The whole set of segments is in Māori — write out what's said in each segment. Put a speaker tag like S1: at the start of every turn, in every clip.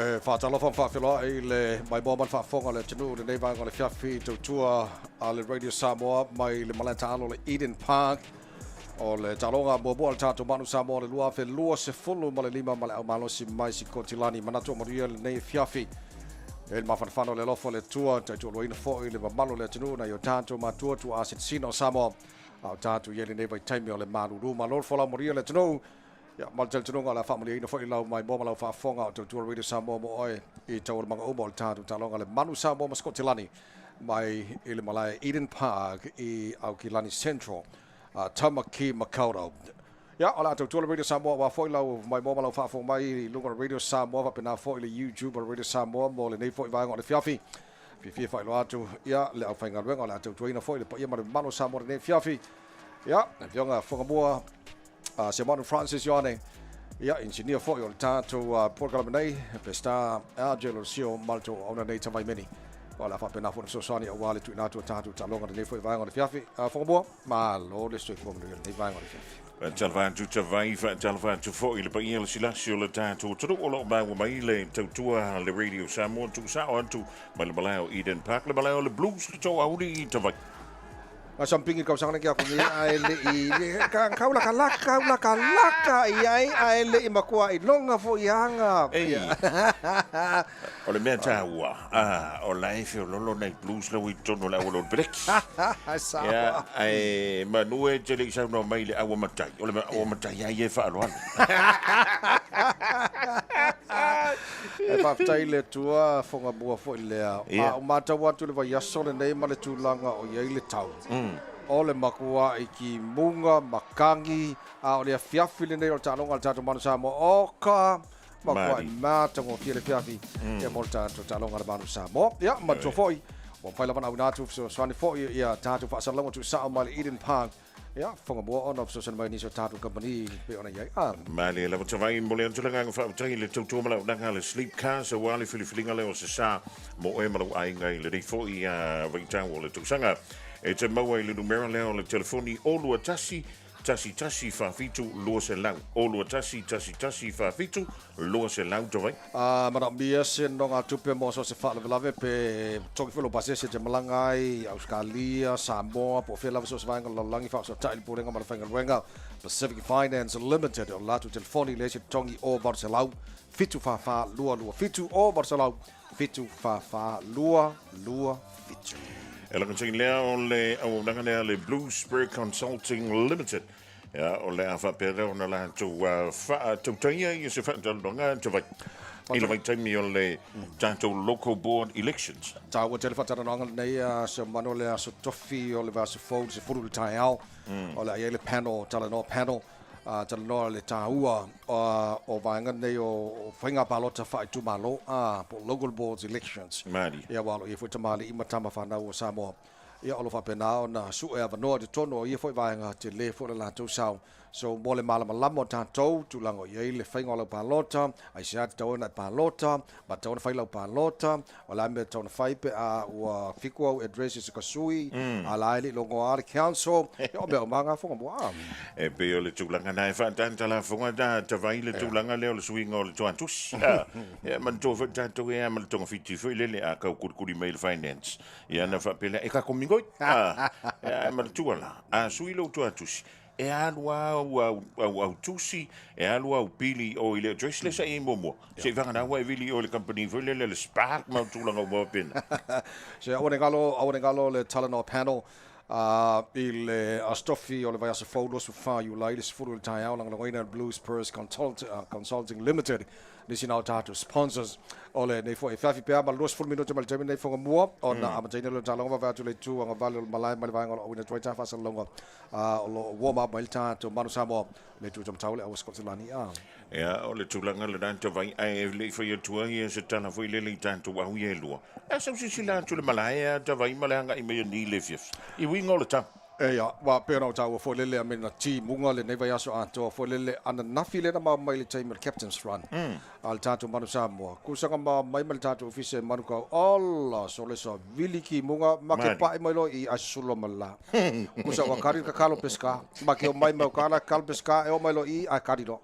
S1: Fatalo van Fafilo, il my bomber fa fonga le tenu le neva ngole fiafi to tour al Radio Samoa mai le malantalo le Eden Park o le talonga bobo al tato Manu Samoa le lua fe lua se fulu male lima male au malo si mai si kontilani manato maria le nei fiafi el mafanfano le lofo le tour te to loina fo le malo le tenu na yo tato ma tour tu asit sino Samoa au tato yele neva taimi o le manu lu malo fola maria le tenu ya maltel tununga la family ina foi lau mai boma lau fa fonga to tour Radio Samoa mo oi I tau manga o bol tatu talonga le Manu Samoa ma Skotilani mai ile malai Eden Park I Aukilani Central Tamaki Makaurau ya ala to tour Radio Samoa wa foi lau mai boma lau fa fonga mai lunga Radio Samoa va pena foi le YouTube Radio Samoa mo le nei foi vai ngona fiafi fi foi lo atu ya le au fainga wenga la to ina foi le pa ia Manu Samoa nei fiafi ya na vionga fonga boa Manu Francis Yone, engineer for your tato program nei, pesta agelo sio malto ona nei tamai meni. Wala fa pena fo so sani wala tu nato tato talonga nei foi vai ngona fiafi. Fo bo ma lo le sto ko nei vai ngona fiafi.
S2: Talvan tu tavai fa talvan tu fo ile pa ile silasio le tato tu lo ba wa mai le tu le Radio Samoa tu sa on tu malbalao Eden Park le balao le blues to audi tavai.
S1: Sampingi kau sangat lagi aku ni aile I kau laka I aile I makua I longa fo ianga.
S2: O le mea taua o life o lolo nei blues lo I tono la o break. Ya ai manue tele sa no mai le awa matai. O le awa matai ai e fa aloan.
S1: E whaftai le tua whonga bua fo I lea. O mata watu le vai asone nei ma le tūlanga o iei le tau. O le makua I ki munga, makangi, o le fiafi le nei o tālonga le tātou Manu Samoa. O ka makua I mātango fia le fiafi. Ia mo le tātou tālonga le Manu Samoa. Ia, matua foi. O whaila wana au nātu so swani foi ia tātou whaasalonga tu sao mai le Eden Park. Ya, fonga boa ona so sen mai ni so tatu company pe ona yai
S2: mali la tawai mo le tulanga fa tai le tutu mala danga le sleep car so wali filinga le o se sa mo e mala ai ngai le fo I vita o le tusanga e te mau ai le numero le o le telefoni o lua tasi fa fitu lo se lau o lua tasi fa fitu lo se lau tawai
S1: mana bia sen no nga tupe mo so se fa le lave pe toki felo base se te malangai Australia Samoa po fela so se vanga langi fa so tai po renga mara wenga Pacific Finance Limited o latu telefoni le se tongi o Barcelau fitu fa lua fitu o Barcelau fitu fa lua fitu
S2: Ela contain leo le au nanga le Blue Spirit Consulting Limited. Ya o le afa pere ona la tu fa tu tania I se fa donga tu vai. Ila vai taimi o le tanto local board elections.
S1: Ta o telefona tara nanga nei se mano le so tofi o le va se fold se furu tai au. O le ele panel tala no panel tala no le taua o vanga nei o whainga palota whai tu malo po local boards elections.
S2: Mari.
S1: Ia walo I fuita mali I matama whanau o Samoa. Ia olo whapenao na su e avanoa de tono ia fwoi vaenga te le fwoi la tau sau. So mole malama lamo tātou tu lango ia le whainga o lau palota, ai se ati tau na palota, ma tau na whai lau palota, o la me tau na whai pe a ua whiku au addresses i kasui, a la ele longo a le council, o mea o manga whonga mua.
S2: E pe o le tūlanga nai whaatanta la whonga da ta vai le tūlanga leo le suinga o le tuantus. Ia man tō whaatau e a ma le tonga whiti whoi lele a kau kurikuri mail finance. Ia na whaapela e ka komingoi. Ia ma le tuala, a sui lau tuantus. E alua au tusi, e alua au pili o ile address le sa e momo. Se vanga na wa vili o le company vile le spark ma tulanga mo pena.
S1: Se awane galo le talano panel il astofi o le vai asa faulos u fa you lai le furu le tai au langa loina Blues Spurs Consulting Limited. Nisi nau tātou sponsors o le nei fo e whawhi pēr ma los full minuto ma le taimi nei whonga mua o na amataina le tālonga wa tu le tū anga vale o malai ma le vaenga o ina toi tā whasa longa o lo warm up ma le tātou Manu Samoa le tū tam tau le awa Skotilani
S2: Ia o le tūlanga le danta vai ai e le whai atua ia se tana fwoi le tātou ahu i e lua. E sau si sila tu le malai a ta vai ma le hanga I mea ni le fiaf. I winga o le tā.
S1: Ja, wa pēra o tāua fo lele a mena ti munga le nei vai aso atoa fo lele ana nafi le na mai le taimi le Captain's Run. Al tātou Manu Samoa. Kusanga mai le tātou ofise Manu kau ala so le so viliki munga ma ke pae mai lo I asulo mala. Kusa wa kari ka kalo peska. Ma ke o mai mau kala kalo peska e o mai lo I a kari lo.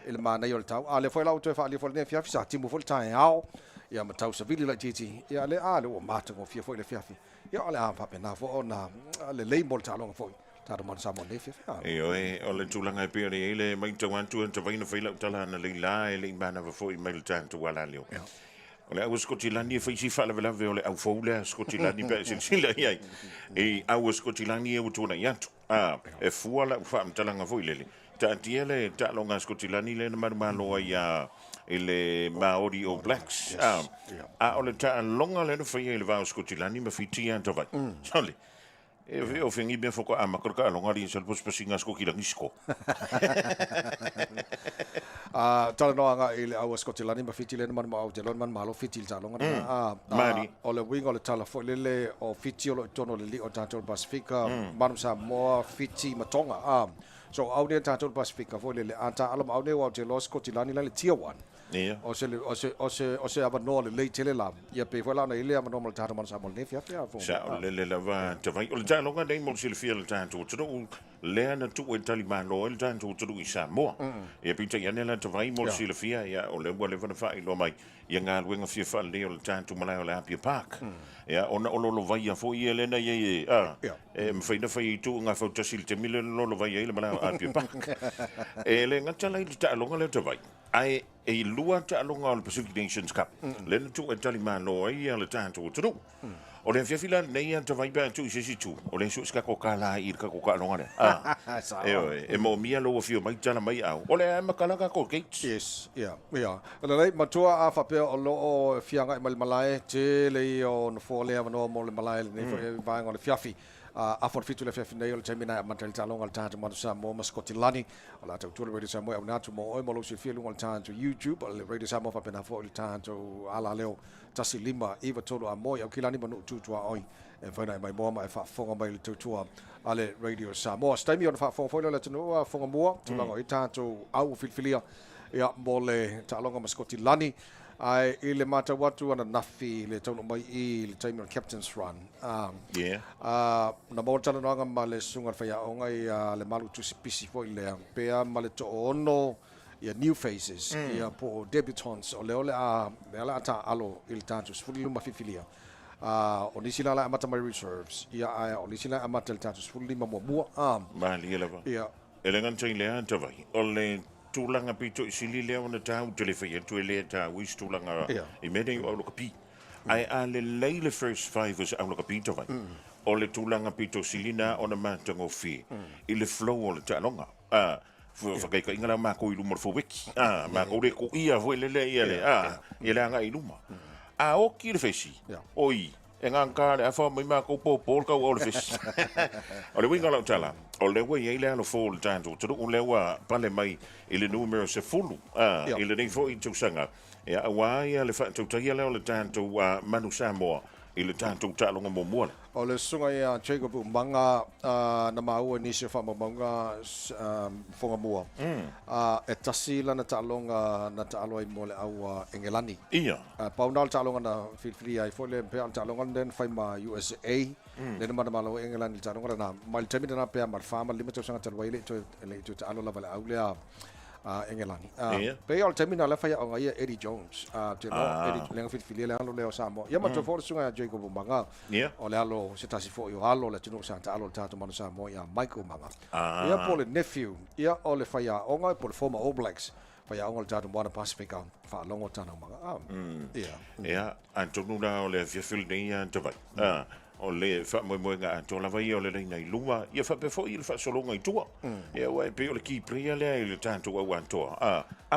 S1: ele mana yo le tau ale foi lau te fa ali foi le fiafi sa timu foi tai ao ia ma tau sa vili la titi ia le ale o mata ngo fia foi le fiafi ia ale a fa pena fo ona le le mol talo foi ta Manu Samoa le fiafi
S2: o le tulanga e pia le mai tau antu te vaina foi lau tala na le la le mana foi mai tanto wala leo ole au Skotilani fa isi fa la ve ole au foule Skotilani pe sila ia e au Skotilani e utuna yatu e fuala fa mtalanga foi lele ta tiele ta longa Skotilani le na malo ia ele Maori o Blacks ole ta longa le fa ia le va Skotilani ma fitia ta vai sole e o fingi ben foko ama korka longa ri sel pos pasinga Skokilangisko
S1: tala noanga ile au Skotilani ma fiti le man mau te lon man malo fiti ta longa
S2: mani
S1: o le wing o le tala fo lele o fiti o le tono le li o tato Pasifika Manu Samoa fiti matonga so au ne tato Pasifika fo lele anta alam au ne wa te lo Skotilani le tier 1 o se ava no le tele la ia pe fola na ile ava no tato Manu Samoa le fia fo
S2: sa le la va te vai o le talo nga dei mo sil fia le tanto tu le na tu e tali malo le tanto tu i Samoa e pita ia nela te vai mo sil fia ia o le wale va fa lo mai ia nga luenga fia fa le o le tanto malai o le Happy Park ia ona o lo vai fo ia le na ye e mfaina fai tu nga fo tasil te mile lo vai ile malai o Happy Park e le nga tala i talo nga le te vai ai e lua ta longa o Pacific Nations Cup le tu e tali malo ia le tanto tu o le fiafila nei anta vai ba tu si tu o le suska ko kala ir ka ko ka longa e mo mia lo fio mai tala mai au o le makala ka ko gates
S1: yes le le matua a fa pe o lo o fianga mal malai te le o no fo le no mo le malai le vai ngol fiafi a for fitu le fiafi nei o le temina matel talonga tata Manu Samoa ma Skotilani o la tu Radio Samoa na tu mo o mo lo si filu ngol tata YouTube o le Radio Samoa fa pena fo le tata ala leo tasi lima iwa tolo a moi au kilani manu tutua oi e whaina mai moa mai whaafonga mai le tutua ale Radio Samoa staimi ona whaafonga le tunu fonga mua tulanga i tātou au filfilia ia mo le tālonga ma Skotilani ai i le mata watu ana nafi le tauno mai i le taimi on Captain's Run na mo tala noanga ma le sunga whaia onga i le malu tusipisi fo i le pea ma le to ono ia new faces ia po debutants o leole le ala ata alo il tanto sfuli luma fifilia o nisila la amata my reserves ia o nisila amata il tanto sfuli lima mua
S2: mali ele va
S1: ia
S2: elengan tsain le anta vai o le tulanga pito sili le ona tau telefia tu le ta wis tulanga i mede o lo kapi ai ale le first five was au lo kapi to vai o le tulanga pito silina ona matango fi i le flow o le talonga fa kai kai ngala ma ko i lumor fo wiki ma ko le ko ia vo le ia le ia nga i luma o ki le fesi oi e nganga le fa mai ma ko po ka o le fesi o le winga la tala o le we ia le fo le tanto tu o le wa pale mai i le numero se fulu i le nei fo i tu sanga ia wa ia le fa tu ia le tanto Manu Samoa i le tanto talonga mo mo
S1: o le sunga ia Jacob manga na mau ni se fa manga fonga mua e tasi lana talonga na talo i mole au Engelani
S2: ia
S1: paunal talonga na filfili ai fo le pe talonga den fai ma USA le na malo Engelani talonga na mal temi na pe mar fama limito sanga talwai le to talo la vala au le Engelani pe al termina la faya o ia Eddie Jones te no Eddie lenga filfili le alo le Samoa ia ma to for sunga Jacob manga o le alo se tasi fo yo alo le tino santa alo tato Manu Samoa ia Michael manga ia po le nephew ia o le faya o ngai po le former All Blacks faya o le tato Moana Pacifica fa longo tana manga
S2: ia antonu na o le fiafil nei anta vai o le fa mo nga to la vai o le nei luma ia fa pe fo il fa solo ngai tua ia wa pe o le ki pria le il tanto wa wanto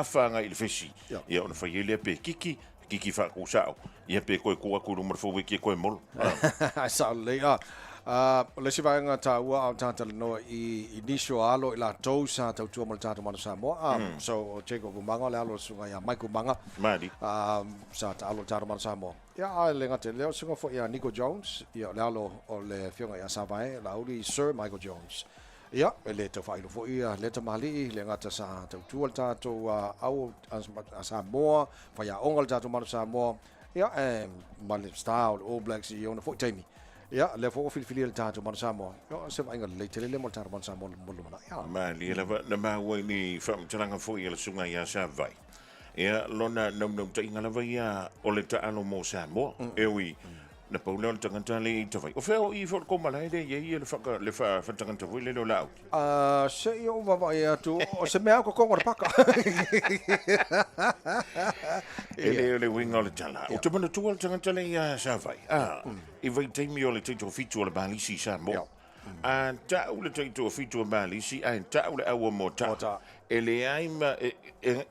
S2: fa nga il fesi ia on fa ile pe kiki fa ku sao ia pe ko ku numero fo wiki ko mol
S1: sa le le si vai nga ta wa tata no I initial alo ila to sa ta tu mo tata Manu Samoa so Jacob manga le alo sunga ia Michael manga
S2: madi
S1: sa ta alo tata Manu Samoa ia le nga te leo sunga fo ia Nico Jones ia le alo o le fionga ia sa vai la uli Sir Michael Jones ia le te fai lo fo ia le te mali le nga ta sa ta tu tata au Samoa fa ia ongal tata Manu Samoa ia mal style All Blacks I ona fo taimi Ya, le fo fili le tato Manu Samoa. Yo se vai ngal le tele le mo tato Manu Samoa mo lo mana. Ya.
S2: Ma li na ma wai ni fa mtalanga fo ia le sunga ia sa vai. Ia lona nom ta inga la vai ia o le ta alo mo Samoa. Ewi na paula le tangata le ta vai. O feo I fo ko mala de ye le fa tangata voi le lo lau.
S1: Se yo va ia tu o se mea ko ngor paka.
S2: Ele winga le tala. O te mana tu le tangata le ia sa vai. I vai te mi o le te to fitu le balisi Samoa. A ta ule te to fitu balisi a ta ule awa mota. Ele ai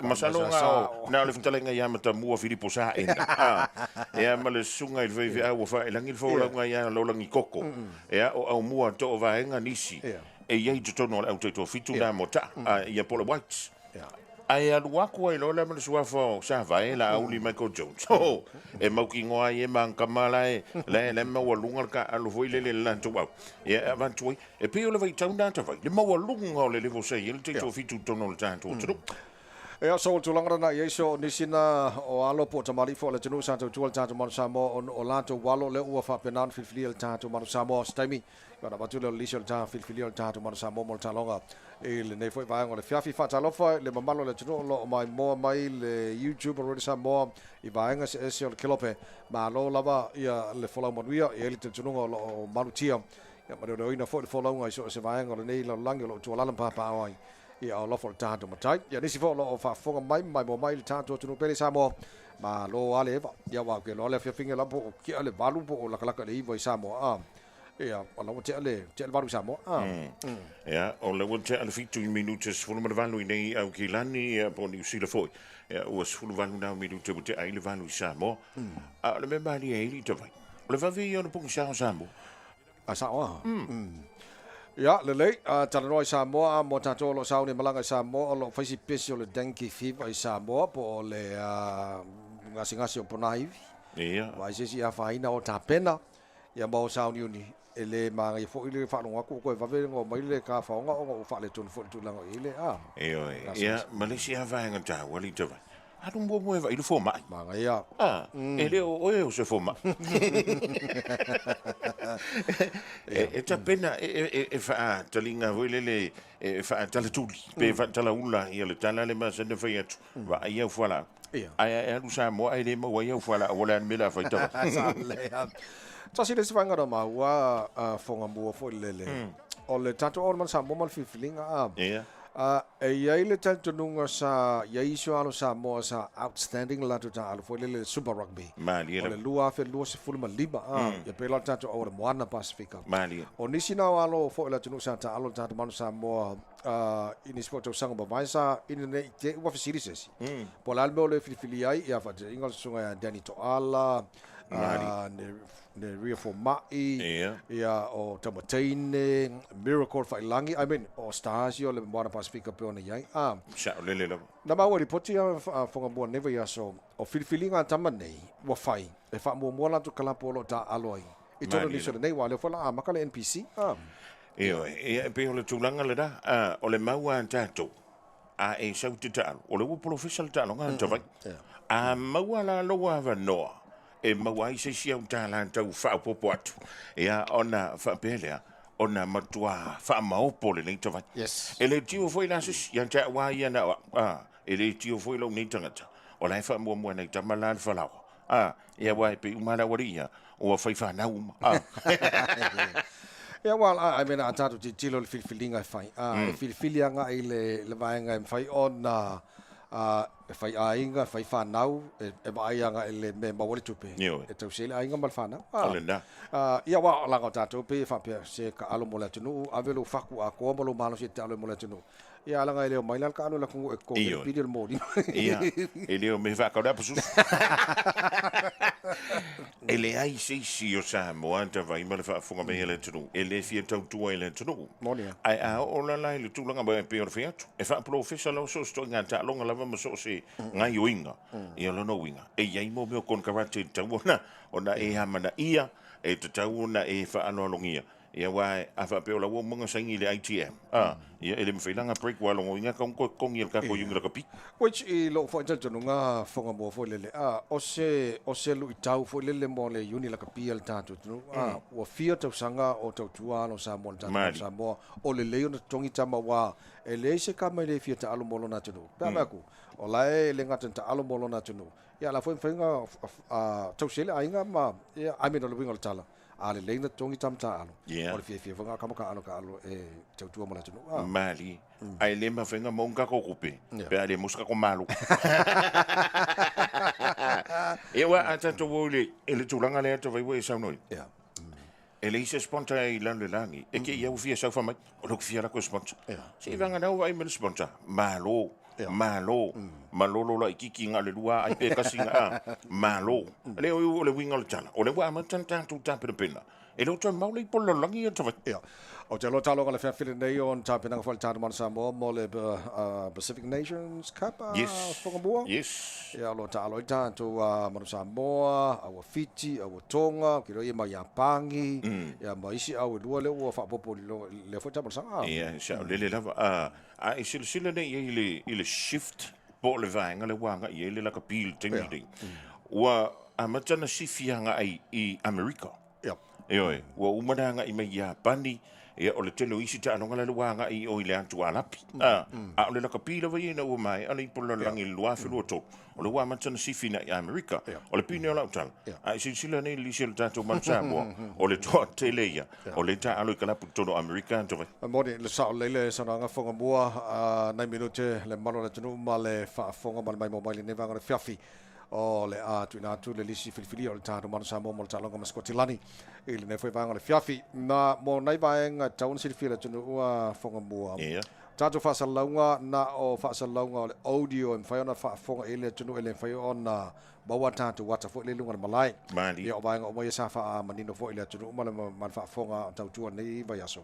S2: masalo nga na le fitalenga ia mata mua Filipo sa ina. Ea ma le sunga I veve awa fa elangi fo la nga ia lo langi koko. Ea o au mua to vaenga nisi. E ia to tono au te to fitu na mota. Ia Paul White. Ai alu aku ai lola ma sua fo sa vai la auli Michael Jones. E mau ki ngoa e man kamala le ma walunga ka alu foi le la to wa. E avantu e pe o le vai tauna ta vai. Le ma walunga le le vo sei le te to fitu tono le tanto.
S1: E so tu langa na ye so ni sina o alo po tamari fo le tunu santo tu tanto Manu Samoa o lato walo le ua fa penan fil tanto Manu Samoa stami. Kana batu le lisol ta fil tanto Manu Samoa mo talonga. E le nei foi vai ngole fiafi fa talo foi le mamalo le tunu lo mai mo mai le YouTube already Samoa I vai nga se o kilope ma lo lava ia le follow manuia e le tunu lo Manu tia. Ya ma do ina foi follow nga so se vai ngole nei lo langi lo tu lalan pa pa ai. Ia o lofo tato matai ia nisi fo lo fa fonga mai mo mai tato tunu pele Samoa ma lo ale va ia wa ke lo le finga la po ki ale valu po la kala le Ivo Samoa ia ala o te ale valu Samoa
S2: ia o le won te ale fitu minutos fo le valu nei au ki lani ia po ni sila foi ia o fo le valu na minuto te ai le valu Samoa a le me mali ai te vai le va vi o po Samoa
S1: Samoa Ya, lele, talanoi Samoa, mo tato lo sauni malanga Samoa, lo faisi pesi o le dengue fever I Samoa, po le ngasi o ponaivi.
S2: Ia.
S1: Wa sesi a faina o tapena, ia mo sauni uni. Ele mga fo ile fa longa ko ko va ver ngo mai le ka fa nga o fa le tun fo tu langa ile
S2: Ia, Malaysia va nga ta wali te vai. Adu mo va ile fo mai.
S1: Mga ia.
S2: Ele o se fo mai. E ta pena e fa talinga le fa tala tuli pe fa tala ula ia le tala le ma se ne fa yatu va ia voilà ai lu sa mo ai le mo ia voilà wala me la fa ta
S1: ta si le se fanga ma wa fonga mo fo le o le tato o man sa mo mal filinga e ia le tato nunga sa ia iso alo sa mo sa outstanding la to ta alo fo le super rugby
S2: mali
S1: le lua fe lua se fulma liba ia pe la tato o le moana Pacifica
S2: mali
S1: o nisi na alo fo le tunu sa ta alo tato Manu Samoa ini sport sanga ba vai sa ini ne te wa fasili sesi po la albe le fili ai ia fa ingal sunga Danny to ala ne ria for mai ia o Tamatine miracle fa langi I mean o stars yo le moana Pacifica pe ona ai
S2: sa le
S1: na ma wali poti fonga mo never ya so o filifilinga tamanei wa fai e fa mo la to kala polo ta aloi I tono ni so nei wa le fa la makale NPC
S2: e pe o le tulanga le da o le maua tato a e sau te talo o le professional talo nga ta vai a maua la loa va no e maua I se sia tala tau fa popo atu ia ona fa pelea ona matua fa maopo le nei ta vai e le tio foi la sis ia ta wa ia na e le tio foi lo nei tangata o la fa mo nei ta malal fa la ia wa pe umala waria o fa fa na
S1: Yeah, well, I mean, I thought to tilo filifilinga fai. Filifilianga I le vaenga fai on fai ainga fai fanau e vaenga le me mawali tupe. E tau sele ainga mal fanau. Ia wa la ko tato pe fa pe se ka alo mola tunu avelo faku a ko mo malo se talo mola tunu. Ia la ngai le mai la ka alo la ku e ko pidi el modi.
S2: Ia. Ele me va ka da pusu. Ele ai si o sa mo anta vai mal fa funga me ele tunu. Ele fia tau tu ele tunu. Ai a o la la le tulanga ba pe o fiatu. E fa professional so sto ngata longa lava mo so se ngai winga. Ia lo no winga. E ia mo me kon karate tau ona e hamana ia e te tau ona e fa ano longia. ia wa afa pe ola wo monga sangi le ITM ia ele mfilanga break wa longo inga kong il ka ko yung la kapi
S1: which I lo fo tonu nga fonga mo fo lele o se lu itau fo lele mo le uni la kapiel tatu tunu o fia tau sanga o tau tuano sa mo tatu sa mo o le leo na tongi tama wa e le se ka mai le fia ta alo molo na tunu pa maku o lai le ngata ta alo molo na tunu ia la fo nga tau sele ainga ma ia ai me no le winga le tala ale le na tongi tam ta alo o le fia fonga kama ka alo e tau tua mo na tunu
S2: mali ai le ma fenga mo nga ko kupe pe ale muska ko malu e wa ata to wole ele tulanga le to vai we sa noi ele se sponta I lan le langi e ke ia ufia sa fa mai o lo fia la ko sponta se vanga na vai men sponta malo malolo la kiki nga le lua ai pe kasinga malo le o le winga le tala o le wa ma tanta tu ta pena e lo to mau le polo langi e to
S1: o te lo talo le fefile nei on ta pena fo tata Manu Samoa mo le Pacific Nations Cup Whakabua ia lo talo ta to Manu Samoa au Fiji au Tonga ki ro ia mai Pangi ia mai isi au lua le o fa popo le fo tata sa
S2: ia sa le lava a silsila nei ile shift po le vanga le wanga ile la kapil tingi wa amatana sifianga ai I America Eoi, wa umadanga I mai ia pani ia o le telo isi ta anonga le wanga I o ile atu alapi o le la kapila vai na o mai ala I polo langi lua felu to o le wa matana sifina I America o le pine o la utal a silsila nei li sil tato Manu Samoa o le to tele ia o le ta alo I kala putono America to vai
S1: moni le sa le sananga fonga bua 9 minute le malo le tunu ma le fa fonga ma mai mobile ne vanga le fiafi o le tu le lisi filifili o le tatu Manu Samoa mo le talonga maskotilani ile ne foi vanga le fiafi na mo nai vaenga taun silifili tunu ua fonga bua tatu fa salonga na o fa salonga le audio en fa ona fa fonga ile tunu ile fa ona bawa tatu wata fo le lunga malai ia o vaenga o mo sa fa manino fo ile tunu ma man fa fonga tau tu nei va yaso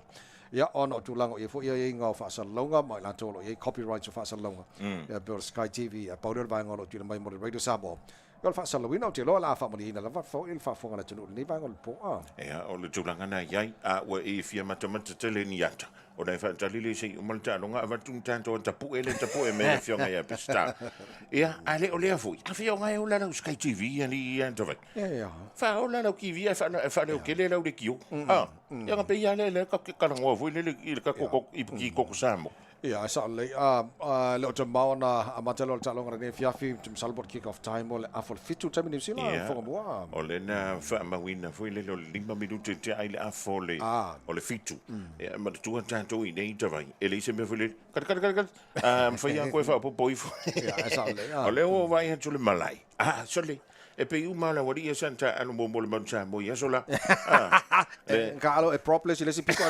S1: ia ona tu lango ia fo ia inga fa salonga mai la tolo ia copyright fa salonga ia Bill Sky TV a powder vaenga lo tu mai mo radio Samoa Yo fa salawina o te lo la fa mo ina la fa il fa fonga la tunu ni va ngol po
S2: ia o le tulanga na yai a wa e fia matamata tele ni yata o dai fa talile sei o malta longa va tun tanto tapu e me fionga ia pesta ia ale o le afu a fionga e o la Sky TV ali ento va
S1: ia
S2: fa o la ki via fa le o kele la o le kiu ia ka pe ia le ka ngo vo le ka ko I ki ko samo
S1: ia sa le le o maona a matelo talonga ne fiafi tum salbot kickoff time o le afol fitu time ni sila fo mo
S2: o le na fa mawina foi le 5 minuti te ai le afole o le fitu ia ma tu tanto I nei tavai ele se me foi kat foi a ko fa po ifo
S1: ia sa le
S2: o le o vai tu le malai sole e pe uma la waria santa anu mo le Manu Samoa ia sola
S1: Carlo e proprio si le si pico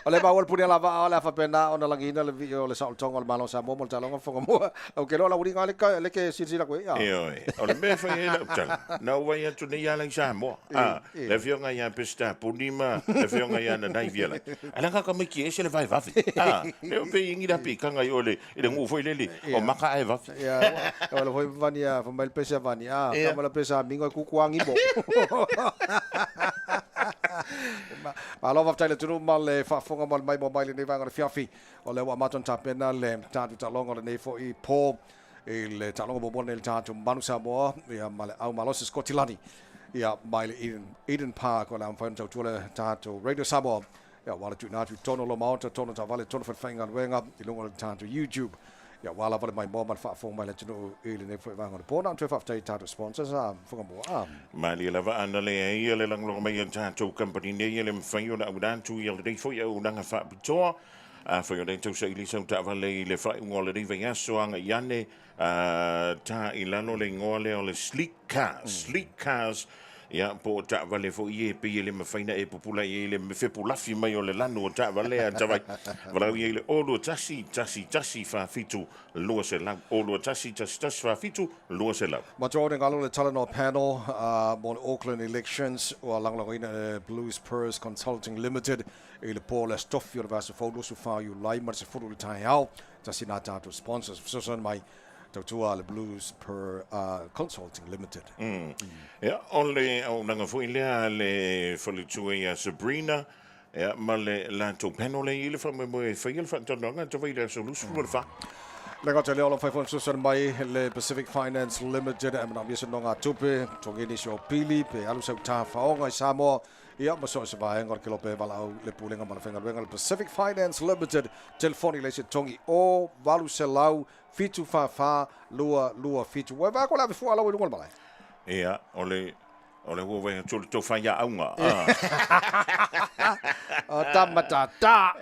S1: ole ba wal punia lava ole fa pena ona langina le video le sa tonga le Manu Samoa mo talonga fo mo o ke lo la wuri ngale ka le ke sila ko ia
S2: ole me fa ele tal na vai atu nei ala Samoa le fionga ia pesta punima le fionga ia na nai viela ala ka me ki ese le vai va le pe ingi da pi kanga ole ile ngu foi lele o maka ai va
S1: ia ole foi vania fa mal pesa vania kama la pesa mingo ku kuangi bo alo va tele tunu mal fa fonga mal mai mobile ne vanga fiafi o le wa maton tapena le tatu talonga le nei fo I po il talonga bo le tatu Manu Samoa ia male au malos Skotilani ia mai Eden Park o la mfa tatu le tatu radio Samoa ia wala tu na tu tono lo maunta tono ta vale tono fa fanga wenga I longa le tatu YouTube ia wala vale mai mo man fa fonga le tunu ile ne fo vanga po na tu fa tatu sponsors fonga mo
S2: mali la va andale ia le lang lo mai tatu company ne ia le mfanyo na udan tu ia le fo ia unanga fa bitoa for your dentro sei li so ta vale le fa ngole ri venga so anga yane ta ilano le ngole o le sleek cars ia po ta vale fo ie pe le mafaina e popula ie le fepulafi mai o le lanu ta vale ta vai vale ie le olo tasi fa fitu lo se la olo tasi fa fitu lo se la
S1: Majority ngalo le talano panel on Auckland elections o langlangoina Blues Purse Consulting Limited ile po le stoffio le vaso fodo su fa you lai mar se fodo le tai au ta sinata to sponsors so son mai tautua le Blues per Consulting Limited.
S2: Ia, o le au nanga fui lea le whalitue a Sabrina, ia, ma le lantou peno le i le whamoe whaia le whantonga, te vai le solusu le wha.
S1: Le ngata le ola whaifon susan mai le Pacific Finance Limited e mana visa no ngā tupe tongi nisi o pili pe alu sau tā whaonga I Samoa ia maso se vai ngor kilo pe wala au le pulenga mana whenga renga le Pacific Finance Limited telefoni le se tongi o walu se lau fitu wha lua fitu wai wako la before ala wai malai
S2: Ia, o le hua wai tō tō whaia aunga.
S1: Tamatata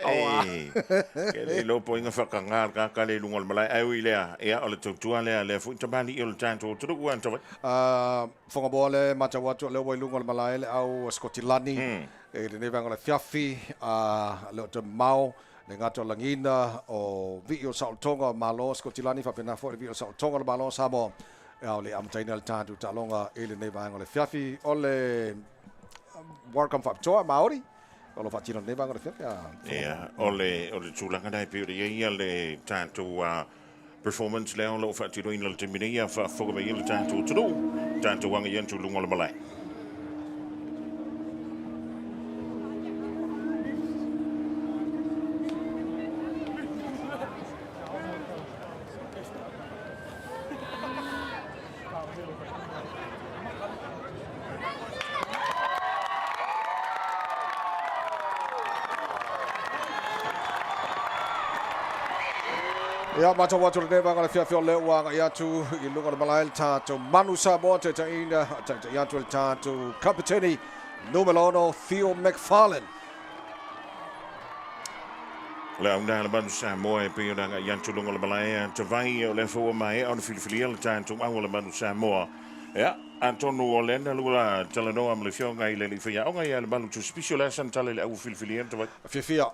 S2: Ke le lopo inga whakangar ka le lunga le malai au I lea, ia, o le tautua lea le fui tamani I o le tātou turuku an tawai.
S1: Whangaboa le mata watu le wai lunga le malai le au Skotilani e le nevanga le fiafi le o te mau le ngato langina o vi o Saotonga malo Skotilani whapena fo le vi o Saotonga le malo Samoa au le amataina le tātou talonga e le nevanga le fiafi o le welcome whaptoa Māori o lo whatino le nevanga le fiafi
S2: Ia, o le tūlanga nai pio ia le tātou performance leo lo whatino ina le temine ia whakawai le tātou turu tātou wanga ian tu lunga le malai.
S1: Ia mata watu le nevanga le fiafi o le uanga I atu I lunga le malai le tātou Manu Samoa te taina te I atu le tātou kapiteni numero 1 Theo McFarlane.
S2: Le au le Manu Samoa e pio nanga ian tu lunga le malai te vai o le fua mai o le filifilia le tātou au le Manu Samoa. Ia, Antonu o lena lua talanoa am le fionga I le whia onga ia le Manu tu special lesson tale le au filifilia te vai.
S1: Fia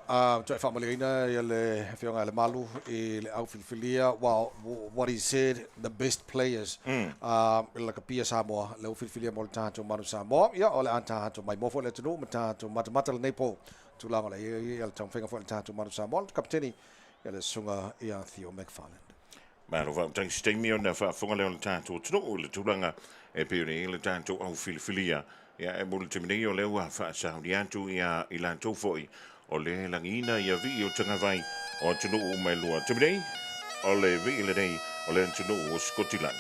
S1: tu e whamalirina I le whionga le malu I le au filifilia what he said the best players la kapia Samoa le au filifilia mo le tātou Manu Samoa ia o le tātou mai mofo le tunu ma tātou matamata le nepo tu langa le ia le tangwhenga fo le tātou Manu Samoa le kapiteni ia le sunga ia Theo McFarlane.
S2: Maro va tang stemi on na fonga le tātou tunu le tulanga e pio le tātou au filifilia ia e mulu temine o le ua whaasahuri atu ia I lantou foi o le langina ia vi o tanga vai o tunu o mai lua temine o le vi le nei o le tunu o Scotland.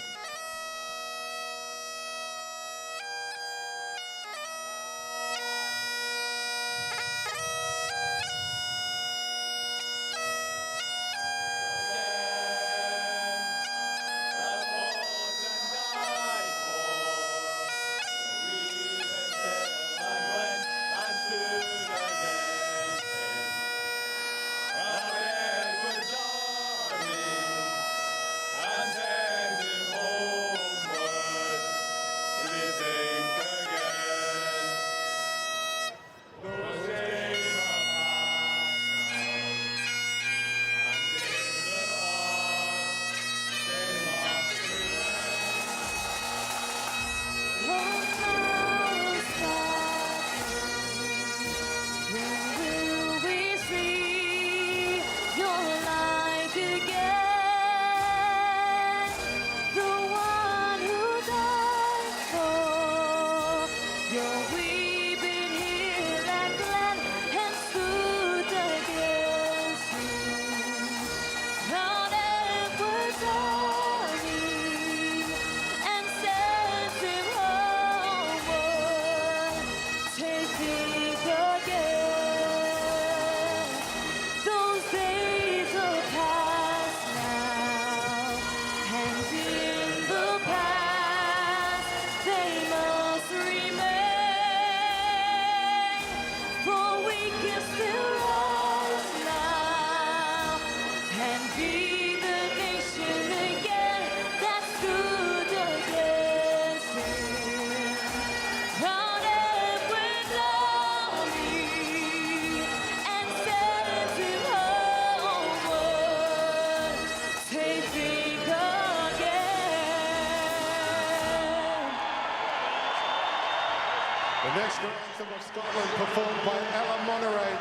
S3: The national anthem of Scotland performed by Ella Monterey.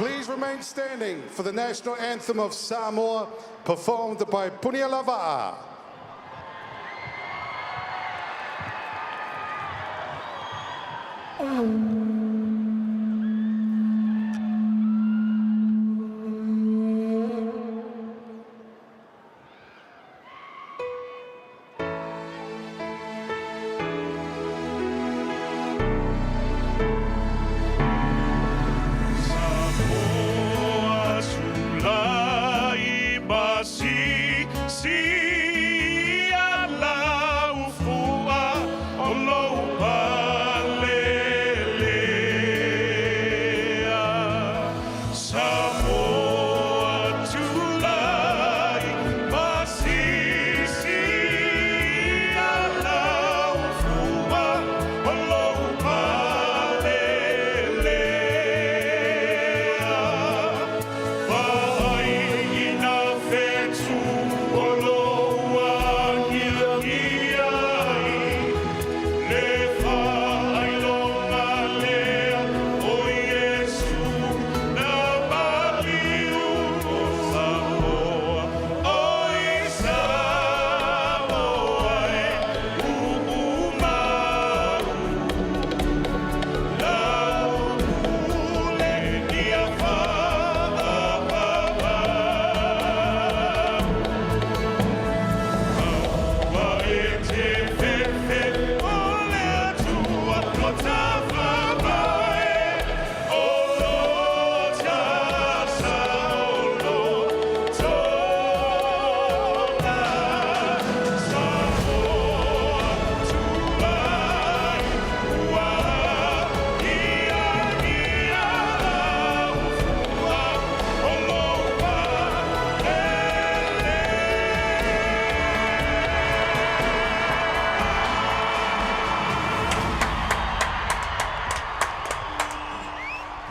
S3: Please remain standing for the national anthem of Samoa, performed by Punialawa'a.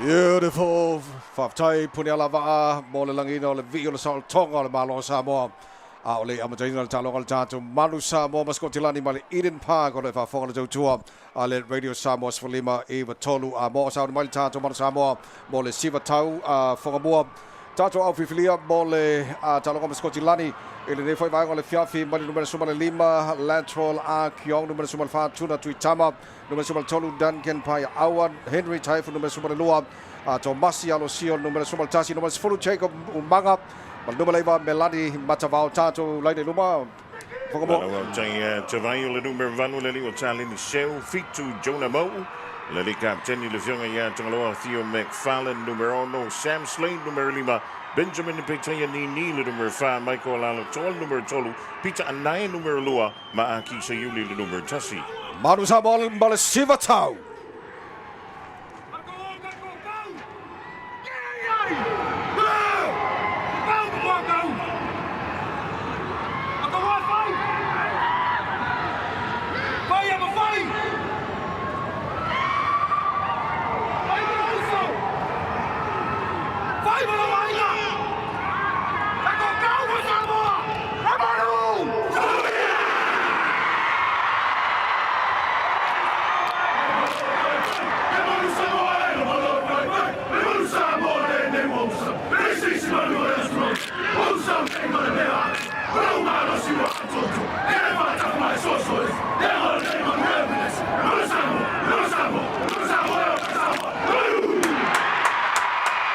S1: Beautiful. Whaftai Punialawa'a, mo le langina o le vi o le saltonga o le Malo Samoa. A o le amataina le talonga le tātou Manu Samoa maskotilani ma le Eden Park o le whafonga le tautua a le Radio Samoa Sfalima Eva Tolu a mo sa o le mai le tātou Manu Samoa mo le siva tau a whangamua. Tātou au whiwhilia mo le talonga maskotilani e le nefoi vaenga o le fiafi mani numero suma le 5 Latrell a Kiong numero suma le whātuna Tuitama numero suma le tolu Duncan Pai Awan Henry Taifu numero suma le 2 Tomasi Alosio numero suma le tasi numero 10 Jacob Umanga mal numero leva Melani Matavao tātou laine luma
S2: whakamoa te vai o le numero vanu le li o tālini Shell Fitu Jonah Mo le li kapteni le fionga ia tangaloa Theo McFarlane numero 1 Sam Slade numero 5 Benjamin Petaya Nini le numero 5 Michael Alotol numero 3 Peter Anaya numero 2 Maaki Sayuli le numero 10
S1: Manu Samoa ma le siva tau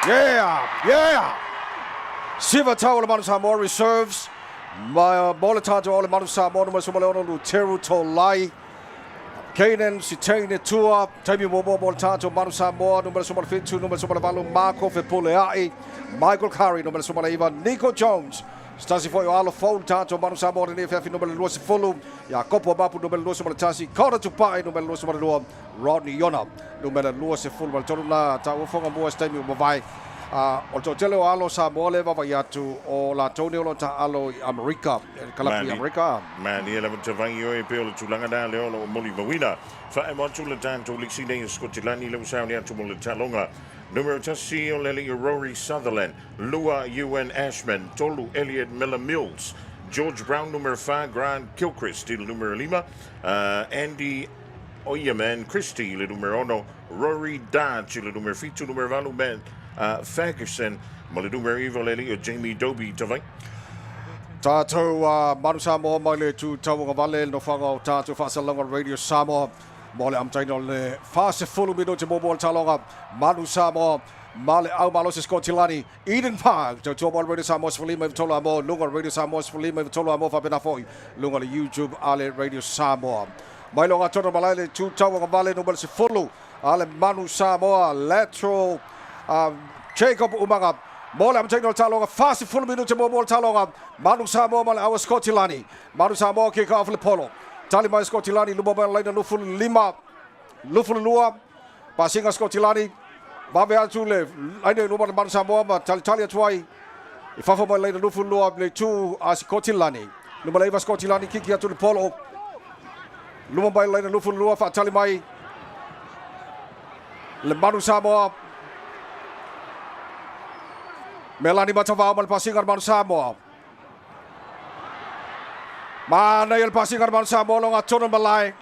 S1: Yeah! Siva tau le Manu Samoa reserves. Mola tātou o le Manu Samoa numero suma le ono Luteru Tolai. Kanan Sitene Tua. Taimi Momo mo le tātou Manu Samoa numero suma le 5 numero suma le valu Marco Fepuleai. Michael Curry numero suma le 1 Nico Jones. Stasi foi o alo phone tātou Manu Samoa le NFF numero 2 Ya Kopo Mapu numero 2 suma le tasi. Kona Tupai numero 2 suma le 2 Rodney Yona numero 2 ma le tonu na tau fonga mua staimi o mawai. O to tele o alo Samoa le vava yatu o la tone o lo ta alo Amerika kalapi Amerika
S2: mani ele te vai o e pe o tulanga da le o moli vawina fa e mo tula tanto liksi nei Scotland le sa ni atu mo le talonga numero 10 o le Rory Sutherland Lua UN Ashman Tolu Elliot Miller Mills George Brown numero 5 Grant Gilchrist il numero 5 Andy Oyeman Christie le numero 1 Rory Dodge le numero 5 numero 20 Ben Ferguson, Maladumeri Valeli, or Jamie Doby Tavai.
S1: Tātou Manu Samoa mai le tu tau ngavale no whanga o tātou whaasalanga Radio Samoa. Mo le amtaino le whaase fulu minuti mo mo talonga Manu Samoa. Male au malo se Scottilani Eden Park to top Radio Samoa Sfalima Tola Mo Lunga Radio Samoa Sfalima Tola Mo fa pena foi Lunga le YouTube ale Radio Samoa mai longa tono malale tu tau ngavale no se fulu ale Manu Samoa lateral Jacob Umaga Mola am taking talonga fast full minute mo talonga Manu Samoa mal our Scottilani Manu Samoa kick off le polo Tali mai Scottilani lumo laina luful lima luful lua pasinga Scottilani Babe atu le aina lumo Manu Samoa ma tali atuai ifafo mai laina luful lua le tu a Scottilani lumo leva Scottilani kiki atu le polo lumo mai laina luful lua fa tali mai le Manu Samoa Melani Matavao mal passing Manu Samoa. Mana el passing Manu Samoa longa tono malai.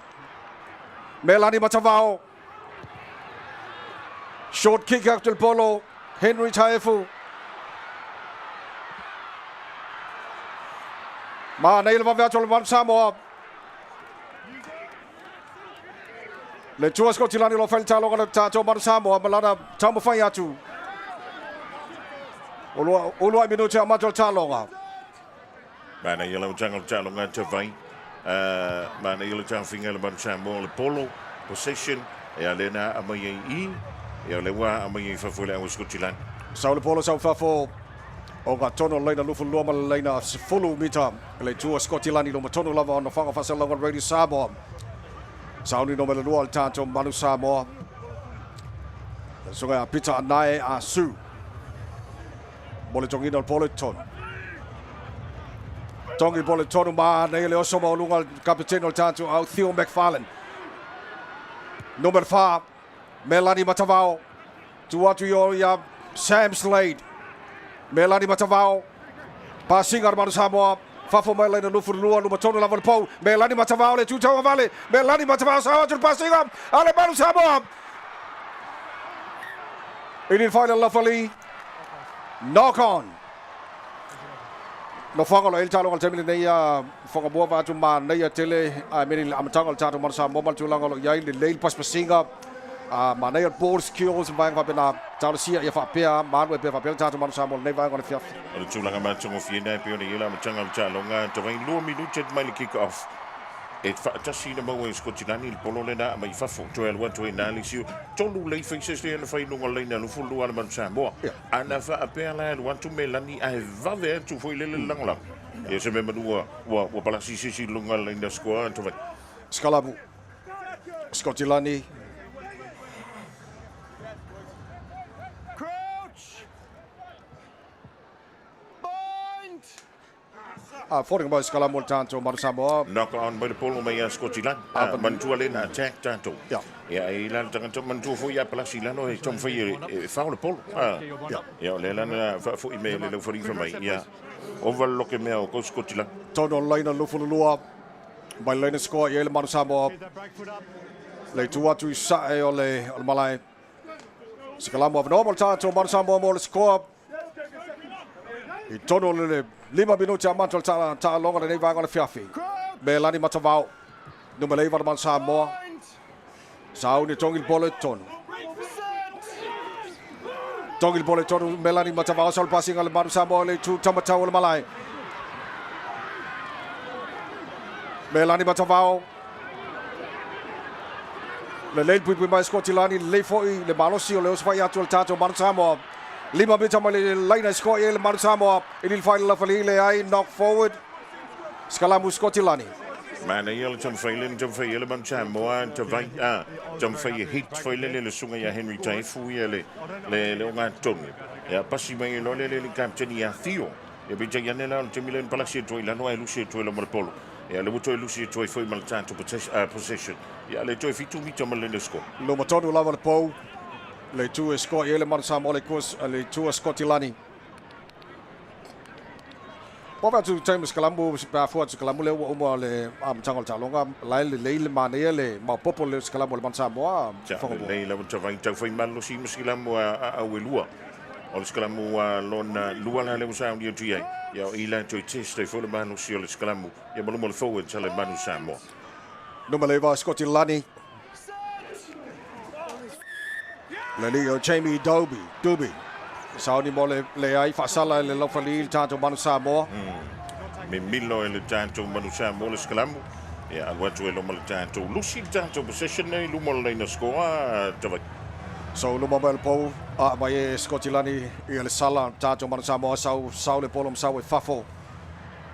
S1: Melani Matavao. Short kick out to polo. Henry Taifu. Mana el va to Manu Samoa. Le tua Scottilani lo felta longa to Manu Samoa malana tamu faiatu. Ulua minuti a matul talonga.
S2: Mana yellow jungle talonga Tavai. Mana yellow jungle finger Manu Samoa le polo. Possession. E alena amaye I. E alewa amaye fafule a Scottilani.
S1: Sau le polo sau fafo. O ga tono leina lufu lua mal leina fulu mita. Le tua Scottilani no matono lava on whanga whasalonga Radio Samoa. Sau ni no mele lua al tato Manu Samoa. Sunga a pita anae a su. Bole tongi no polo ton. Tongi bole tonu ma nei le oso mo lunga kapiteno tanto au Theo McFarlane. Number 5 Melani Matavao. Tuatu yo ya Sam Slade. Melani Matavao. Passing Manu Samoa. Fafo mai na lufu lua no tonu lava po. Melani Matavao le tuta vale. Melani Matavao sa tu passing ale Manu Samoa. In final lovely. Knock on. No whanga lo el talo al temile nei whanga bua va tu ma nei tele a meni amatanga al tato Manu Samoa mal tu langa lo yai le leil pas pasinga ma nei ball skills va va pena talo sia ia fa pea manu pe fa pea tato Manu Samoa nei va ngona fiaf.
S2: Le tu langa ma tungo fiena pe ona yela amatanga al talonga Tavai 2 minuti mai le kick off. Et fa tasi na mo Scottilani il polo lena mai fa fu to el wat to na lisiu tolu le faces le na fai no lena no fulu al Manu Samoa ana fa apela el want to Melani ai va ver tu foi le langla e se me manua wa pala si lunga lena squad to
S1: Skalabu Scottilani Fording by Scalamu tanto Manu Samoa.
S2: Knock on by the polo mai Scottilani. Mantua lena attack tanto. Ja, ilan tanto mantua foi a pala silano e tom foi faul polo. Ja, lena fu email le for mai. Ja. Overlook me o Scottilani.
S1: Tono leina lufu lua. By lena score ye Manu Samoa. Le tuatu sa e ole malai. Scalamu of normal tanto Manu Samoa mo score. I tono le 5 minuti a mantul ta longa nei va ngona fiafi. Melani Matavao. Numero 11 Manu Samoa. Sau ni tongi il boleton. Tongi il boleton Melani Matavao sol passing al Manu Samoa le tu tamatau al malai. Melani Matavao. Le leil pui mai Scottilani le foi le malosi o le osfai atu al tato Manu Samoa. 5 minuti mai le laina score il Manu Samoa il final of le ai knock forward. Scalamu Scottilani.
S2: Mana yel jam faile Manu Samoa Tavai jam faile hit faile le sunga ya Henry Taifu le onga tonu. Ya pasi mai lo le captain ya Theo. E be janela al temilen palasi to ila no lusi to le polo. Ya le buto lusi to foi mal tanto possession. Ya le to fitu mi jamal le score.
S1: Lo matono lava le po. Le tu score ele Manu Samoa le tu Scottilani. Pova tu time Scalamu pa fu Scalamu le o le am tangal talonga le mane le ma popo le Scalamu le Manu Samoa.
S2: Le la tu vai tu foi mal lusi Scalamu a welua. o le skalamu lona luala le usa ni tu ia ia ila tu teste fo le Manu si o le skalamu ia mo le forward tale Manu Samoa
S1: Nummer 11 Scotty Lunny. Lelio Jamie Duby. Saudi mo le ai fasala le lofali tanto Manu Samoa.
S2: me milo e le tanto Manu Samoa le skalamu ia watu e lo mal tanto lusi tanto possession nei lumo le na score tava
S1: So luma bel po a mai Scotty Lunny i le sala tanto Manu Samoa sau le polom sau e fafo.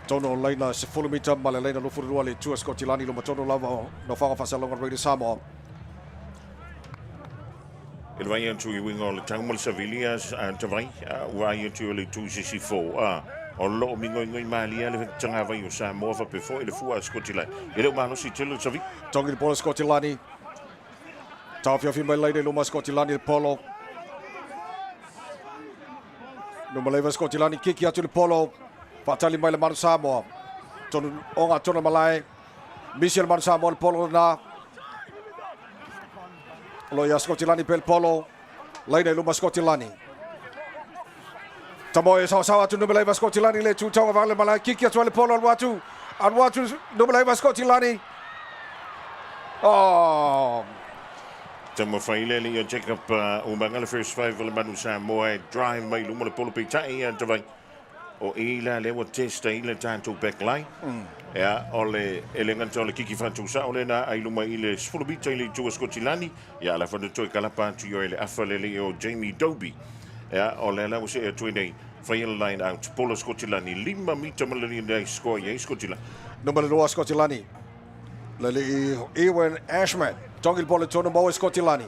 S1: Tono leina se fulumita ma le leina lo furua le tua Scotty Lunny luma tono lava no fanga fasala Radio Samoa.
S2: il vai antu i wingo le taumal Sevillas tavai vai antu le 264 o lo mingo ngoi malia le tanga vai o Samoa fa pe fo le fua Scotland ele mano si telo savi
S1: Tongi le polo Scotty Lunny. Tawhia fi mai leina luma Scotty Lunny le polo. Nummer 11 Scotty Lunny kiki atu le polo. Fatali mai le Manu Samoa. Tonu malai. Michel Manu Samoa le polo na. Loia Scotty Lunny pel polo. Leina luma Scotty Lunny. Tamoe sawa atu nummer 11 Scotty Lunny le tutanga vale malai kiki atu le polo al watu nummer 11 Scotty Lunny. Oh.
S2: tamo faile le yo check up o mangala first five le Manu Samoa drive mai lumo le polo pe tai tavai o ila le wa testa ila tanto back line ya ole elenganto le kiki fantu sa ole na ai luma ile sfulubita ile tu Scotland ya la fando to kalapa tu yo ile afale le o Jamie Doby ya ole la was e tu nei final line out polo Scotland 5 mita malani dai score ye Scotland
S1: Number 2 Scotty Lunny. Leli Ewan Ashman. Tongi il polo tono mo Scotty Lunny.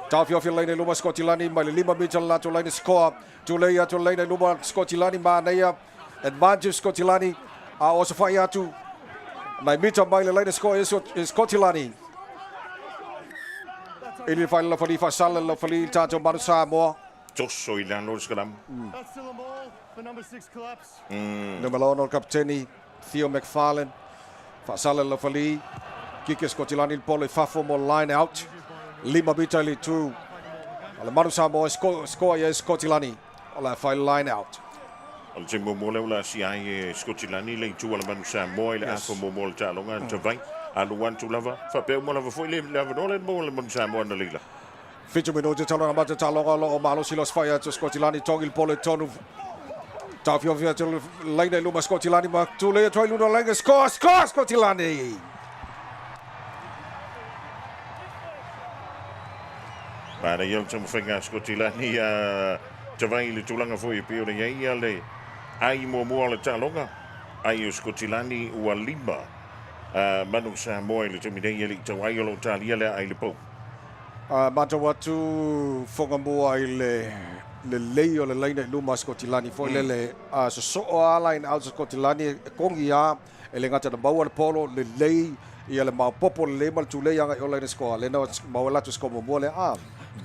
S1: Tawhia fi leina luma Scotty Lunny mai le 5 mita la tu leina score. Tu leia tu leina luma Scotty Lunny ma neia advantage Scotty Lunny. A o se fai atu. Mai mita mai le leina score is Scotty Lunny. Ili fai la fali fa sala la fali tanto Manu Samoa.
S2: tosso ila no skalam
S4: That's still a ball. The number 6 collapse.
S1: Number 9 kapteni Theo McFarlane. Fa sala la fali. Kiki Scotty Lunny il polo fafo mo line out. 5 mita li tu. Ala Manu Samoa score is Scotty Lunny. Ala fai line out.
S2: al te mo le la si ai Scotland le tu ala Manu Samoa le afo mo le talonga tavai alu wan tu lava fa pe mo lava foi le lava no le mo le Manu Samoa na lila
S1: 5 minuti talonga mata talonga lo malo silos fai to Scotty Lunny tongi il polo tonu. Tawhia fi atu leina luma Scotty Lunny ma tu le toi luna lenga score Scotty Lunny.
S2: para yo tamo fenga Scotland ni tavai le tulanga foi pe o ia le ai mo le talonga ai Scotland ua 5 Manu Samoa le tumi dei le tawai lo talia le ai le po
S1: Mata watu fonga mua i le lei o le leina luma Scotty Lunny foi le so a line out Scotty Lunny kongi a ele ngata na baua le polo le lei ia le maopopo le mal tu lei anga o leina score le na maua tu score mo le a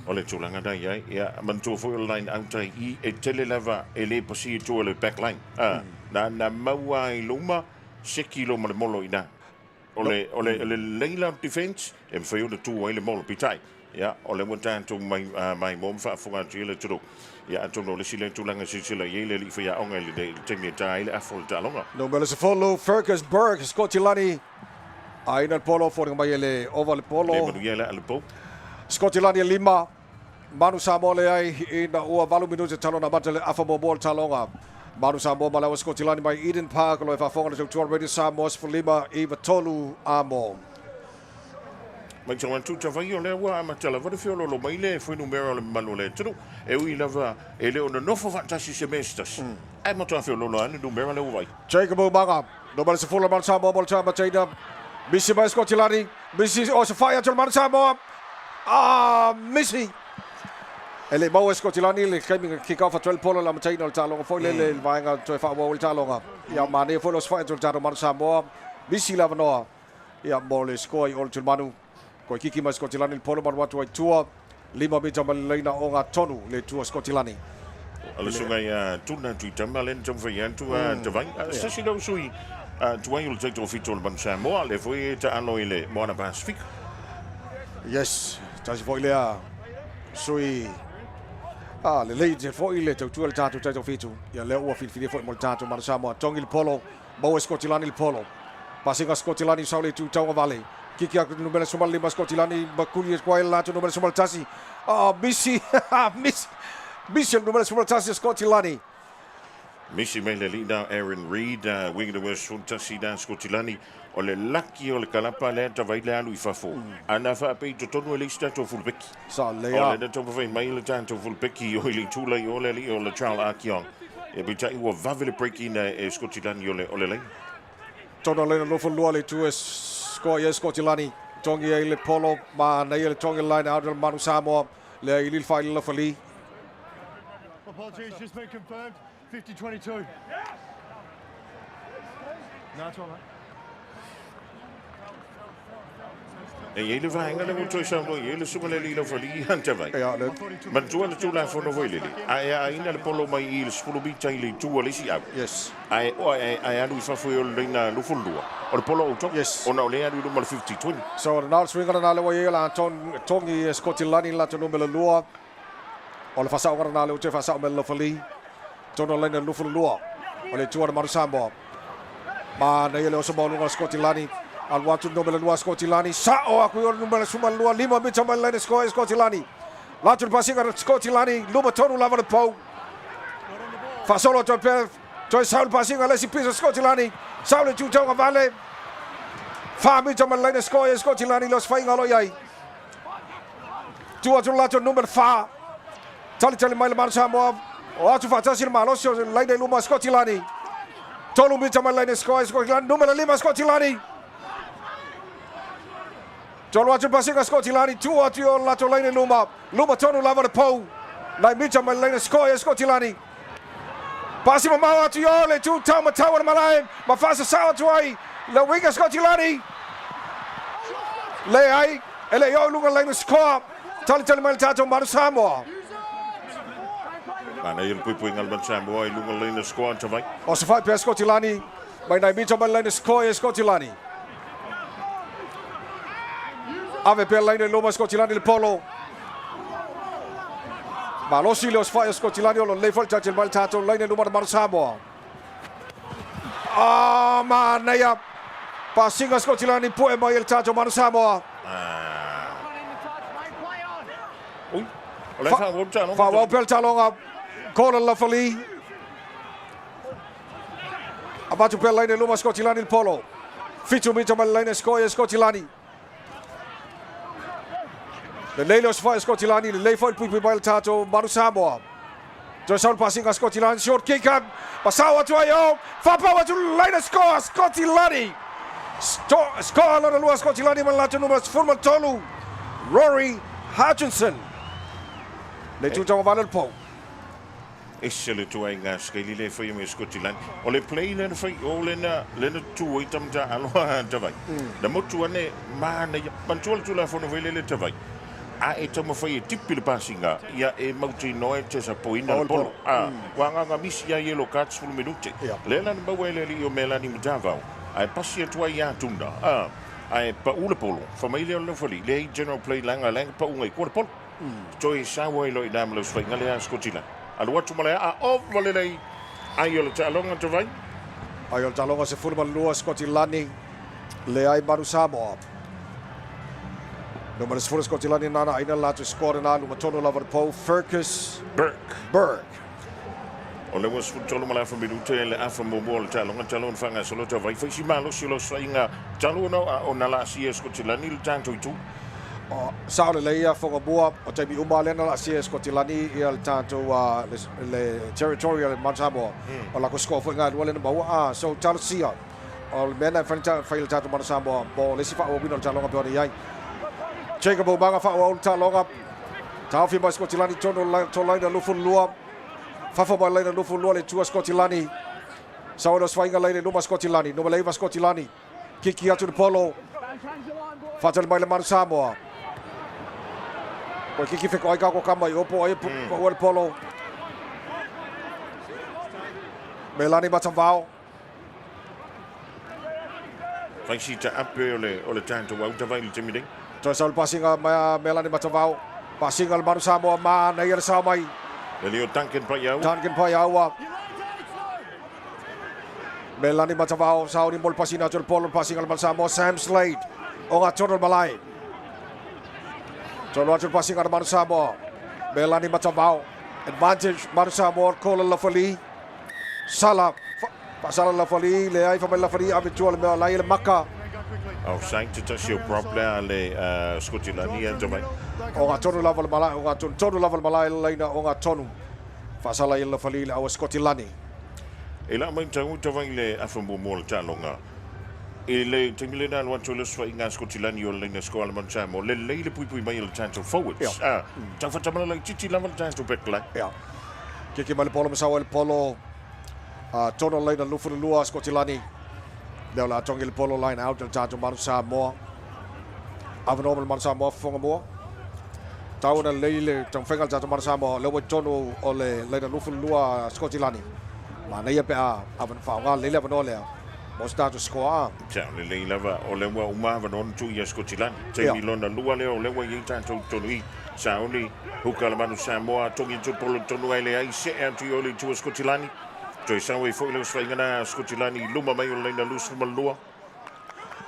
S2: o le tulanga dai ai ia man tu foi line out ai e tele lava e le pasi tu le back line na maua i luma 6 kilo mo le molo ina ole leila defense e foi o tu ai le molo pitai ya ole mo tanto mai mom fa funga tile tro ya tono le sile tulanga sile yele li fa ya onga le temi tai le afol talonga
S1: no bele se follow Fergusburg Scotty Lunny ai na polo for mai le over le polo
S2: le mo yele al po
S1: Scotty Lunny 5 Manu Samoa le ai ina ua 8 minuti talona mata le afa mo bol talonga Manu Samoa malawa Scotty Lunny mai Eden Park lo fa fonga le tour Radio Samoa for 5 Eva Tolu amo
S2: mai tau tu tavai o le wa ma tala va de fiolo lo mai le foi numero le manu le tru e ui lava e le ona nofo fantasi semesters ai mo tau fiolo lo anu numero le vai
S1: Jacob Manga no bale se fulla Manu Samoa bol chama chaina Missy by Scotty Lunny Missy o se fire to Manu Samoa Missy ele mau Scotty Lunny le coming kickoff at 12 polo la chaina talonga foi le vainga to fa wo talonga ya mane foi los fire to Manu Samoa Missy lava no ya mole score all to Manu ko kiki ma Scotty Lunny polo man watu ai tua 5 mita malina o nga tonu le tua Scotty Lunny
S2: ala sunga ya tuna tu tamalen tam fa yan tu tavai sa si lo sui tu ai lo tecto fitol Manu Samoa le foi ta ano ile mo na Pacific
S1: yes tasi foi le sui le lei je foi le tu le tatu tatu fitu ya le ua fil foi mo tatu Manu Samoa tongi il polo mo Scotland il polo passing Scotland i saule tu tau vale kiki ak numero sumal 5 Scotland bakuli kwa il lato numero sumal tasi misi misi numero sumal tasi Scotland
S2: Misi mai le lina Aaron Reed wing the West Funtasi dan Scotland o le laki o le kalapa le ta vai le alu I fafo ana fa pe to tonu le sta to fulbeki
S1: sa le
S2: o
S1: ya
S2: le to vai mai le tanto fulbeki o le tula o le Charles Akion e be tai o vavele breaking Scotland o le
S1: tono le no fu le tu Scotland tongi il polo ma na il tongi line out Manu Samoa le il file la fali
S4: Apologies, just been confirmed. 50-22. No, it's all right.
S2: e ele vai ngale mo toi sa no ele suma le lilo fali anta vai
S1: ya le
S2: man tu le tu la fono voi le ai ina le polo mai il sfulu bi tai le tu le si au
S1: yes
S2: ai alu fa foi le na lu fulua o le polo auto
S1: Yes.
S2: ona le alu mal 50-20
S1: so na swing na le wa la tongi Scotland la to numero lua o le fasau na le te fasau me lo fali tono le lu lua o le tuar Manu Samoa ma na ele o so bolu Scotland al watu numero lua Scotland sa o aku o numero suma lua 5 mita mai le Scotland la tu passing Scotland luma tonu lava le pau fa solo to per to saul passing alle si pisa Scotland saul tu tonga vale fa mita mai le Scotland los fai ngalo yai tu atu la to numero fa tali mai le Manu Samoa o atu fa tasir malo so le de luma Scotland tolu mita mai le Scotland numero 5 Scotland Tolo atu passing Scotland tu atu la to lane luma tonu lava le pau lai mita mai le Scotland pasi ma atu yo le tu tau matawa malai ma fasa sa atu ai le winga Scotland le ai ele yo lunga le score tali mai tato Manu Samoa
S2: ana il pui ngal ban Samoa lu ngal le squad ta vai
S1: o se fai per Scotland mai nai mita mai le Scotland ave per lane luma Scotland il polo ma lo si lo sfai Scotland lo le fol tato mal tato lane luma Manu Samoa ma naya passing Scotland poi mai il tato Manu Samoa
S2: ui o le fa volta no
S1: fa wa per talonga con la fali abatu per lane luma Scotland il polo fitu mita mal lane Scotland le leilos fa Scotland le lei fa il pipi bal tato Manu Samoa jo saul passing Scotland short kick up pasau atu ayo fa pa atu line score Scotland score la lua Scotland man lato numero formal tolu Rory Hutchinson le tu tau vale il po
S2: e le tu ai nga skeli le foi me Scotland o le play le foi o le na tu i tam ta alo ta vai da mo tu ne ma na ban tu la fono vai le ta vai a e tamo foi tipi le passinga ia e mauti no e te sa poina le polo wa nga misi ya yellow cards full minute le na ba wele li o melani mtava ai passi tu ai tunda ai pa ule polo famiglia le foli le general play langa pa un ko polo toi sa wo lo idam lo sfai ngale a Scotland al watu mala a o vole lei ai lo ta longa to vai
S1: ai o talonga se furma lua Scotland le ai Manu Samoa numero 4 Scotland nana aina lato score na luma tono lava po Fergus Burke
S2: o le was futolo mala fa minuto le afa mo bol talon fanga solo to vai fa si malo silo sainga talon o na la si Scotland il tanto tu
S1: saule leia fonga bua o te mi uma lena la si Scotland ia il tanto le territorial Manu Samoa o la ko score fonga wale na ba so talo sia o mena fa il tanto Manu Samoa bo le si fa o bino talonga pe ai Jacob Obanga fa o talonga tau fi Scotland to laina lufu lua fa ba laina lufu lua le tua Scotland sao nos fainga laina luma Scotland no leva Scotland kiki atu polo fa tal mai le Manu Samoa ko kiki fe ko ai ka ko kama yo po ai po el polo Melani Matavao
S2: vai si ta ape o le tanto wa ta vai le timiding
S1: to saul passing Melani Matavao passing al Manu Samoa ma na ia sa mai
S2: Leo Duncan Payau.
S1: Duncan Payawa. Melani Matavao, Saudi Mol Pasina, Jol Polo passing al Malsamo, Sam Slade. Onga Chorol Malay. Jol passing al Marsamo. Melani Matavao. Advantage, Marsamo, Kola Lafali. Salah. Pasal Lafali, Leai from Lafali, Abitual Melay Maka.
S2: Offside to touch your problem le Scotland and Jamaica.
S1: Onga Tonu Laval Malay, Onga Tonu Laval Malay, Lena, Onga Tonu. Fasala Lafali, our Scotilani.
S2: Ela mai tau tawai le afamu mo le talonga. E le timile na wan tole swa inga Scotland yo le skola man samo le le pui mai le tanto forwards. Tau fa tamala le titi lava le tanto backline.
S1: Ja. Kiki mal polo masawa el polo. Tono le na lufu lua Scotilani. Leo la tongil polo line out le tanto Manu Samoa. Avanomal Manu Samoa fonga mo. Tau na le tang fengal tanto Manu Samoa le tono o le na lufu lua Scotilani. Mana ia pe a avan faunga le leva no le. Mo start to score.
S2: Tau le lava o le wa uma va non tu ia Scotland. Te milona lua le o le wa ia tanto tonu Sauni hukala Manu Samoa tongi tu polo tonu ai ai se antu yo le tu Scotland. Joy Sawi foi le swainga na Scotland luma mai o le na lusu malua.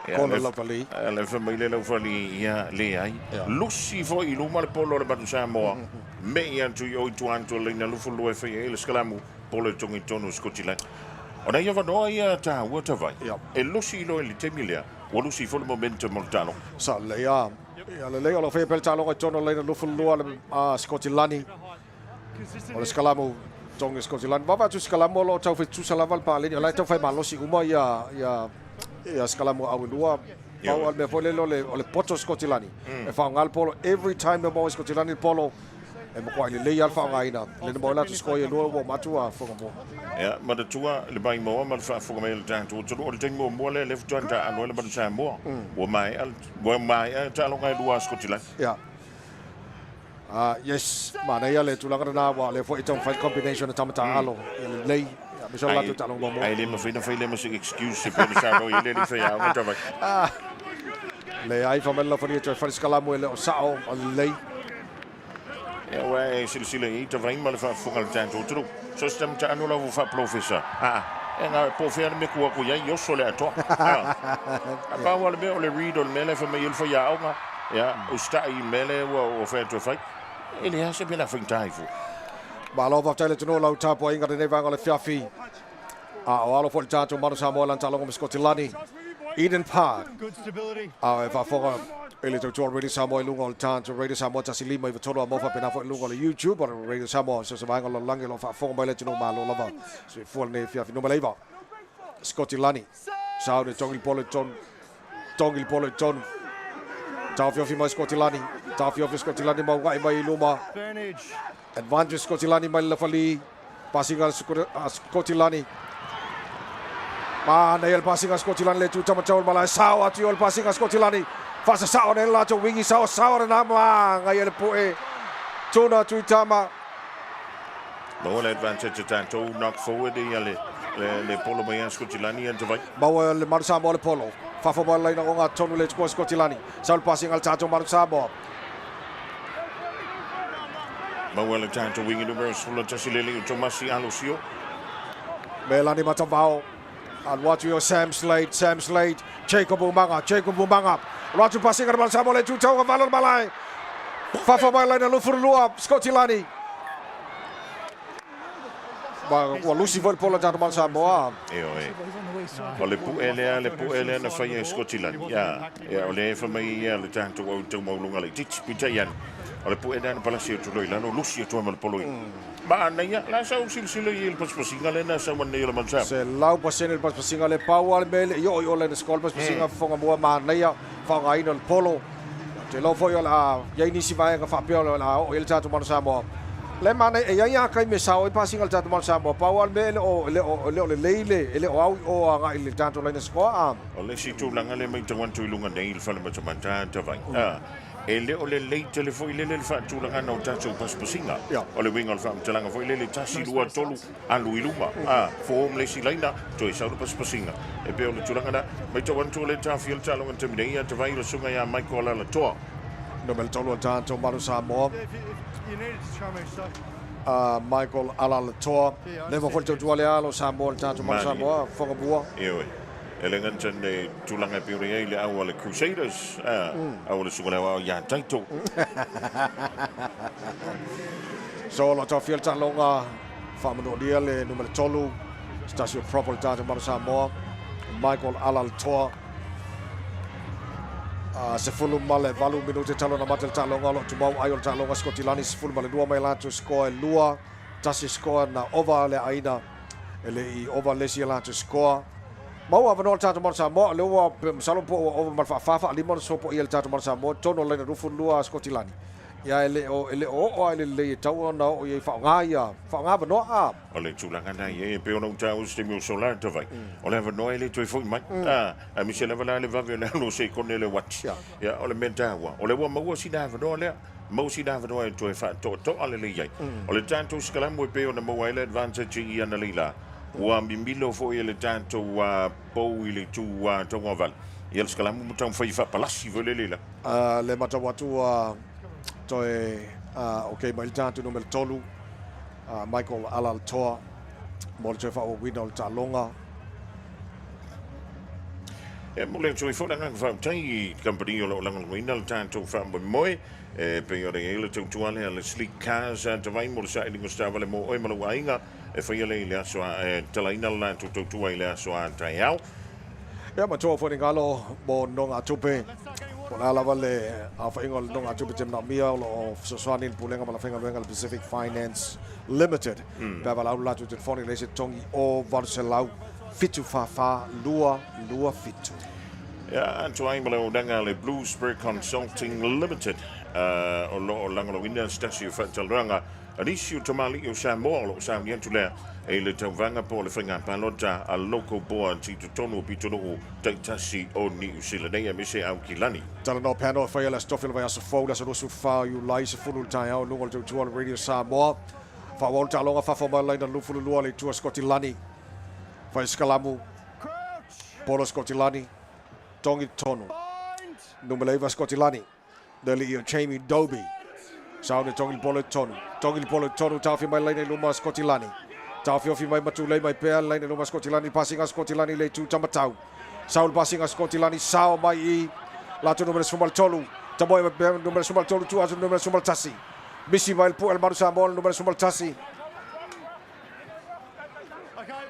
S1: Kono Lafali.
S2: Le famiglia Lafali ia le ai. Lusi foi luma le polo le Manu Samoa. Me antu yo tu antu le na lufu lua fe le skalamu polo tongi tonu Scotland. Ona ia vanoa ia ta wata vai. E lusi lo le temilia. O lusi foi le momentum mortalo.
S1: Sa le ia. Ia le o lo fe pel talo tono le na lufu lua a Scotilani. O le skalamu tongi Scotland. Baba tu skalamu lo tau fe tu salaval pa le la tau fe malosi uma ia skalamu au lua. Pau al me foi le o le poto Scotilani. E fa ngal polo every time the mo Scotilani polo. E mo kwai le ia fa ngaina. Le mo la tu sko ia lo matua fo mo.
S2: Ja, maar de tua le bai mo maar voor mij dan toe toe de ding mo le left joint aan wel maar zijn mo. Wo mai ta lo ngai dua Scotland.
S1: Ja. Yes, mana ia le tulanga na wa le fo itong fight combination ta mata alo. Le ya me so la tu ta lo mo.
S2: Ai le mo fina file mo se excuse pour le chavo il est fait ya mo va.
S1: Le ai fa mella fo to fa scalamo le o sao le.
S2: Ja, wij zullen hier te vreemd maar voor het zijn zo terug. Zo stemt aan hoe we van professor. En nou, probeer me hoe jij jos zo laat toch. Maar wat ben je read on mele van mij voor jou maar. Ja, hoe sta je mele of het of ik. En ja, ze ben afijn tijd voor.
S1: Maar lo va tele no lo tapo inga de vanga le fiafi. O alo fo tato Manu Samoa lan talo com Scotilani. Eden Park.
S4: Good stability.
S1: Va fonga ele to Radio Samoa lungo al tanto Radio Samoa tasili mai tono mo fa pena fo lungo le YouTube or Radio Samoa so vanga lo lange lo fa fonga le no malo lava. So for ne fiafi no maleva. Scotilani. Sao de tongil politon. Tafio fi mai Scotilani. Tafio fi Scotilani mau mai luma. Advantage Scotilani mai Lafali. Passing al Scotilani. Mana el passing al Scotilani le tu tama malai sao atu el passing al Scotilani. Fasa sao ne la to wingi sao na ma ngai el poe. Tuna tu tama.
S2: Maar wel advantage tanto knock forward le polo mai Scotland en te vai.
S1: Bawa le Manu Samoa le polo. Fa fo ball line onga tonu le Scotilani. Sao passing al tato Manu Samoa.
S2: Maar wel tanto wingi numero sulla tasilele Tomasi Alusio.
S1: Melani Matavao. And watch your Sam Slade, Jacob Umanga. Ratu passing al Samoa le tu tau valor malai. Fa fo ball line lu furlua Scotilani. Wa lusi vol polo tanto Manu Samoa.
S2: Le pu ele na fai Scotland. Ja, ole fa mai le tanto o tu mo lunga le tich pitayan. Ole pu ele na palacio tu loila no lusi tu mal polo. Ba na ya la sa silsilo il paspasinga le na sa man le man sa.
S1: Se lau pasen el paspasinga le pau al mele yo le skol paspasinga fonga mo ma na ya fonga ino el polo. Te lo foi la ya inisi vai ka fa pio la o el tanto Manu Samoa. Le mana e ia kai me sao e passing al tanto Manu Samoa pau al mele o le leile ele o au o nga il tanto le scoa.
S2: Ole si tu langa le mai twan tu lunga nei il fala ma ta vai. Ele ole le telefone le fa tu langa no tanto paspasinga. Ole wing al fam langa foi le tasi lua tolu a luiluma. Form le si laina tu sa paspasinga. E pe ole tu langa na mai twan tu le ta fiel talo en temidei te vai lo sunga ya Michael la toa.
S1: No mel tolo tanto Manu Samoa.
S4: You needed to try me, so.
S1: Michael Alalator lewa fol tu le alo Samoa tatu Manu Samoa fonga bua
S2: Ewe. Elengan chan de tulanga piuria ile awale Crusaders. Awale sugalewa ya taito.
S1: so lo to fiel talonga famano dia le numero tolu stasio proper tatu Manu Samoa Michael Alalator se fulu male valu minuti talo na matel talonga lo tumau ayol talonga Skotilani se fulu male 2 mai latu score lua tasi score na over le aina ele I over le si latu score mau avano tatu Manu Samoa le wa salo po over mal fa limon so po il tatu Manu Samoa tono le rufu lua Skotilani ya ele o le tau na o ye fa nga no a
S2: Ole tulanga na ye pe ono tau stimul solar to vai. Ole va no ele to foi mai. A mi se leva la le va vela lo se con le watch. Ya ole menta wa. Ole wa mo si da va no le. Mo si da va no to fa to ale le ye. Ole tanto scala mo pe ono mo ele advantage I ana lila. Wa bimbilo fo ele tanto wa po ile tu wa to val. Ele scala mo tan foi fa palasi vole lila.
S1: le matawatu toi okay mai tanto numero tolu Michael Alalator mo le fa o wina o talonga
S2: Mo le so fo langa fa tai company lo langa wina le tanto fa mo pe yo de ele tu ale le sleek cars to vai mo sa ni gostava le mo o mo wainga fa ele le so talaina la tu ele so tai au
S1: ya ma to fo ni galo mo no nga tupe Pona lava le afa ingol no nga tupe tem na mia lo so swanin pulenga mala fenga venga Pacific Finance Limited pa vala la tu telefoni le se tongi o varselau fitu fa lua fitu
S2: Ja, to ai mo danga le Blue Spirit Consulting Limited o lo langa lo winda stasio fa talranga Anisio Tamali o Samoa lo sa nientu le e le tawanga po le fenga palota a local board ti to tonu pitolo taitasi o ni usilanea mise au kilani
S1: tala no panel fa la stofil va so fo la so su fa you lai se fulu tai au lungo tu radio Samoa fa wol ta longa fa fo mai la lu fulu lu le tu Skotilani fa skalamu polo Skotilani tongi tonu numele va Skotilani deli Jamie Doby Saune tongi polo tonu tafi mai laina luma Skotilani tafi ofi mai matu mai pea laina luma Skotilani passing Skotilani le tu tamatau Saul passing Skotilani sao mai I la tu numero sumal tolu taboy numero sumal tolu tu azu numero sumal tasi misi mai pu el Manu Samoa numero sumal tasi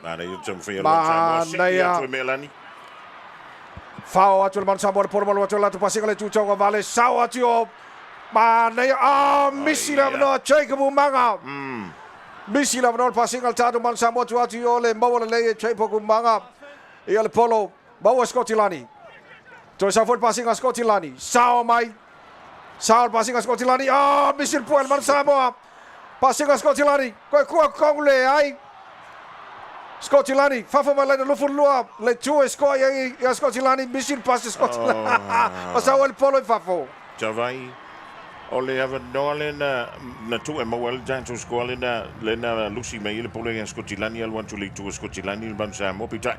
S2: Mana yu tam fa yo tu melani
S1: Fao atu el Manu Samoa por malo atu la tu passing le tu tonga vale sao atu Mana misi la no Jacob Manga Misi la no passing al tatu Manu Samoa tu atu ole mo le Jacob Manga e le polo mo Skotilani to sa for passing a Skotilani sao mai sao passing a Skotilani misi po el Manu Samoa passing a Skotilani ko kongle ai Skotilani fa mai le lufu lua le tu sko ya Skotilani misi passe Skotilani o sa el polo fafo
S2: Javai Ole ava no na tu e mawal janto skola na Lucy mai le polo Skotilani al want to lead to Skotilani ban Samoa pita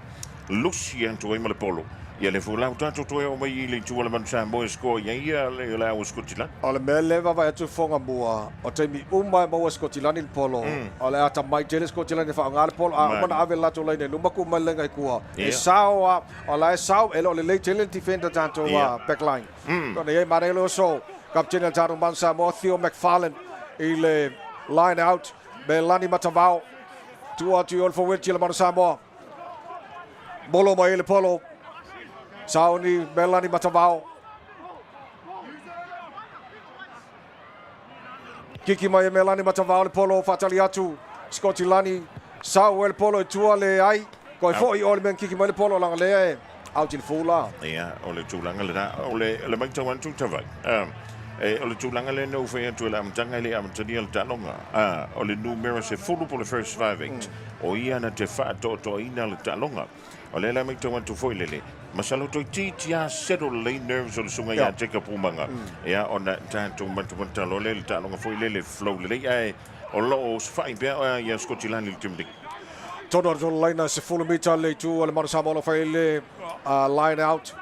S2: Lucy anto e polo ia le fula tanto to e mai le tu le ban Samoa sko ia le la Skotilani
S1: ole me leva vai tu fonga mua o te mi umai mo Skotilani le polo ole ata mai tele Skotilani fa ngal polo mana ave la to le numa ku mai lenga kua e sao ole sao ele ole le tele defender tanto backline to ne mai le so Captain el Taro Manu Samoa Theo McFarlane ile line out Melani Matavao tu atu ol for which Manu Samoa bolo mai le polo Sauni Melani Matavao Kiki mai Melani Matavao le polo fatali atu Skotilani sao el polo tu ale ai ko foi ol men kiki mai le polo lang le out in fula
S2: ia ole tulanga le mai tawan tu tavai ole tulanga le no fe tu la mtanga le amtani al talonga ole numero se fulu por the first 5-8 o ia na te fa to ina le talonga ole la mai tawan tu foi lele masalo to titia settle le nerves o sunga ya Jacob Umanga ia ona tanto mantu talo le talonga foi lele flow le ai o lo fai bia ya Skotilani le timdi
S1: Todo laina se full mita le tu al Manu Samoa fa ile line out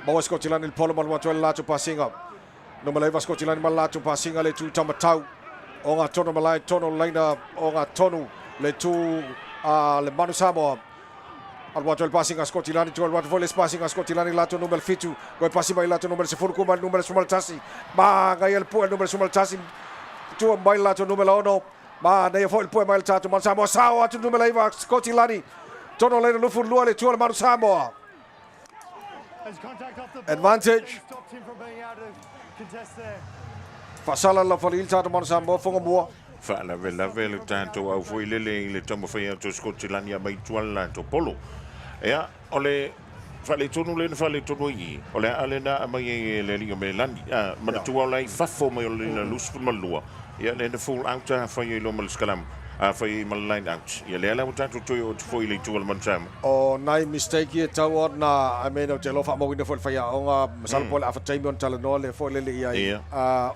S1: mo Skotilani il polo mo la tu passing up no me leva Skotilani ma la tu passing le tu tamatau o ngā tono malai tono laina o ngā tonu le tu le Manu Samoa. Al wato el passing a Scottilani tu al wato voles passing a Scottilani lato numero fitu go passi mai lato numero sefulu kuma numero sumaltasi ma ngai el pu numero sumaltasi tu mai lato numero 1 ma nei foi il pu mai lato Manu Samoa sao atu numero iva Scottilani tono laina lufu lua le tu al Manu Samoa.
S4: There's contact off the ball.
S1: Advantage.
S4: Stopped him from being able to contest there.
S1: Fasala la fali il tato Manu Samoa fonga mua.
S2: Fala vela tanto au foi le tomo fai to Scottilani a mai tuala to polo. Ea, ole fale tonu le fale tonu i. Ole ale na mai le linga me landi. Mana tu ala i fafo mai ole na lus fu malua. Ia le na full out fai lo mal skalam. Fai mal line out. Ia le ala tanto to foi le tu al mansam.
S1: O nai mistake ye tau na I mean o te lofa mo ina foi fai o nga masal pole afa time on talano le foi le ia.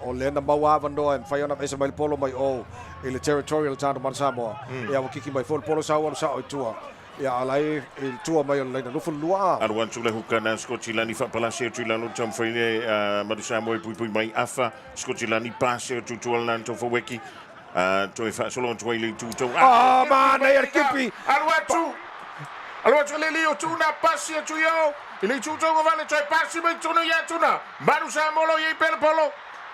S1: O le na mawa vando en fai ona esa mai polo mai o ile territorial tanto Manu Samoa. Ia o kiki mai foi polo sa o tua. Ya alai il tua mai le no fu lua.
S2: Al wan tule hukana Scottilani fa palase tu lanu tam fai Manu Samoa pui mai afa Scottilani passe tu lan to weki. To fa solo to ile tu to.
S1: Ah man, nei kipi.
S2: Al watu le lio tu na passe tu yo. Ile tu to vale to passe mai tu no ya tu na. Manu Samoa lo ye per polo.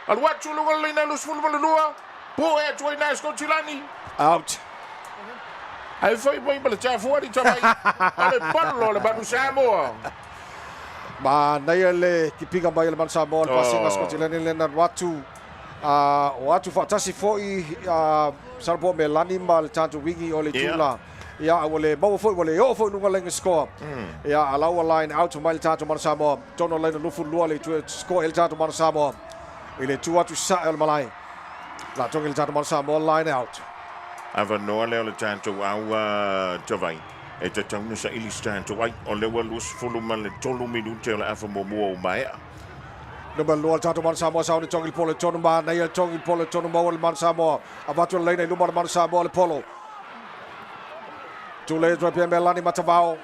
S2: Al watu lo le na lus fu lua. Po e tu na Scottilani.
S1: Out.
S2: Ai foi bem pela chave fora e também. Olha polo le Manu Samoa.
S1: Ma nei le kipiga mai le Manu Samoa passing a Scottilani le na watu. O atu fatasi foi sarpo me lani mal tanto wingi o le tula. Ia ole mau foi ole o foi nunga lenga score. Ia allow a line out to mal tanto Manu Samoa. Tono line lufu lua le tu score el tanto Manu Samoa. Ile tu atu sa el malai. La tonga el tanto Manu Samoa line out.
S2: Ava noa leo le tanto au tawai. E te tauna sa ili tanto ai o le walus fulu man le tolu minute le afa mo o mai.
S1: Number luar tanto Manu Samoa sa ni tonga il polo tono ma nei el tonga il polo tono ma le Manu Samoa. Avatu le nei numero Manu Samoa le polo. Tu le dra PM Lani Matavao.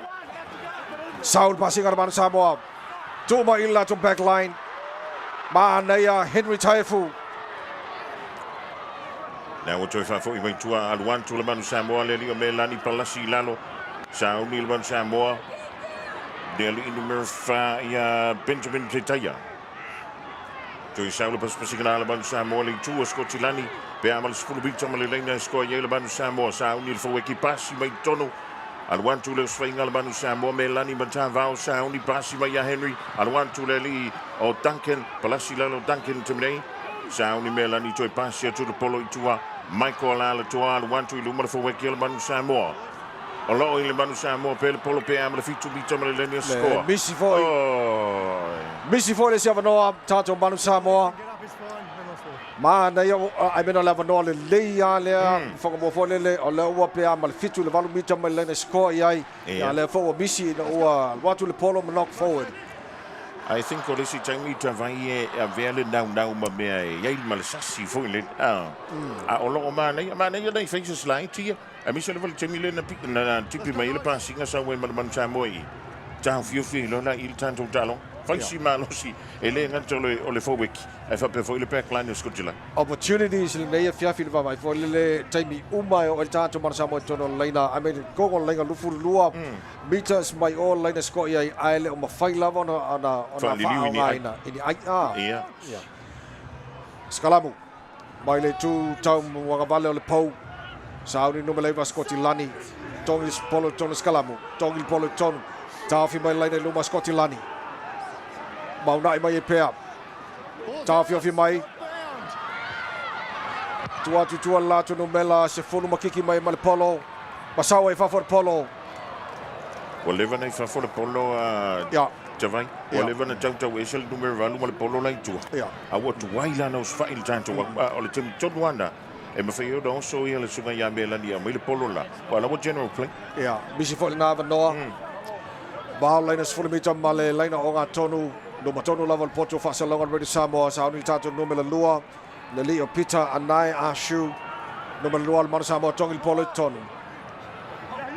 S1: Saul passing ar Manu Samoa. Tu ma illa to back line. Ma nei Henry Taifu.
S2: Na o toi fa foi mai tua al wan tu le Manu Samoa le linga me lani palasi lalo. Sa uni le Manu Samoa. De li numero fa ia Benjamin Tetaya. Toi Saul pas pasigna le Manu Samoa le tu Scottilani. Pe amal sfulu bita mal le na sko ye le Manu Samoa sa uni le fo ki pasi mai tono. Al wan tu le sfinga le Manu Samoa me lani matavao sa uni pasi mai ya Henry. Al wan tu le li o Duncan palasi lalo Duncan temnei. Sa uni me lani toi pasi tu le polo itua. Michael ala toa al wantu ilu mar fo weki le Manu Samoa. O lo ile Manu Samoa pe le polo pe am le fitu bita ma le lenia score.
S1: Misi foi. Misi foi le sia vanoa tato Manu Samoa.
S4: Get up his spine, then I'll score.
S1: Ma na yo ai mena la vanoa le leia le fo mo fo le o le ua pe am le fitu le valu bita ma le lenia score ai. Ya le fo misi na ua watu le polo knock forward.
S2: I think o lesi taimi ta vai a vele nau ma mea e il mal sassi foi le a o lo ma nei nei face slide tia a mi se le vol taimi le na tipi mai le passinga sa we Manu Samoa i ta fiu lo na il tanto talo fai si malo si e le ngato o le fo weki e fa pe foi le pack line Scotland
S1: Opportunities le nei fia fil va mai fo le taimi uma o el tanto Manu Samoa tono leina I mean go on lenga lufu lua meters mai all line score ai ai le o mafai lava ona ina ini ai
S2: ia
S1: Skalamu mai le tu tau wanga vale o le pou sauni no mele va Scottilani tongi polo tono Skalamu tongi polo tono tafi mai line luma Scottilani mau nai mai e pea tafi ofi mai tua la tu no mela se fonu makiki mai mal polo masawa e fa for polo.
S2: o le vana fa for polo
S1: Ja.
S2: Javai, o le vana tau e sel numero valu ma le polo lai tua.
S1: Ja.
S2: A o tu wai la nos fa il tanto o le tem tonwana. E me fai o do so ia le sunga ya me la ni a le polo la. O la general play.
S1: Ja, misi fo na vanoa. Ba liners fo mi tam male lina o nga tonu no matonu level poto fa sa longa ready Samoa sa uni tato numero lua. Le Leo Peter anai ashu numero lua Manu Samoa tongi polo tonu.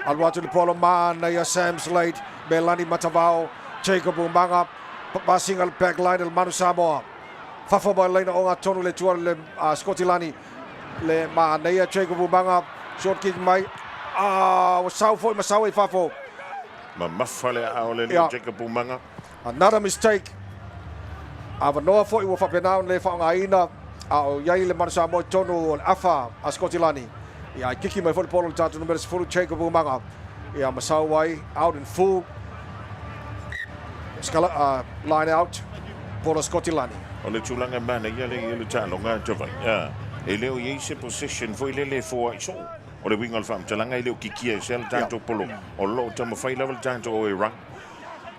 S1: Al watu le polo mana ya Sam Slade Melani Matavao Jacob Umanga passing al back line el Manu Samoa. Fafo ba lina o nga tonu le tua le Scottilani. le ma nei Jacob Umanga short kick mai wa sau foi ma sau e fafo
S2: Ma mafale a ole
S1: Yeah.
S2: Jacob Umanga.
S1: another mistake ava noa foi wa fapena le fa ngaina au yai le Manu Samoa tonu o afa a Scottilani ia kiki mai foi polo tatu numero 4 Jacob Umanga ia ma sau wai out in full skala line out polo Scottilani
S2: Ole tulanga mana ia le talonga tawai. Ya. E leo ye se possession foi le fo so. Ole wingal fam talanga leo kikia sel tanto polo. O lo tamo fai level tanto o era.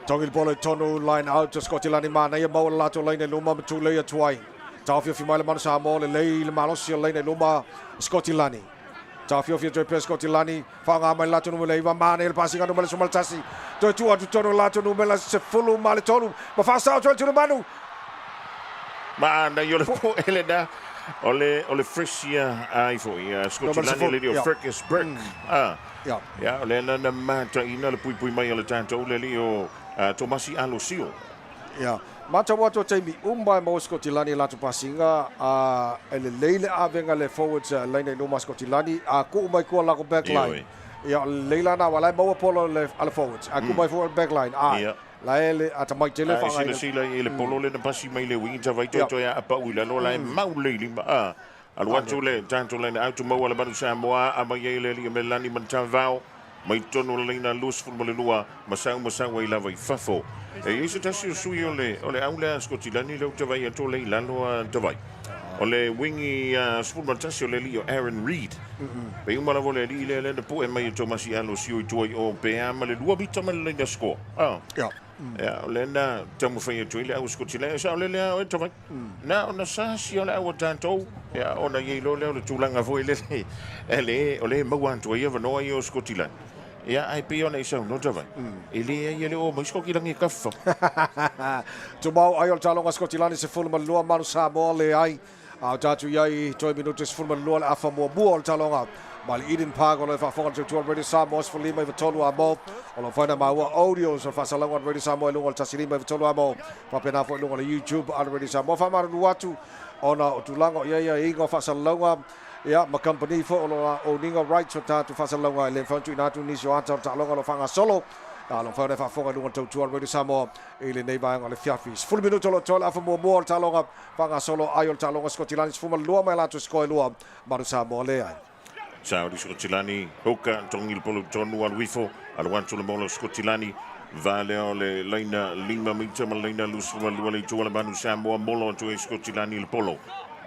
S1: Tongil polo tonu line out to Scottilani mana ia mau lato line luma tu le tuai tafio fi mai le Manu Samoa le malosi line luma Scottilani tafio fi tre Scottilani fanga mai lato numero iva mana il passing numero sumaltasi to tu tonu lato numero se fulu male tonu ma fa sa to Manu
S2: Ma na yo le po elena. Ole freshia ai fo ia Scotland le dio
S1: Yeah.
S2: Frickus Brick. Ah.
S1: ja
S2: Ya ole na mata ina le pui mai ole tanto le lio Tomasi Alosio.
S1: ja mata wato taimi umba mo Scottilani lato passinga ele leile avenga le forwards line luma Scottilani a ku mai ko la ko back line ja leila na wala mo polo le ala forwards a ku mai forward back line
S2: Yeah.
S1: la ele ata mai tele fa
S2: Sila ele polo le na pasi mai le wing ta vai to ya apa ula no la mau le lima a al watu le tanto le auto mo wala Manu Samoa a mai le li me lani man tavao mai tono le na luz ful le lua masau ila vai fafo e iso tasi sui ole aula Scotland le to vai to le la no to vai ole wingi ful tasi le li Aaron Reed pe uma la vole li le po e mai to masi alo sio to o pe ama le lua bitama le na score
S1: ja
S2: Ja, Lena, tamu fai tu ile au Scotland, sa le le to vai. Na ona sa si ole au tanto. Ja, ona ye lo le tulanga foi le. Ele ole mawan tu ia no ia Scotland. Ja, ai pe ona isa no to vai. Ele ye le o mo Scotland ka fa.
S1: tu mau ai o talonga Scottilani se fulma lua Manu Samoa le ai au tatu iai 2 minutos fulma lua afa mo o talonga mal Eden Park o fa fonga tu already Samoa for lima i tolu a mo o lo faina maua audio so fa salonga already Samoa lungo tasilima i tolu a mo fa pena fo lungo YouTube already Samoa fa maru watu ona o tulanga ia ingo fa salonga ia ma company fo o ninga right so tatu fa salonga le fontu inatu ni so ata talonga lo fanga solo lo fa fa fonga lungo tu already Samoa ile nei vai ngale fiafis full minuto lo tola fa mo talonga fanga solo ai o talonga Scottilani fuma lua mai lato sko lua Manu Samoa le ai
S2: Saudi Scotland, hoka tongil polo tonu al wifo, al wanto le molo Scotland, vale ole leina lima mita malena lusuma luale tu ala Manu Samoa molo tu Scotland il polo.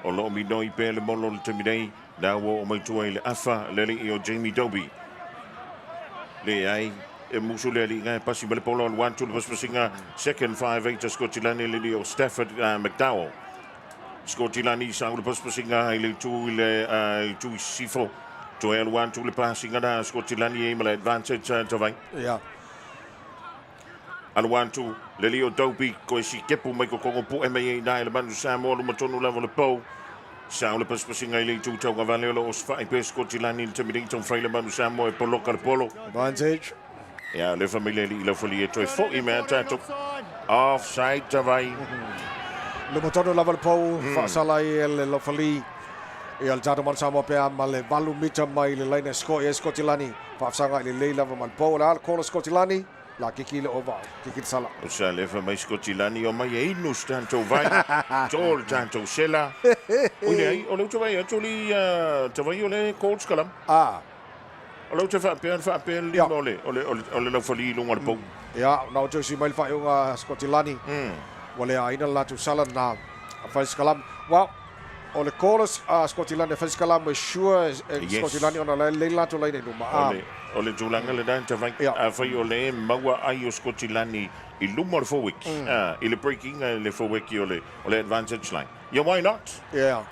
S2: O lo mi noi pe le molo le temidei, da wo mai tu le afa le o Jamie Doby. Le ai e musu le ngai pasi le polo al wanto le pasinga second 5-8 Scotland le o Stafford McDowell. Scotland sa le pasinga ile tu sifo. To el one to le passing na Scotland ye mal advantage to vai.
S1: ja
S2: Al one to le Leo Doby ko si kepu mai ko po me na le Manu Samoa lo matonu level po. Sa le passing ile tu to ga vale lo os fa pe Scotland intimidating from le Manu Samoa po local polo.
S1: advantage
S2: Ja, le familie ile folie to fo i me tato. Offside to vai.
S1: lo motono level po fa sala il lo fali e al tato Manu Samoa pe male valu mita mai le line Scottilani fa sanga ile le level man po al call Scottilani la kiki le over kiki sala
S2: O sa le fa mai Scotland o mai e no tanto vai. Tol tanto sela. Ule ai o le to vai to li to vai o le coach kalam. O lo te fa pe li ole lo fali lo ngal po.
S1: ja nou jo si mai fa yung Scottilani wale aina la tu sala na fa skalam wa o le call Scottilani fa skalam we sure Scottilani ona le la to line no
S2: Ole tulanga le dan te vai a fa o le maua ai o Scotland I lumor for week. Il breaking le for week ole advantage line. Yeah, why not?
S1: yeah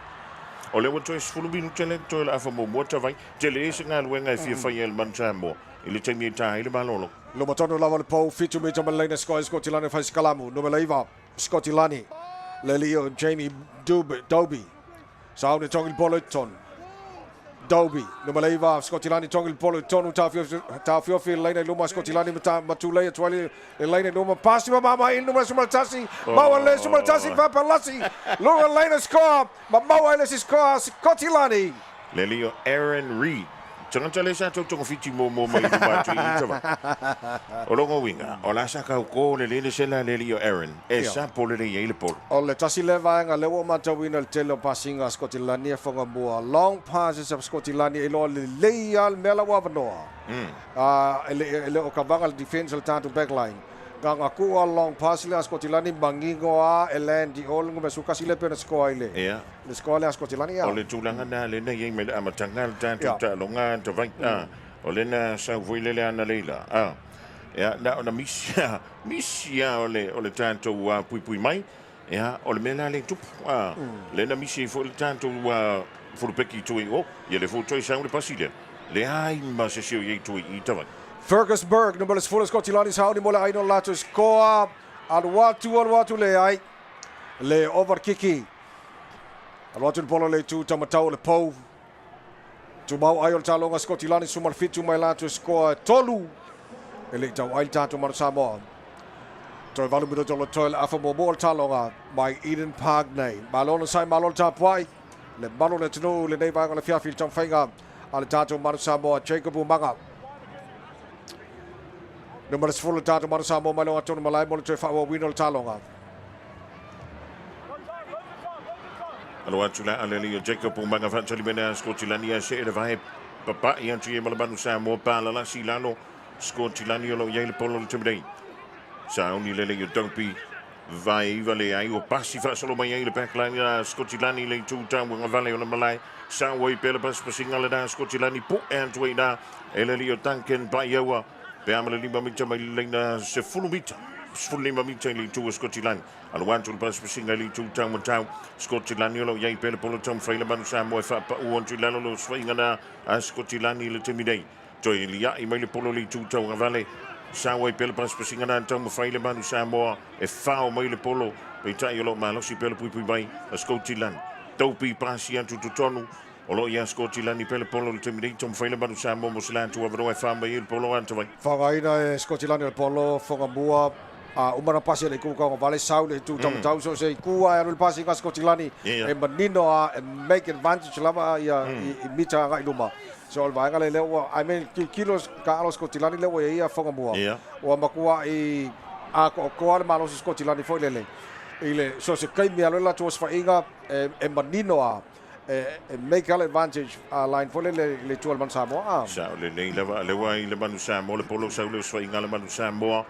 S2: Ole wat is fulu binu tele to la fa mo mota vai. Tele singa wenga fi fa yel man chambo. Il temi ta ile balolo.
S1: lo motono lava le po fitu mita mai line Scottilani fa skalamu no me leiva Scottilani le Leo Jamie Doby Saudi tongil Bolton Doby no me leiva Scottilani tongil Bolton tafio fi line luma Scottilani matulei twali le line luma passi mama in numero sumaltasi mawa sumaltasi va per lassi luma line score ma mawa le score Scottilani
S2: Le lio Aaron Reed. Tangata le sa tonga fiti mo mai tu matu I tava. O longo winga. O la sa ka ko le sela le lio Aaron. E sa pole le ye le pole.
S1: O le tasi le vaenga le o matawina le tele pasinga Scotland fonga mua. Long passes of Scotland e lo le leia mela wavanoa. Ele o kavanga le defense le tanto backline. Ganga kua long pass le Scotland bangingo a elandi o lungu mesuka sile pena score ile.
S2: Yeah.
S1: Le score le Scotland ya.
S2: O le tulanga na le na ye me amatanga le tanto ta longa ta vai. O le na sa vuile le ana leila. Ya na misia o le tanto pui mai. Ya o le mena le tup. Le na misi fo le tanto fo le peki tu o. Ye le fo toi sa le pasile. Le ai ma se sio ye tu I tava.
S1: Fergus Berg, number full Scotland haudi mola aino lato score al watu le ai le over kiki al watu polo le tu tamatau le pou tu mau ai o talonga Scotland sumal fitu mai lato score tolu ele tau ai tato Manu Samoa toi valu mino tolo toil afa mo talonga mai Eden Park nei malona sai malona tapai le malona tunu le nei vai le fiafil tau fainga al tato Manu Samoa Jacob Umanga Number full tato Manu Samoa malo atonu malai mo te fa wino talonga.
S2: Alo atula aleli Jacob Umanga fa tali mena Scotland se e vai papa I antu e Manu Samoa pala la silano Scotland lo yele polo temdei. Sa uni lele yo dompi vai vale ai o passi fa solo mai le backline Scotland le tu tamu vale ona malai sa woi pela pas pasinga le da Scotland pu antu e na eleli yo tanken baioa pe amale lima mita mai leina se fulumita. Fulima mita li tu Scotland. Al wantu pas pasinga li tu tamu tau Scotland lo yai pela polo tam freile Manu Samoa fa pa u ontu lalo lo swinga na Scotland le temidei. Toi lia I mai le polo li tu tau vale sa wai pela pas pasinga na tamu freile Manu Samoa e fa mai le polo pe tai lo malo si pela pui mai Scotland. Taupi pasi antu tonu o lo ia Scotland I pele polo le temidei tom freile Manu Samoa mo sila tu avro e fa mai il polo antu vai.
S1: Whangaina Scotland le polo whangamua umana pasi le kuka vale sau le tu tau so se kua e pasi ka Scotland e manino a make advantage lava ia I mita ga iluma. So al vaenga le I mean kilos ka alo Scotland le o ia whangamua. O makua I a ko al malo Scotland foi lele. Ile so se kai me alo la tu sfainga e manino a make all advantage line for le tu al Manu Samoa.
S2: Sa le leva le wai le Manu Samoa le polo sa le sfainga le Manu Samoa.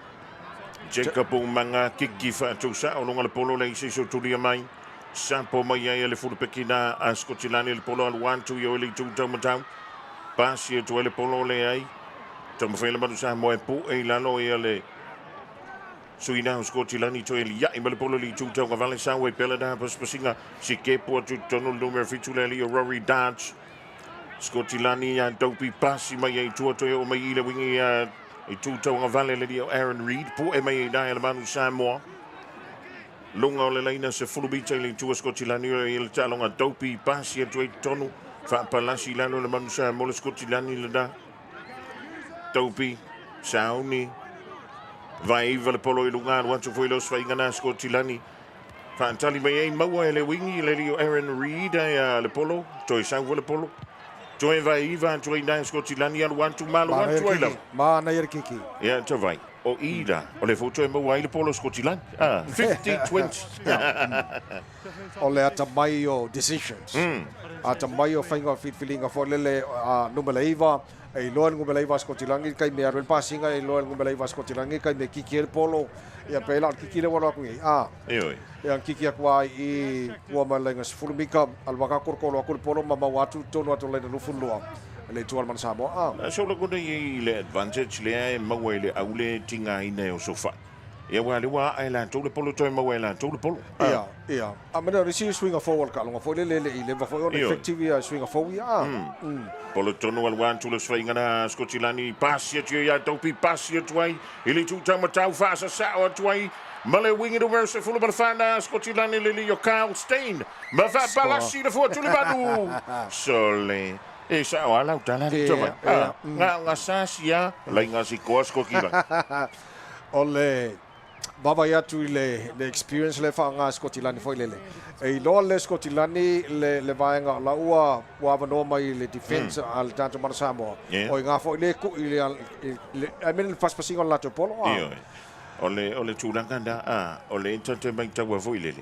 S2: Jacob Umanga kiki fa tu sa o longa le polo le se so tu mai. Sampo mai ai le fu pekina a Scotland le polo al 1-2 yo le tu tamatau. Pasi tu le polo le ai. Tom fe le Manu Samoa pu e lalo ia le Suina Scotland I toi lia I mele polo li tu tau vale sa we pela da pas pasinga si ke po tu tono numero fitu le li Rory Dodge Scotland I dopi pasi mai ai tu to o mai le wingi I tu tau vale le li Aaron Reed po e mai da le Manu Samoa longa le leina se fulubita le tu Scotland I le talonga dopi pasi tu tono fa palasi lano le Manu Samoa le Scotland le da dopi sauni vai vale polo I lunga wantu foi los vai ngana Scotland fa tali mai ai maua le wingi le lio Aaron Reed le polo toi sa vole polo toi vai tu ina Scotland al wantu malo wantu ai
S1: ma na yer kiki
S2: ya to vai o ida o le foto e maua le polo Scotland 50-20
S1: o le ata mai o decisions ata mai o whainga feelinga for lele numele iwa e loan ngumelaiva Scotland kai me arel pasinga e loan ngumelaiva Scotland kai me kiki polo ia pela kiki le wala ku
S2: oi
S1: ia kiki akwa I wa malenga fulmika alwaka korkolo akul polo mama watu tono atu le no fulua le tu al Manu Samoa
S2: so lo gona le advantage le maua le aule tinga ina o sofa ia wa le wa ai la tu le polo toi maua la tu le polo
S1: ia a mena resi swing forward ka longa foi le le va foi on effective swing forward
S2: polo tono al wan tu le swing na Scotland passi tu ia topi passi tu ai ili tu tamatau fa sa o tu ai male wingi do verse full of fana Scotland le li Kyle Stein ma va palasi le fo tu le badu sole e sa o ala utala le toma nga sasia la nga si ko Scotland
S1: ole baba ya tu le experience le fa nga Scotland foi le e lo le Scotland le vai nga la ua no mai le defense al tanto Manu Samoa o nga foi le ku ile I mean fast passing on la to polo
S2: ole tulanga da ole entertainment tawa foi le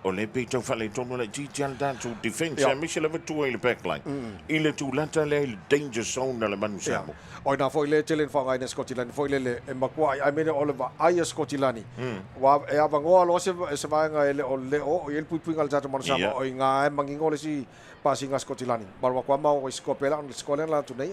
S2: ole pe tau fale tono la GTL dan to defense Michel over to ile backline ile tulanta le danger zone le Manu Samoa
S1: o na foi le tele fa nga Scotland foi le e makua I mean Oliver ai Scotland wa e ava ngoa lo se vai nga ele o ele pui ngal tanto Manu Samoa o nga e mangingo le si passing Scotland barwa kwa mau skopela Scotland la tu nei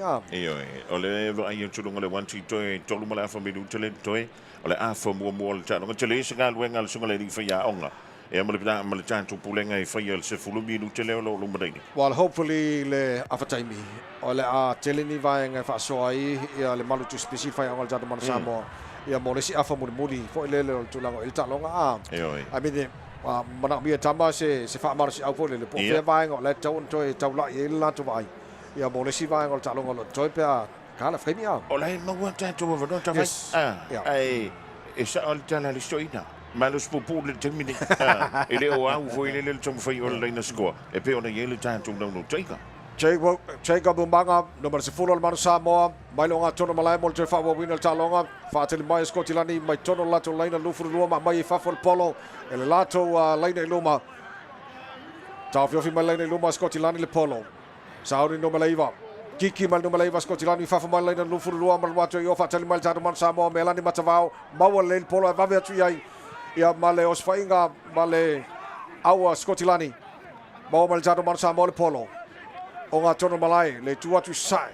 S2: ole ai tulunga le 1 2 tolu mala fa minuto le toe ole a fa mo le tano tele singa luenga le sunga le fa ya onga e mala tanto pulenga e fa il se fulu minuto le lo mdini
S1: well hopefully le afataimi ole a tele ni vai nga fa so ai ia le malu tu specify ngal tanto Manu Samoa ia mo le si afa muli fo le tulanga il talonga I mean mana mia tama se fa mar si au fo le po fe vai nga le tau toi tau la i la tu vai ia mo le si vai ngal talonga lo toi pe kala fremia
S2: ole mo wa tanto over no tama ai e sa al tala le stoina malus popo le termini ele o au foi le tom foi ole na score e pe ona yele tanto no taika
S1: Chega Bumbanga, number 10 Manu Samoa, mai longa tono malai mo te fa wa winner talonga, fa tele mai Scotland mai tono lato laina lufuru luma mai fa for polo, ele lato laina luma. Ta fio fi mai laina luma Scotland le polo. Sauri no malaiva. Kiki mal no malaiva Scotland fa fa mai laina lufuru luma mal wato yo fa tele mai tato Manu Samoa melani matavao, mau le polo va ve tu ai. Ia male os fainga male awa Scotland. Mau mal tato Manu Samoa le polo. O ngā tono malai, le tuatu sai.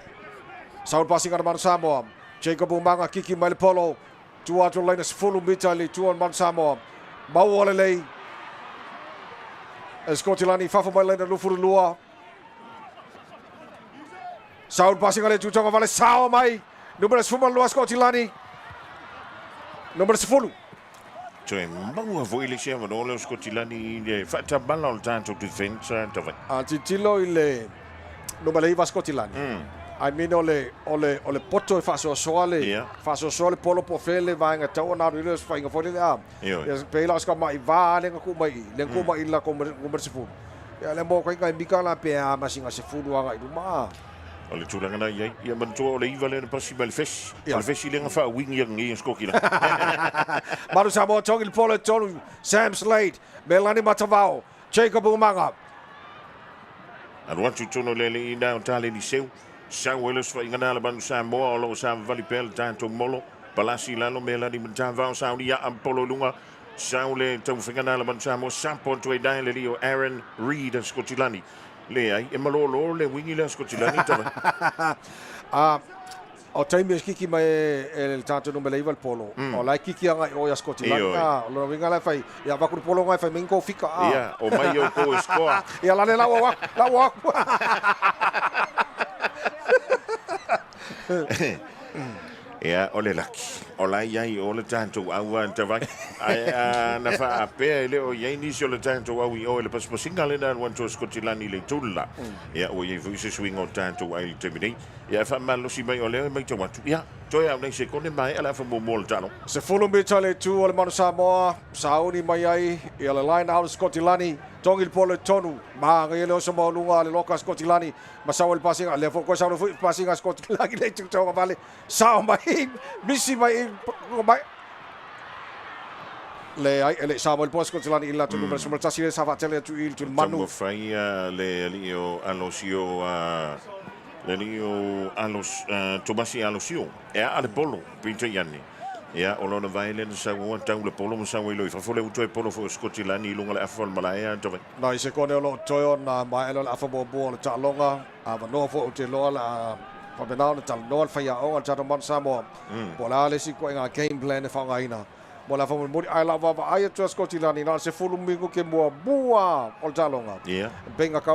S1: Saul passing ana Manu Samoa. Jacob Umanga kiki mai le polo. Tuatu laina 10 mita le tuan Manu Samoa. Mau ole lei. Scotland fafa mai laina lufuru lua. Saul passing ale tutonga vale sao mai. Numero 10 lua Scotland. Numero 10.
S2: Cioè, mau voi le siamo no Scotland fatta balla al tanto difensa dove
S1: Antitilo ile no malaiva Scotland. I mean ole poto fa so sole polo po fele va nga tau na rile fa nga fole a ya pela ska mai va le ku mai la ko sifu ya le mo ko nga bikala pe a masinga sifu nga iduma
S2: ole tulanga na ia man to ole iva le possible fish al fish le nga fa wing ngi Scotland
S1: Manu Samoa tongil polo tonu Sam Slade Melani Matavao Jacob Umanga
S2: and once you turn le down tale ni seu Samuelos fa ingana le Manu Samoa lo sa vali pel tanto molo palasi lalo Melani Matavao saudia am polo lunga saule tau fingana le Manu Samoa sampo to dai le rio Aaron Reed Scotland le ai e malolo le wingi le Scotland
S1: o taimi kiki mai el tanto no melaiva il polo o la kiki anga o ya Scotland lo vinga la fai ya va ku polo ngai fai mingo fika
S2: ya o mai o ko score
S1: ya la wa
S2: ya ole laki ola yai ole tanto awa tava ai na fa pe le o yai ni so le tanto awi o le pas pasinga le dan wanto Scotland le tulla ya o ye vu se swing o tanto ai termini ya fa malo si mai ole mai to watu ya to ya nei se kone mai ala fa mo mol tano
S1: se fulu mitale tu ole Manu Samoa sauni mai ai ia le line out Scotland tongil polo tonu ma ngele o so lunga le loka Scotland ma sawal passing le fo ko sawal passing Scotland le tu to vale sao mai misi mai le ai ele sawal pos Scotland illa tu numero summa tasile sa fa tele tu il tu Manu
S2: fai le lio alosio le lio alos Tomasi alosio e ale polo pinto yanni ya o lona vai le sa o tau le polo mo sa o lo fa fole o toi polo fo Scotland i lunga le afol malaya to
S1: na se kone lo toi na mai lo afa bo le ta longa ava no fo te lo la fa benao ta no fa ya o ta Manu Samoa bola le si ko nga game plan fa nga ina bola fa mo ai la va ai to Scotland na se fulu mingo ke mo bua o ta longa benga ka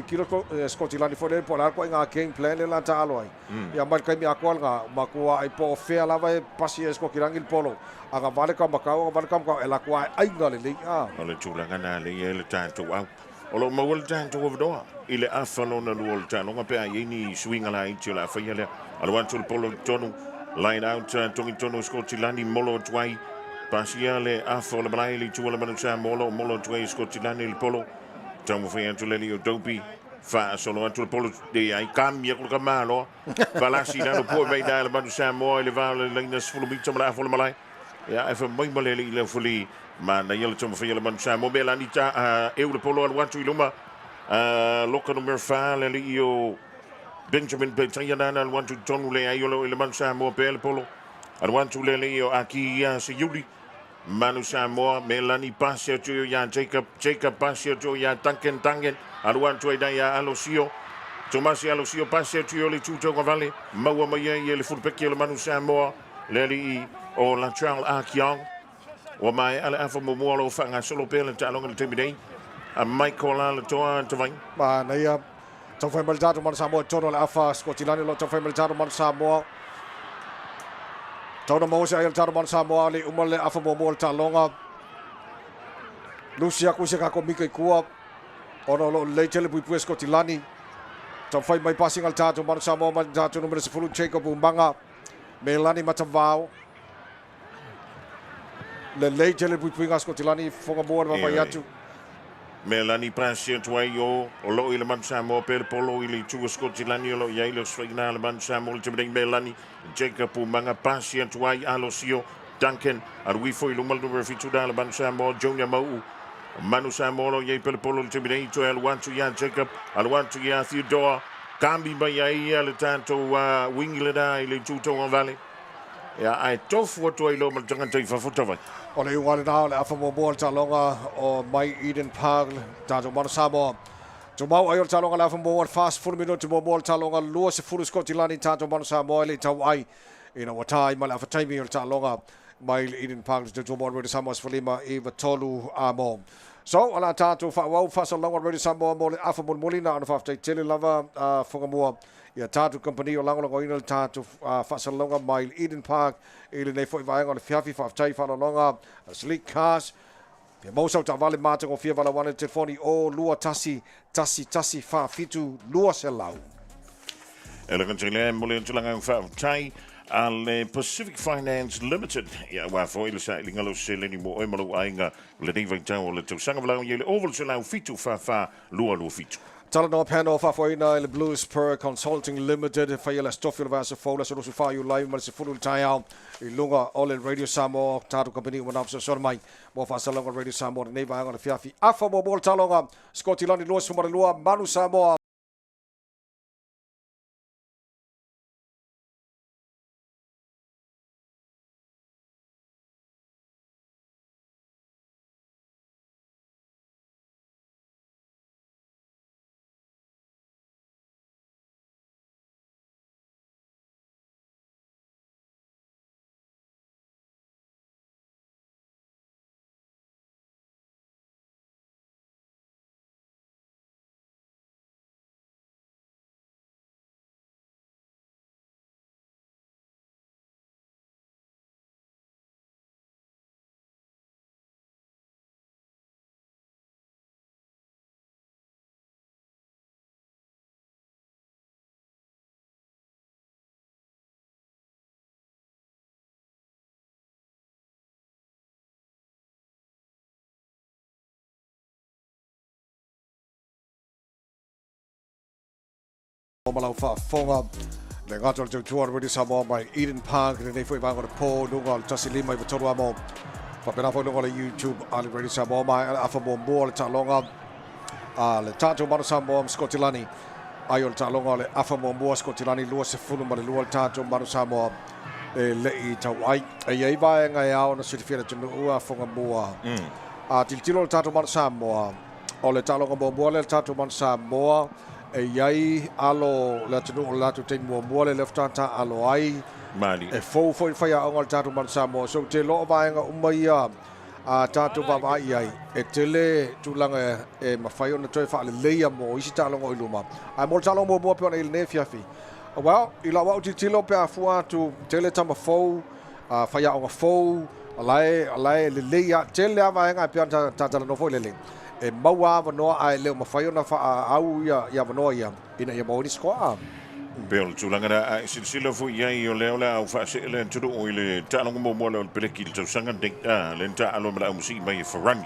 S1: kilo Scotland fo le pola ko nga game plan le la ta aloi ya mal kai mi akwal nga makua ai po fe la va pasi Scotland il polo aga vale ka makau vale ka ela kwa ai nga le
S2: ole chula kana le tanto au o lo mawal tanto over doa ile afalo na luol tanto nga pe ai ni swing ala i la fa yele ala wan tul polo tonu line out tongi tono Scotland molo twai pasia le afo le balai le tua le Manu Samoa molo tuai Scotland le polo tamu fai atu le o dopi fa solo atu le polo de ai cambia con camalo falasi na no po mai da le Manu Samoa le va le na sfulu mi tamu la afo le balai ya e fa mai male le fuli ma na yele tamu fai le Manu Samoa bela ni ta e le polo al watu iluma loka numero fa le io Benjamin Betayana al watu tonu le aiolo le Manu Samoa pel polo al watu le io aki se yuli Manu Samoa Melani passia tu ya Jacob passia tu ya tangen aluan tu ya alosio Tomasi alosio passia tu le tuto vale maua mai le fulpeki le Manu Samoa le o la Charles Akiang o mai ala afa mo lo fanga solo pele talong le temidei a Michael ala toa tavai
S1: ma na ia tau fai maltatu Manu Samoa tono le afa Scotland lo tau fai maltatu Manu Samoa tau na mose ai tau Manu Samoa le umale afa mo talonga Lucia kusia ka ko mikai kua ono lo le tele pui Scotland tau fai mai passing al tatu Manu Samoa man tatu numero 10 Jacob Umbanga Melani Matavao le tele pui Scotland fonga boa vai atu
S2: Melani passia tu o lo ile Manu Samoa per polo ile tu Scotland lo ia ile sfina le Manu Samoa le temidei Melani Jacob Umbanga passia tu alosio Duncan arui foi lo mal numero 5 da le Manu Samoa Junior Mau Manu Samoa ye per polo le temidei tu al wantu ya Jacob al wantu ya Theodore cambi mai ai le tanto wingile da ile tuto on vale ya ai tofu to ilo mal tanga tai fa foto vai
S1: o le wale na le afa mo talonga o mai Eden Park tato Manu Samoa Tomau ai o talonga le afa mo fast 4 minutes mo talonga lua se furu Scotland tato Manu Samoa le tau ai ina watai mal afa taimi o talonga mai Eden Park tato Manu Samoa Samoa Falima Eva Tolu amo so ala tato fa wau fa salonga Manu Samoa mo le afa mo molina ana fa tele lava fonga mo ia tatu company o lango ina tatu fa salonga mai Eden Park ile nei foi vai on fiafi fa tai fa longa sleek cars pe mo sa vale mate o fia vala wana telefoni o lua tasi fa fitu lua selau
S2: ele kantsile mo le tulanga fa tai al Pacific Finance Limited ya wa foi le sa lingalo sele ni mo o mo ainga le ding vai tau le tu sanga vala ye oval selau fitu fa lua fitu
S1: Tala no panel fa foi na le Blues Per Consulting Limited fa ia stofio le vasa fola so so fa you live mal se fulu tai out I lunga all in Radio Samoa tatu company mo nafsa so mai mo fa salonga Radio Samoa nei va ngona fiafi afa mo bol talonga Scotland lo so mo lua Manu Samoa Malau fa fonga le gato le tuar Radio Samoa mai Eden Park nei foi va ngona po lunga tasili mai betorwa mo fa pena foi lunga le YouTube ali Radio Samoa mai afa mo le talonga le tato Manu Samoa Scotland ai o talonga le afa mo Scotland lua se fulu mai lua tato Manu Samoa le I tau ai ai vai ngai ao na sitifia tunu ua fonga mua tilo le tato Manu Samoa o le talonga mo le tato Manu Samoa yai alo la tunu la tu te mo le leftanta alo ai
S2: mali
S1: fo fai a ngol tatu Manu Samoa so te lo va nga umia tatu va vai ai tele tulanga mafai ona toi fa le leia mo isi talonga iluma ai mo talonga mo pe ona il nefiafi well ila wa tilo pe afua tu tele tama fo fai a nga fo alai le leia tele va nga pe tata no fo le maua vanoa ai leo mafai ona fa au ia vanoa ia ina ia mo ni skoa
S2: Bel tulanga na silsila fu ia leo la fa se le tudu o le talong mo mo le pelekil tu sanga dek le ta alo mala musi mai farani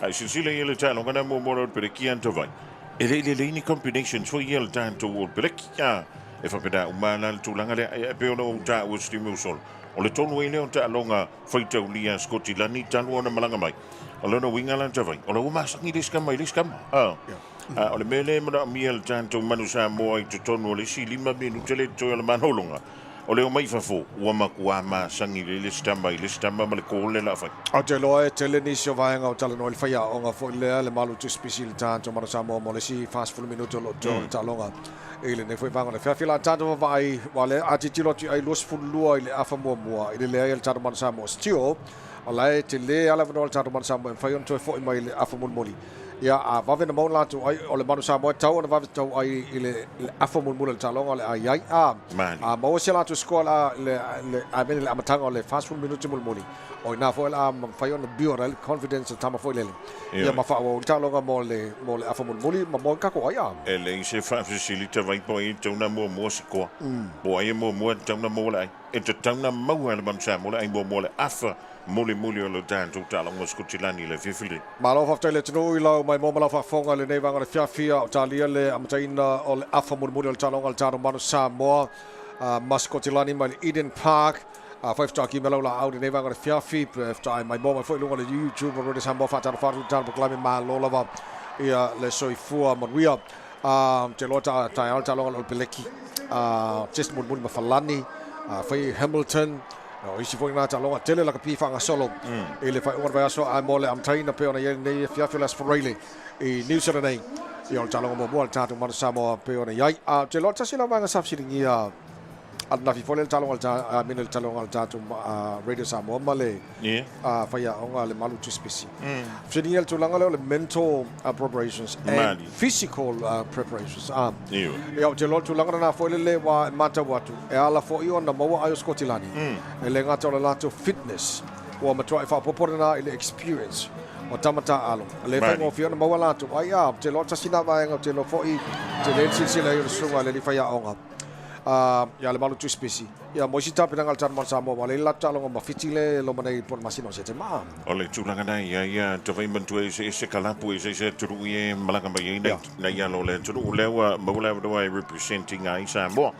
S2: ai silsila ia le talong na mo mo le pelekian to vai ele ni combinations fu ia le tan to o pelekia e fa peda umana tulanga le pe o ta o stimu sol o le tonu ile o ta longa faita ulia skotilani tanu ona malanga mai o no wingala ta vai o lo masangi diskam o le mele mana miel tanto Manu Samoa i tonu le si 5 minuto le to le manholonga o le mai fafo ua makua ma sangi le stamba ma le kole la fa
S1: o te loe te le nisio vaenga o tala no le faia o nga fo le malu tu special tanto Manu Samoa mo le si fast full minuto lo to talonga ele ne foi vanga le fafila tanto vai wale atitilo ti ai los fulua ile afa mo ile le el tanto Manu Samoa stio o lai te le ala no tanto Manu Samoa fai on to fo mai le afa moli ia a vave na mauna tu ai o le Manu Samoa tau na vave tau ai ile afa mula talonga le ai a mo se la tu skola le a ben le amatanga le fast food minuto muli o na fo la fai on bio real confidence tama fo le ia ma fa o talonga mo le afa muli ma mo ka ko ai
S2: ele se fa facilita vai poi tona mo se ko bo ai mo tona mo lai e tona mo le Manu Samoa ai mo le afa muli o lo tanto talong mo skutilani le fifili
S1: malo fa tele tno ilo mai mo mala fa fonga le nei vanga le fiafia o talia le amataina o le afa muli o talong al taro Manu Samoa mascotilani mai Eden Park five talk melo la out nei vanga le fiafi tai mai mo foi lunga le YouTube o le Samoa fa taro taro klami ma lo lava ia le soifua monwia te lota tai al talong al peleki just muli ma falani foi Hamilton o isi foi na talonga tele la kapi fanga solo ele fai ora vai aso a mole am traina pe ona ye nei fiafilas for really e New Zealand nei i on talonga mo tatu Manu Samoa pe ona yai a te lota sila manga subsiding ia na fi fole talonga a minel talonga tatu Radio Samoa male fai onga le malu tu speci fini el tulanga le mental preparations and physical preparations ia te lota tulanga na fole le wa mata watu e ala fo i ona mo ayo skotilani ele ngata le lato fitness o matua fa poporna ile experience o tamata alo le fa mo fiona mo lato ai te lota sina va te lo fo i te le silsila i sunga le fa onga ya le malu tu spesi ya mo sita pinangal tan Manu Samoa wale la talonga ma fitile lo manai por masino se te ma
S2: ole tulanga na ya te vai mantu se kalapu se turu ye malanga mai na ya lo le turu lewa mo le do I representing ai Samoa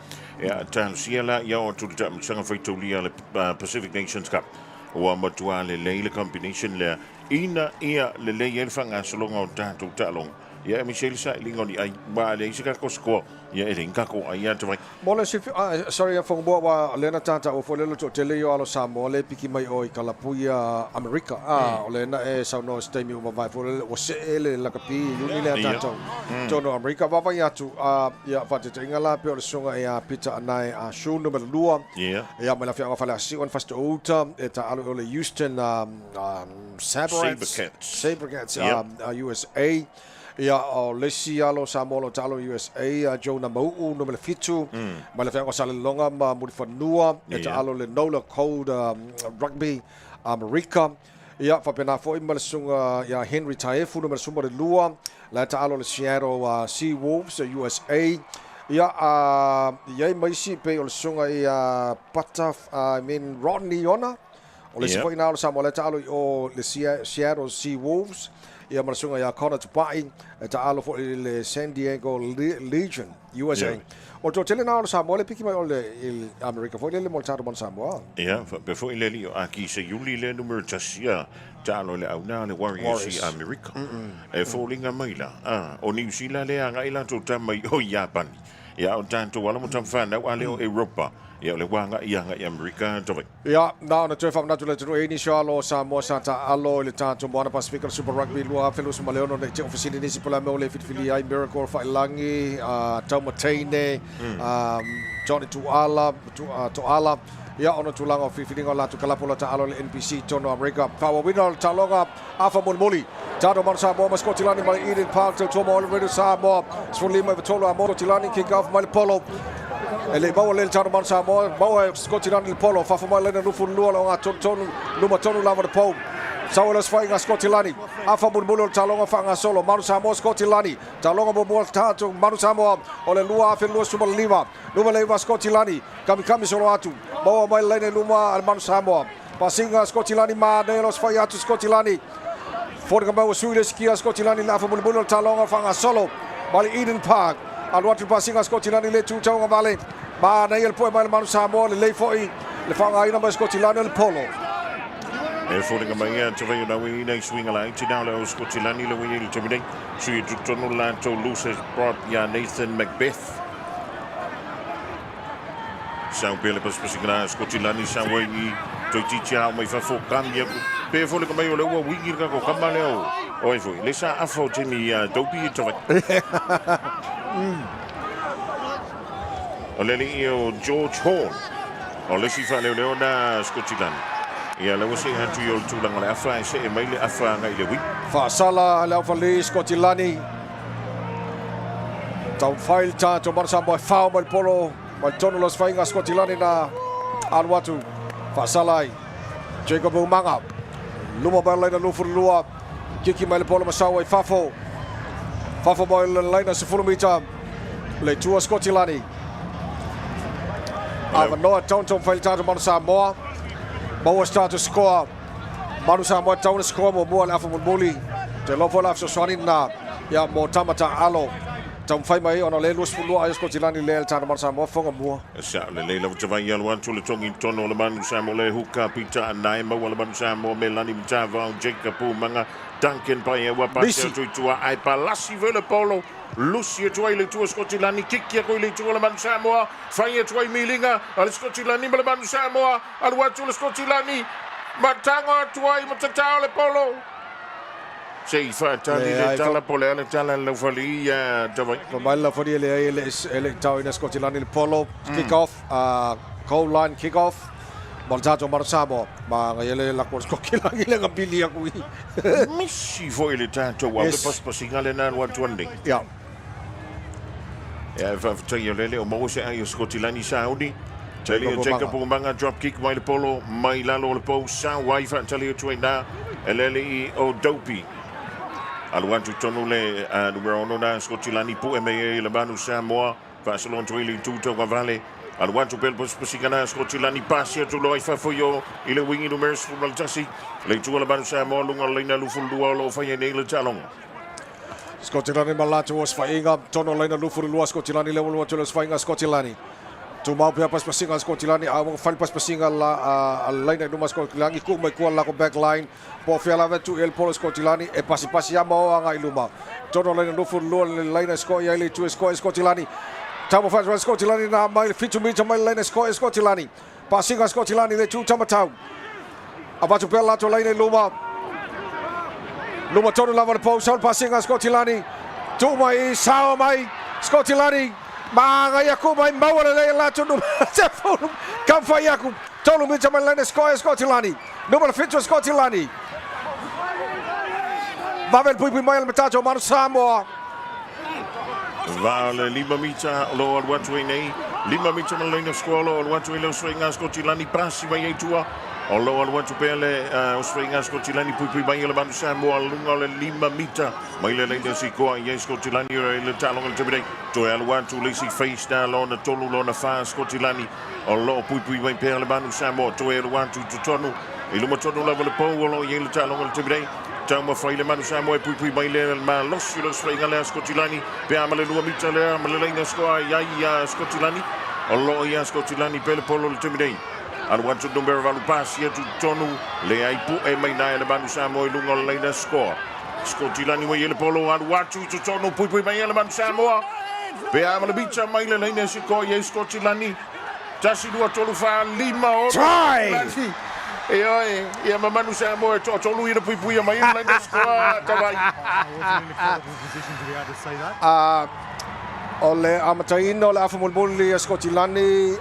S2: ya tan siela ya o tu sanga faitolia le Pacific Nations Cup o matua le combination le ina ia le le fanga solonga o tanto talonga ya Michelle sa lingoni ai ba le sika ko sko ya elinka ko ai ya tawai
S1: mole sorry ya fongo wa lena tata o folelo to tele yo alo Samoa le piki mai o kalapuia America o lena e sa no stemi o vai folelo o se ele la kapi uni le tata to no America va vai atu ya fate ngala pe o songa ya pita anai a show number 2 ya me la fia fala si on fast outa eta alo ole Houston Sabercats USA ia o lesi alo Samoa talo USA Jonah Mau no me fitu ma le fengo sale longa ma muri fanua e alo le Nola Cold rugby America ia fa pena foi ma le sunga ia Henry Taefu no me sumba le lua la alo le Seattle Sea Wolves USA ia ia mai si pe o le sunga ia Pataf Rodney ona o le foi na Samoa le alo o le Seattle Sea Wolves ia marsunga ia Connor Tupai ta alo fo le San Diego Legion USA o to tele na Samoa le piki mai o le America fo le moltado Manu Samoa
S2: ia be fo le li aki se yuli le numero tasia ta alo le auna le Warriors America e fo linga mai la o New Zealand le anga ila to tamai o Japan ia o tanto wala mo tamfana wale o Europa ia le wanga ia nga America to
S1: ia na na tefam na tule tro initialo Samoa sata alo le tanto bona Pacific Super Rugby lua felus maleono de ofisini nisi pola me le fitfili ai Miracle fa langi Taumatene Johnny Tuala ia ona tulanga fifilinga la tukalapola ta alo le NPC tono America fa wina talonga afa moli tato Manu Samoa mascotilani mai Eden Park to tomo already Samoa sfolima vitolo amoro tilani Kickoff mai polo ele bawa le tato Manu Samoa bawa scotilani le polo fa mai le nufu lua nga tonu luma tonu lava de po Saulas fainga Skotilani. Afa bulbulu talonga fanga solo. Manu Samoa Skotilani. Talonga bulbulu tatu Manu Samoa. Ole lua afe lua suma lima. Luma leva Skotilani. Kami solo atu. Bawa mai lene luma al Manu Samoa. Pasinga Skotilani ma nelos faiatu Skotilani. Forga bawa suile skia Skotilani afa bulbulu talonga fanga solo. Bali Eden Park. Alwatu pasinga Skotilani le tu taunga vale. Ma neil poe mai Manu Samoa le foi. Le fanga ina ba Skotilani le polo.
S2: Forga mai te vai na wi nei swinga la ti now le Skotilani le wi te bidai. Sui tutono la to Lucis brought ya Nathan Macbeth. Sao pele pas pasinga Skotilani sa wi to ticha mai fa fo cambia. Pe forga mai le wi ngir ka ko kamaleo. Oi foi, le sa afo te mi dopi te vai. Oleli o George Horn. Olesi fa le na Skotilani. Ia le wasi hatu yo tulanga le afa se e mai le afa ngai le wi.
S1: Fa sala le afa le Skotilani. Tau fail ta to Manu Samoa fa mal polo. Mal tono los fainga Skotilani na Alwatu. Fa sala Jacob Umanga. Luma ba le lu lua. Kiki mai le polo masawa Fafo. Fafo boy le line se fulumita. Le tua Skotilani. Ava noa tonton fail ta to Manu Samoa. Bawa start to score. Manu Samoa tahu na score mo afa mulmuli. Te lopo la so swani na ya mo tamata alo. Tam fai mai ona le lus fulu ai Skotilani le ta Manu Samoa fonga mo.
S2: Sa le le te vai ya wan tu le tongi tono le Manu Samoa le huka pita nai ma wala Manu Samoa Melani Mtava Jacob Manga Duncan pai wa pa tu tua ai palasi vele polo. Lucia tuai le tua Skotilani kikia ko le tua le Manu Samoa fai tuai milinga al Skotilani le Manu Samoa al watu le Skotilani matanga tuai matatao le polo sei fa tali le tala pole le tala le fali ya tawai
S1: Mala fodi le tau ina Skotilani le polo kickoff goal line kickoff Boltato Manu Samoa ma ngele la ko Skotilani le ngabili aku
S2: missi foi le tanto wa pas pasingale na watu ande
S1: ya
S2: ja, vertel lele o mo se ai Skotilani Saudi. Tali Jacob Manga drop kick mai le polo, mai lalo le po sa wai fa tali o tuina. Elele o dopi. Al want to tonu le numero 1 na Skotilani pu me le Manu Samoa, fa salon tuili tuto vale. Al want to pel pos pasigana Skotilani passia to loi fa foyo ile wingi numero sul tasi. Le tu le Manu Samoa lunga lina lu ful dualo fa ye le talong.
S1: Skotilani malatu was fainga tono lena lufuru lua Skotilani level wa tulos fainga Skotilani. Tu mau pia pas pasinga Skotilani awang fal pas pasinga la lena numa Skotilani ku mai ku la ko back line po fiala vetu el polo Skotilani e pasi ya mau anga iluma. Tono lena lufuru lua lena sko ya ile tu sko Skotilani. Tamo faz Skotilani na mai fitu mita mai lena sko Skotilani. Pasinga Skotilani le tu tamatau. Abatu pela to lena luma. Luma tono lava le po sol pasinga Skotilani. Tu mai sao mai Skotilani. Ma ya ku mai mawala le la tu se fulu. Kam fa ya ku. Tolu mi chama lene Skotilani. Numero 5 Skotilani. Babel pui mai al metato Manu Samoa.
S2: Vale lima mita lo al watu nei. Lima mita ma lene squalo al watu lo swinga Skotilani passi mai tua. Olo al watu pele o swinga Skotilani pui mai le Manu Samoa lunga le lima mita. Mai le lene si ko ai Skotilani le talong al tebei. To al watu le si face da lona tolu lona fa Skotilani. Olo pui mai pele le Manu Samoa to al watu to tonu. Ilu mo tonu la le po olo ye le talong al tebei. Tama fai le Manu Samoa pui mai le ma los lo swinga le Skotilani. Pe amale lua mita le amale lene sko ai Skotilani. Olo ya Skotilani pele polo le tebei. Al want to number valu passia tu tonu le ai pu e mai na le Manu Samoa lunga le na score. Skotilani mo yele polo al want to tonu pu mai le Manu Samoa. Pe amale bicha mai le na score ye Skotilani. Tasi dua tolu fa lima o.
S1: Try.
S2: E oi, ia Manu Samoa tolu ira pu mai le na score. Tawai.
S4: I wasn't in the credible position to be able to say that.
S1: Ole amataino le afa mulmuli Skotilani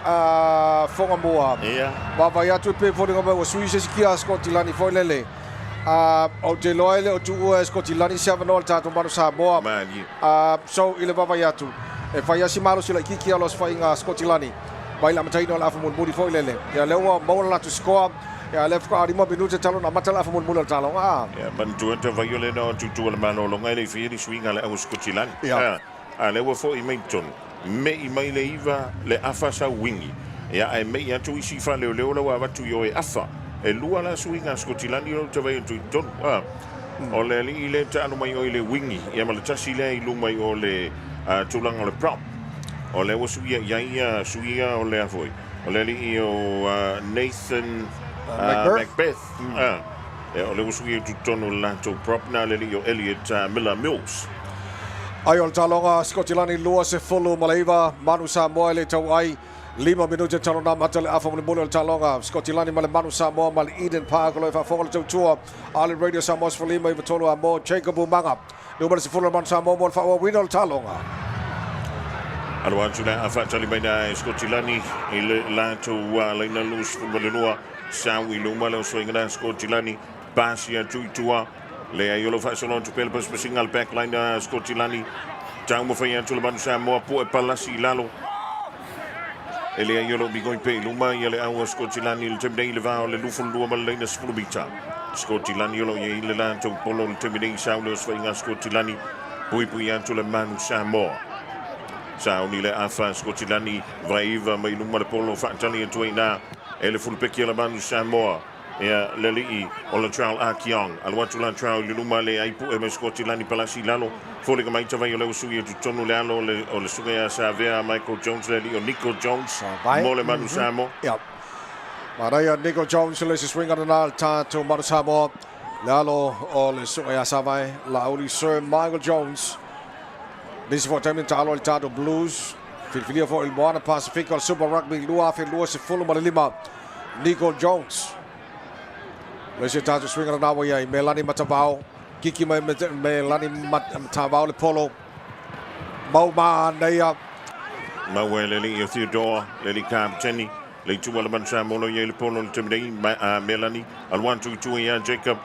S1: fonga moa.
S2: Ia.
S1: Baba ya tu pe fori ngaba o Suisse sikia Skotilani foi lele. O te loile o tu Skotilani 7-0 tato Manu Samoa.
S2: Mani.
S1: So ile baba ya tu. E fai asi malo sila kiki alos fai nga Skotilani. Baila amataino le afa mulmuli foi lele. Ya lewa mola tu score Ya left ko ari mo minuto talo na matala fa mul talo nga.
S2: Ya bantu ta vayole no tu la mano lo ngai le firi swinga le aus Scotland.
S1: Ja.
S2: Ale wo fo i meiton. Me i mai le iva le afa sa wingi. Ya ai me ya tu isi fa le wa watu yo e afa. E lua la swinga Scotland yo te vai tu ton. O le li le ta no mai o le wingi. Ya ma le tasi le lu mai o le tulanga le prop. O le wo suia ya suia o le afoi. O le li o Nathan Macbeth. O le wo suia tu tono la to prop na le li o Elliot Miller Mills.
S1: Ai ol talonga Scotland lua se fulu malaiva Manu Samoa le tau ai 5 minuto talo na matale afa mo bolo talonga Scotland male Manu Samoa mal Eden Park lo fa fo le tour all radio Samoa for lima i tolo amo Jacob Manga numero se fulu Manu Samoa mo fa winol talonga.
S2: Alwan tuna afa tali baina Scotland il la to laina lus futbolua sawi luma lo swingana Scotland pasia tuitua le ayolo fa solon tu pelpas single back line Scotland tau mo fa tu Manu Samoa po e palasi lalo ele ayolo bigoi pe luma ele au Scotland il temdei le va le lufu luma laina spulubita Scotland yolo ye le la to polo le temdei saulo swinga Scotland pui tu le Manu Samoa sa ni le afa Scotland vaiva mai luma le polo fa tali tu ina ele fulpeki le Manu Samoa ya leli o le trial akiong al watu la trial luma le ai pu e Scotland palasi lalo fole mai tava yo le suia tu tonu le alo o le suia sa vea Michael Jones leli o Nico Jones mo le Manu Samoa
S1: Ja. Maraya Nico Jones le swing on al ta to Manu Samoa lalo o le suia sa vai la oli Sir Michael Jones. This for time talo il Tado Blues. Filfilia for il Moana Pacific Super Rugby lua fe lua se fulu ma lima Nico Jones. Lesi tato swing on nawa ya Melani Matavao Kiki Melani Matavao le polo Mau ma neia
S2: Mawe leli o Theodore leli kapteni le tu wala Manu Samoa ye le polo le temdei Melanie al one tu ya Jacob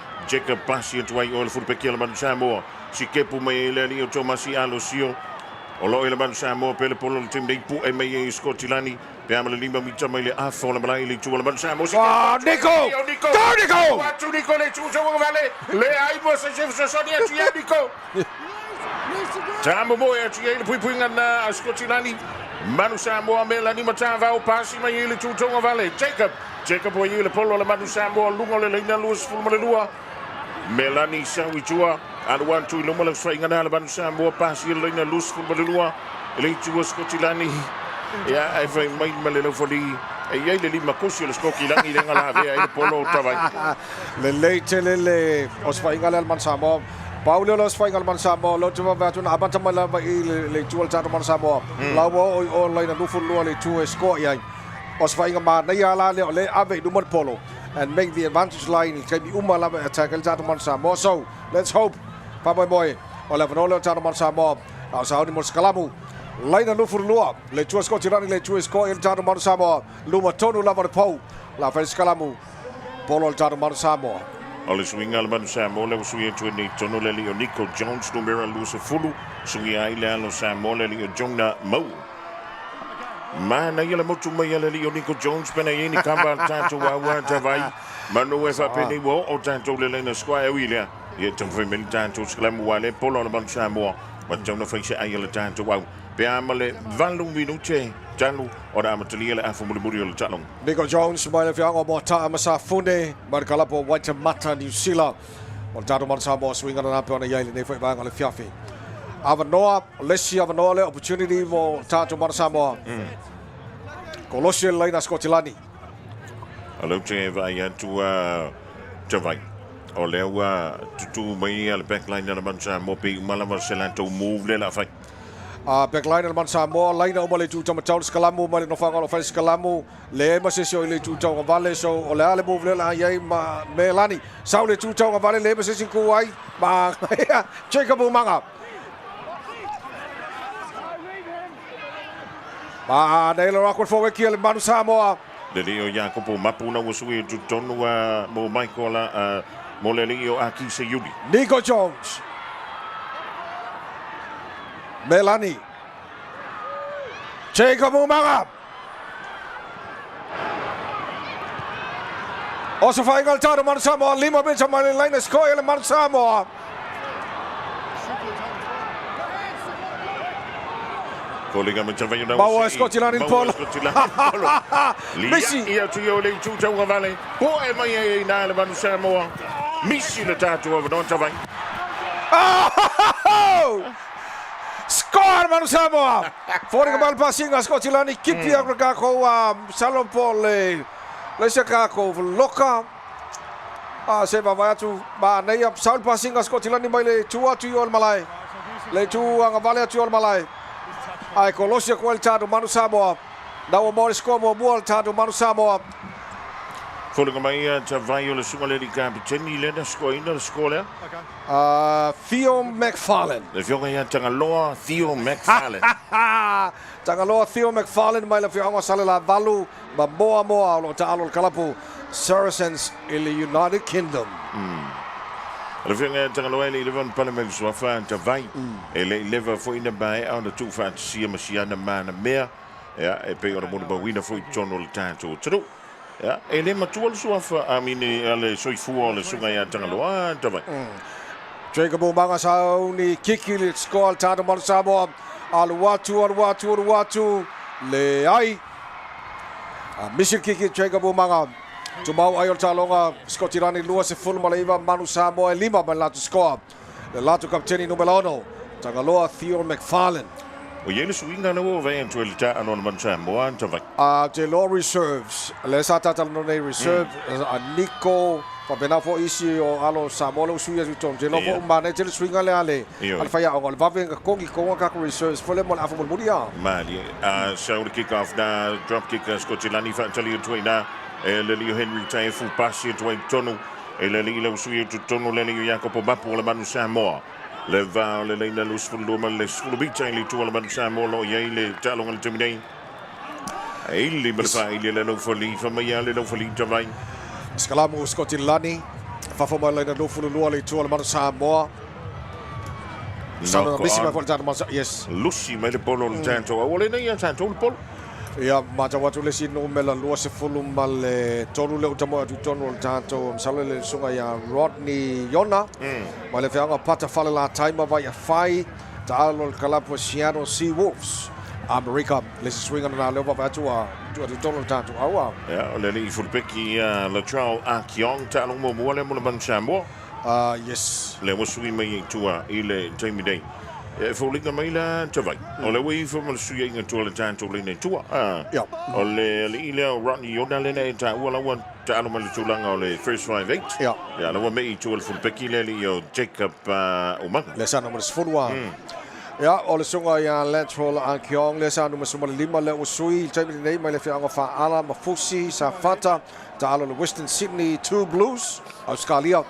S2: Pasi tu ai o le fulpeki le Manu Samoa si kepu mai leli o Tomasi Alosio o lo le Manu Samoa pe le polo le temdei pu e mai Scotland pe amale lima mita mai le afo le malai le tu wala Manu Samoa
S1: Nico Nico
S2: watu Nico le tu vale le ai mo se se sonia tu ya Nico Tamo mo e tu le pui ngana Scotland Manu Samoa Melanie matava o pasi mai ele tu vale Jacob o ele polo le Manu Samoa lungo le leina luz fulma le lua Melanie sawi tua al one tu lungo le swingana le Manu Samoa pasi le leina luz fulma le lua le tu Scotland ya ai vai mai male lo foli e ia le lima kosi le Scotland i lenga la vea ele polo tavai
S1: le leite le os fainga al Manu Samoa Paulo los fainga al Manu Samoa lo tuma va tuna abanta mala le tual tatu Manu Samoa la wo online no fu lo le tu score ia os fainga ma na ia la le ave number polo and make the advantage line can be umala attack el tatu Manu Samoa so let's hope boy ola vanolo tatu Manu Samoa au saudi mos kalamu Laina lufu lua le tua Scotland le tua score il tatu Manu Samoa luma tonu la pau la kalamu polo il tatu Manu Samoa
S2: Ole swinga le Manu Samoa le suia tu ni tono le Leo Nico Jones numero lusa fulu suia ile alo Samoa le Leo Jona Mo Mana ile motu mai le Leo Nico Jones pena yeni kamba tanto wa tavai manu e fa peni wo o tanto le Lena Square Willia ye tanto men tanto sclamu wale polo le Manu Samoa ma Jona fa se ai le tanto wa pe amale valung minute Janu ora amatali le afu muri le talong
S1: Nico Jones mai le fianga mo ta masa funde markala po white mata New Zealand o tatu Manu Samoa swing on up on a yale ne foi banga le fiafi Avanoa lesi Avanoa le opportunity mo tatu Manu Samoa Colossia Laina Scotland
S2: Alo te vai tu te vai o le tu mai le backline le Manu Samoa pe malama selanto move le la fai
S1: backline al Manu Samoa laina o male tu tamatau skalamu male no fanga o fai skalamu le masesio ile tu tau vale so o le ale move le la yai ma Melani sau le tu tau vale le masesio ku ai ma Jacob Manga ma nei lo rakon fo ki al Manu Samoa
S2: le leo Jacopo mapuna wo sui tu tonu mo Michael mo le leo aki se yudi
S1: Nico Jones Melani Jacob Manga Oso whaingal tāra Manu Samoa, 5 meter mai le laina skoe le Manu Samoa.
S2: Kolinga me tawai na.
S1: Maua Skotilani polo.
S2: Misi ia tu yo le tuta wa vale. Ko e mai e na le Manu Samoa. Misi le tatu wa non tawai.
S1: Score Manu Samoa. Fora mal passinga Skotilani kipi agora ko salon pole. Le sakako loka. Se vai atu ba nei sal passinga Skotilani mai le tua tu yo malai. Le tu anga vale tu yo malai. Ai kolosia ko el tatu Manu Samoa. Na o mori skomo mo tatu Manu Samoa.
S2: Kolinga mai tawai o le sunga le kapiteni le na skoina le skole.
S1: Theo McFarlane.
S2: Le fionga ia Tangaloa Theo McFarlane.
S1: Tangaloa Theo McFarlane mai le fionga sale la valu ma moa lo talo kalapu Saracens in the United Kingdom.
S2: Le fionga Tangaloa le levan parlement so fa tawai. Le leva fo ina bai on the two fantasy masiana mana mea. Ja, e pe ora mo ba wina fo tono le tanto. Tru. Ja, e le matua le soafa amini ale soifua le sunga ia Tangaloa tawai.
S1: Jacob Umanga sauni kiki le score tatu Manu Samoa. Aluatu le ai. Mission kiki Jacob Umanga. Tumau ayol talonga Skotilani lua se full malaiva Manu Samoa 5 ma latu score. Le latu kapteni numero 1. Tangaloa Theo McFarlane.
S2: O yele swinga na wo vai into le ta anon Manu Samoa tawai.
S1: The law reserves. Le sa tata no nei reserve Nico Pabena fo isi o alo Samoa lo suia tom je no fo mane je swinga le ale al faya o va venga kongi ko ka reserves fo le mo afu mo mudia
S2: Mali so the kickoff na drop kick Skotilani fa tali tuina le Leo Henry tai fu passi tuai tonu e le lo suia tu tonu le Jacopo Bapo le Manu Samoa le va le na lus fu lo le fu bitai le tu le Manu Samoa lo ye le talong le terminate e le fa ile le lo fo li fa mai le lo fo li tavai
S1: Skalamu Skotilani fafoma le no fu lua le tu le Manu Samoa Sana misi ma volta yes
S2: Lucy mai le polo le tanto o le nei tanto le polo
S1: ya mata watu le sino mela lua se fulu mal tonu le utamo tu tonu le tanto msalo le sunga ya Rodney Yona ma le feanga pata fale la time vai a fai talo kalapo Seattle Sea Wolves America le swinga na le va tu tu tonu le tanto awa
S2: ja le li fulpeki la trao a kiong talo mo mo le mo Manu Samoa
S1: yes
S2: le mo sui mai tua ile time day e fo linga mai la tavai o le wei fo mo sui inga tu le tanto le tua o le ile Rodney Yona le nei ta wala wan talo mo le tulanga o le first 5-8 ya le mo mai tu le fulpeki le li o Jacob Umanga
S1: le sana mo sfulwa ya o le sunga ya lateral a kiong le sa numero 5 le usui time nei mai le fianga fa ala mafusi sa fata talo le Western Sydney 2 Blues Australia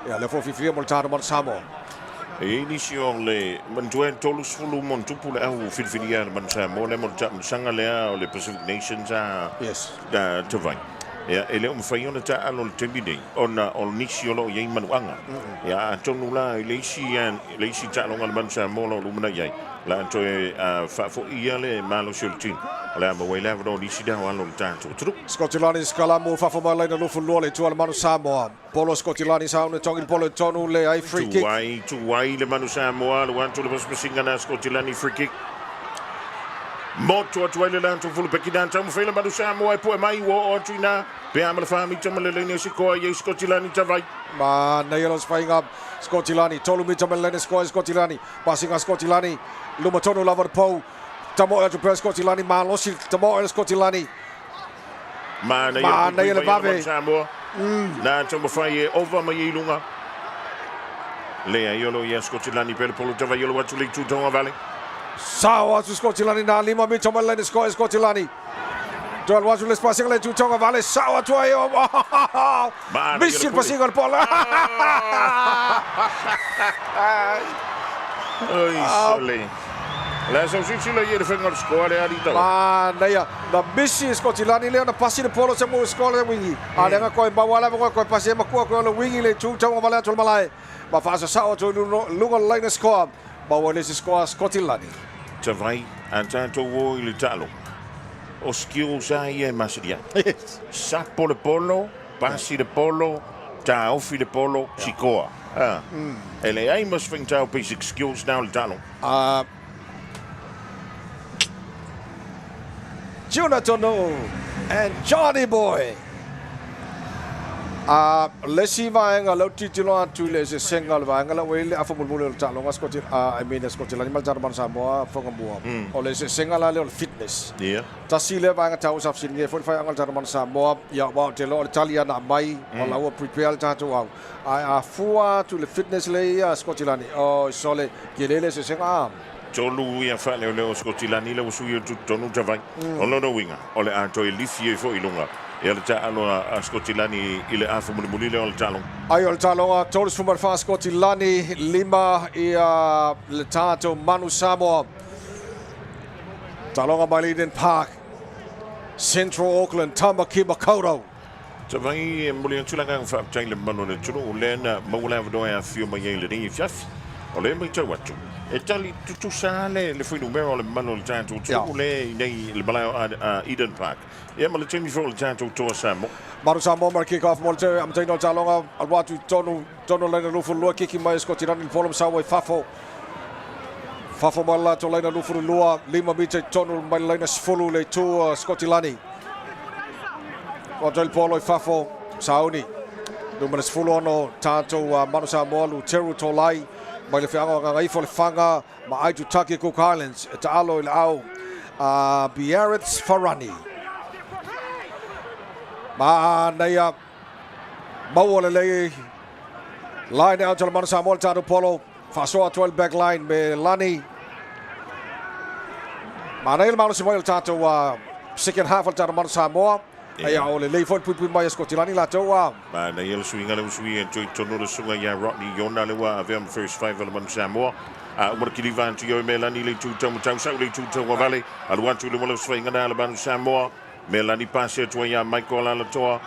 S1: ya le fo fi mo tano Manu Samoa
S2: e inisio le manjoen tolu sfulu mon tupu le au filfilia Manu Samoa le mo tama sanga le o le Pacific Nations
S1: yes
S2: da tavai ya ele o fai ona ta alo le temide ona o nisio lo ye manuanga ya tonu la le isi ta lo ngal Manu Samoa lo lumana ye la to fa fo ia le malo sultin la mo wela vo nisi da alo le tanto tru
S1: Skotilani skalamu fa fo mai le lufu lo le tu al Manu Samoa polo Skotilani sa un tongi polo tonu le ai free kick
S2: tu wai le Manu Samoa le wan to le pasinga na Skotilani free kick Moto tu le lanto fu pe kidanza mo fela Manu Samoa e poi mai wo o tuina pe amala fami tama le ne siko ye Skotilani tavai
S1: ma na yelo spinga Skotilani tolu mi tama le Skotilani passing Skotilani luma tonu lava po tamo e tu Skotilani ma losi tamo e Skotilani
S2: ma na yelo bave Samoa na tamo fai over mai lunga le yolo ye Skotilani per polo tavai yolo watu le tu tonga vale
S1: Sawa tu Skotilani na 5 minuto ma le Skotilani Joel watu le spazio le tu tonga vale sawa tu ayo Misil passing al polo
S2: Oi sole la saucici la ieri fengo scuola a dito
S1: ma na misi Skotilani le na passi le polo se mo scuola wingi ale nga ko ba wala ko passi ma ko le wingi le tu tonga vale tu malai ma fa sawa tu lunga line score ba wale se score Skotilani
S2: tavai antanto wo il talo o skill sai e masidia sa polo pasi le polo, ta ofi le polo, sikoa. Ele ai mas fing tau basic skills now le talo.
S1: Jonathan and Johnny Boy. Lesi vaenga lo titilo atu le se senga le vaenga la wele afa mulmule le talo ngaskoti I mean skoti la nimal tar man Samoa fonga bua. O le se senga la le fitness.
S2: Yeah.
S1: Tasile vaenga tau saf sin nge fo fa angal tar man Samoa ya wa te lo Italia na mai o la wa prepare tatu au. A fua tu le fitness le ya skoti la ni. O sole gelele se senga.
S2: Tolu ia fa le skotilani le usu tu tonu tavai. Ono no winga. Ole a to lifi fo ilunga. Ia le talo a skotilani ile afu mulmuli le talo.
S1: Ai o talo a todos fumar fa skotilani lima ia le tato Manu Samoa. Talonga Maliden Park. Central Auckland Tamaki Makoto.
S2: Tavai muli tulanga fa taile manu le tulu lena maula do ia fiu mai le ni fiaf. Ole mai tau atu. E tali tutu sale le foi numero le manu le tanto tu le nei le bala Eden Park. Ia ma le temi fo le tanto to Samo.
S1: Manu Samoa mar kickoff mo te am taino talonga al watu tono le lufu lua kiki mai skotirani le polom sawa fafo. Fafo mala to le lufu lua 5 mita tono mai le sfulu le tu skotilani. O del polo fafo sauni. Numero sfulu ono tanto Manu Samoa lu teru tolai. Mai le whianga ngai fo le whanga ma ai tu Taki Cook Highlands e ta alo i le au Biarritz Farani. Ma neia maua le lei line out le Manu Samoa le tatu polo whasoa 12 back line me Lani. Ma nei le Manu Samoa le tatu second half le tatu Manu Samoa. Ia o le lei fo pui mai skotilani la toa.
S2: Ma na yelo swinga le swi en tonu le sunga ya Rodney Yona le wa avem first five le Manu Samoa. Umar kili van tu yo Melani le tu tamu tau sa le tu tau vale. Al want tu le mo swinga na le Manu Samoa. Melani passe tu ya Michael ala toa.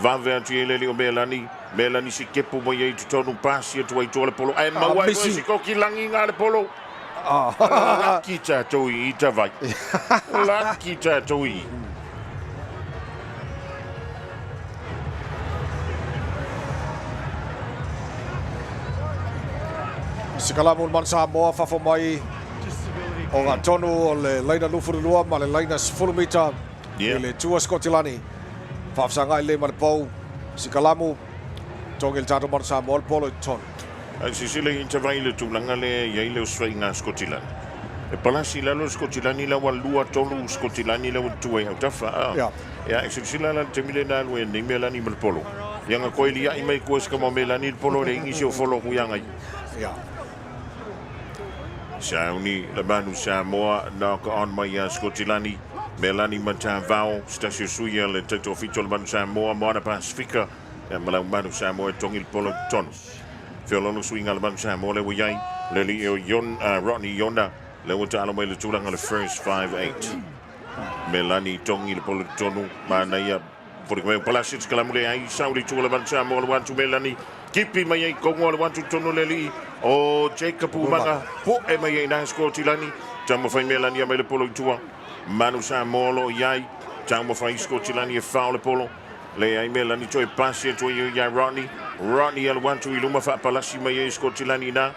S2: Va ver tu le o Melani si kepu mo ye tu tonu passe tu ai le polo. Ai ma wa si ko kilangi nga le polo. La kita tu i ta vai. La kita tu i.
S1: Sikalamu Manu Samoa fafo mai o ngā tonu o le leina lufuru lua ma le leina 10 mita i le tua skotilani. Whafsanga i le ma le pou. Sikalamu tongi le tato Manu Samoa le polo i tonu.
S2: Sisile intervai le tulanga le iai le uswai skotilani. E palasi lalo skotilani la walua tolu skotilani la tuai au tafa. Ya, sisile la temile na lue ni Melani ma le polo. Yanga koe lia i mai kua ska mo Melani le polo le ingisi o folo kuyanga i.
S1: Ja.
S2: Sauni le Manu Samoa knock on mai skotilani Melani mata vao stasio suia le tato fito le Manu Samoa moana Pasifika e Manu Samoa tongi le polo tonu. Fiololo swinga le Manu Samoa le waiai le li o Rodney Yona le wata alo mai le tulanga le first 5-8. Melani tongi le polo tonu mana ia por que palasi skalamule ai sauri tu le Manu Samoa le wantu Melani kipi mai ai kongo le wantu tonu le li o Jacob Umanga po e mai ai na skotilani tamo fai Melani mai le polo tua Manu Samoa lo iai tamo fai skotilani e fa le polo le ai Melani toi passe toi ia Rodney al wantu i luma fa palasi mai ai skotilani na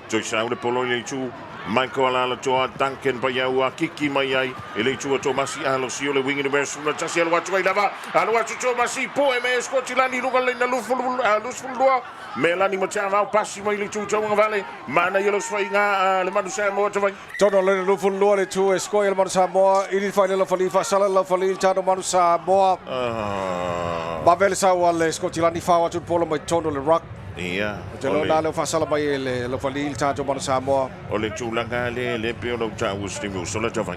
S2: toi sa le polo le tu Michael ala toa Duncan pa iau a kiki mai ai e le tua Tomasi alo si o le wingi numero suna tasi alo watu ai lava alo watu Tomasi po e me skotilani lunga le na lufulua Melani matava pasi mai le tu tonga vale mana yelo swainga le Manu Samoa tavai
S1: Tono le lufulua le tu e skoia le Manu Samoa ili fai le fali fa sala le fali tano Manu Samoa ba vele sa le skotilani fa watu polo mai tono le rock.
S2: Ia.
S1: Te lo na le fa sala mai le lo fali il tato Manu Samoa.
S2: O le tulanga le pe o lo tau stimu so le tavai.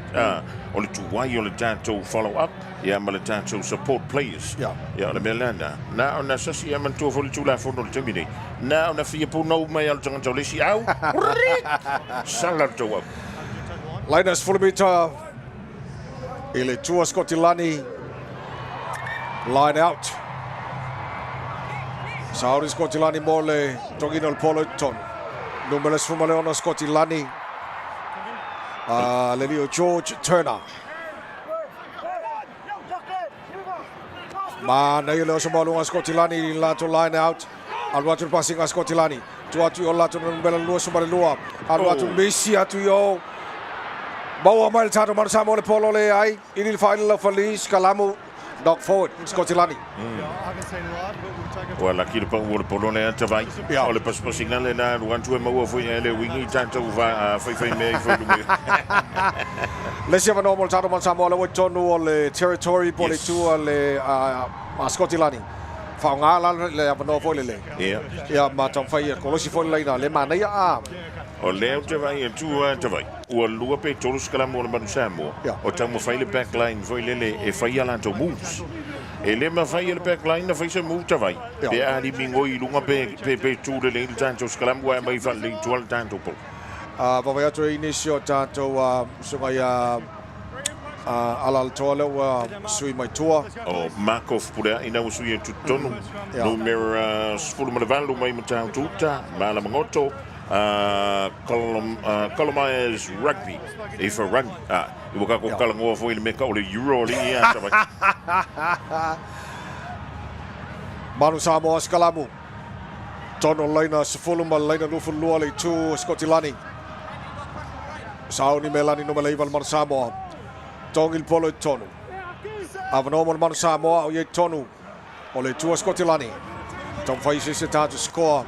S2: O le tuai o le tato follow up. Ia ma le tato support players. Ia le melana. Na ona sasi aman tu fo le tula fo no temini. Na ona fia po no mai al tanga tolisi au. Sala to.
S1: Linus Fulmita. Ile tua skotilani. Line out. Sauri skotilani mole tongino il polo ton. Numero sfumaleono skotilani. Lelio George Turner. Mana ile Samoa Skotilani lato line out. Alwatu passing Skotilani. Tuatu yo lato bela lua sumare lua. Alwatu misi atu yo. Bawa mal tato Manu Samoa le polo le ai. Ini final Feliz Kalamu dog forward Skotilani.
S4: I haven't seen it live, but we'll take it.
S2: Wala ki le pa o le polo le ata vai. O le paspasinga le na ruan tu mo fo le wingi tanto va fai me fo lu.
S1: Let's have a normal tato Manu Samoa le tonu o le territory pole tu le Skotilani. Faungala le avano fo le. Ya ma tong fai ko si fo le na le mana ya a.
S2: O leo te vai tu te vai. O lua pe tolus kala mo le Manu Samoa. O tamo fai le backline foi le e fai ala to moves. E le ma fai le backline na fai se move te vai. Pe ali mingo I lunga pe tu le tanto kala mo mai fa le tu al tanto po.
S1: Vai atu inisio tanto sunga ya alal tole sui mai tua.
S2: O Markov pura ina usui tu tonu. Numero sfulu malavandu mai mata tuta mala mangoto. Colombia's rugby. If a rugby, you will go Colombo for the make all the Euro.
S1: Manu Samoa Skalamu. Tono Lena Sfuluma Lena Lufuluali to Skotilani. Sauni Melani no Malay Manu Samoa. Tongil Polo Tonu. Avanormal Manu Samoa or yet Tonu. Ole to Skotilani. Tom faces it out to score.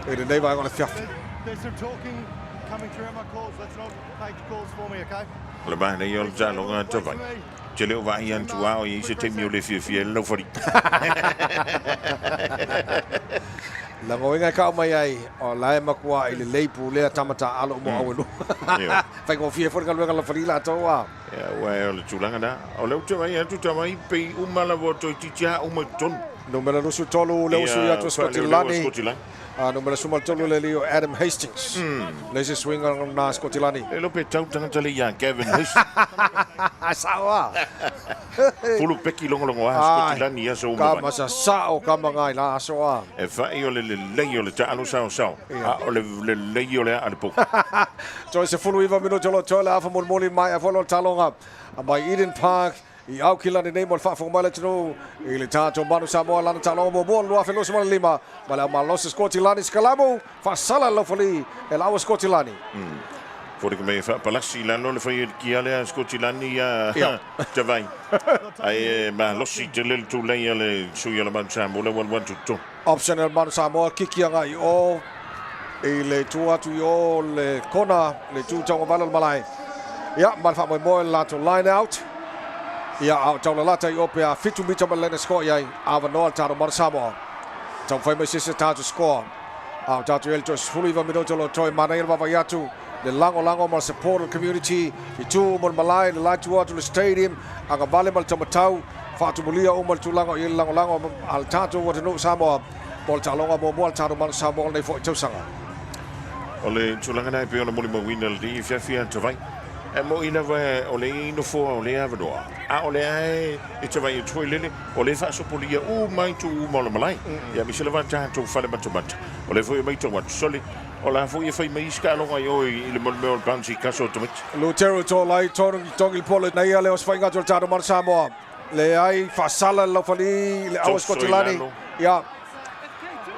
S1: In the neighbor on the
S4: There's some talking coming through on my calls. Let's not make calls for me, okay?
S2: Le bana yol jalo nga to vai. Chele va yan tu wa yi se temi le fi no fori.
S1: La ngoinga ka mai ai o lai makua I le leipu le tamata alo mo awelu. Fai ko fie for ka le fori la to wa.
S2: Ya wa le tulanga na. O le tu vai tu tamai pe umala voto titia umaton.
S1: Numero rusu tolu le usu ya to Skotilani. Numero sumal tolu le Leo Adam Hastings. Lazy swing on na Skotilani.
S2: Le lope tau tanga tale ya Kevin Hastings.
S1: Sawa.
S2: Fulu peki longo Skotilani ya so
S1: ka masa sa o ka mangai la soa.
S2: E fai o le le ta anu sao. O le le al po.
S1: So se fulu iva minuto lo tola afa moli mai a folo talonga. By Eden Park. I aukila ni nei mo fa fo mala tino I le tato Manu Samoa lana talo mo mo lo afelo sma lima mala malos Skotilani Skalamu fa sala lo foli e la Skotilani
S2: Voor ik me fa palasi la no le fai ki ale Skotilani ya te vai ai ma losi te le tu le ale su ya le Manu Samoa le wan tu
S1: optional Manu Samoa kiki anga I o I le tua tu yo le kona le tu tonga valal malai ya mal fa mo la to line out ia au tau la lata I o pe a fitu mita malena score iai ava noa taro Manu Samoa tau fai mai sisi tatu score au tatu el tos fulu iwa minuto lo toi mana ira wawa iatu le lango mal support community I tu mon malai le lai tua tu le stadium anga vale mal tamatau fatu mulia umal tu lango I lango al tatu watanu Samoa mol talonga mo taro Manu Samoa nei fo I tau sanga
S2: Ole tulanga na pe ona moli mo winner di fia te vai E mo ina va o le ino fo o le avanoa. A o le ai e te vai tu lele o le fa so polia o mai tu mo le malai. Ya mi se levanta tu fa le matomata. O le foi mai tu wat soli. O la foi fai mai ska lo ai o I le mo me o bouncy caso to mit.
S1: Lutero to lai tongi pole nei ale os fainga to taro Manu Samoa. Le ai fa sala lo fali le au Skotilani. Ya.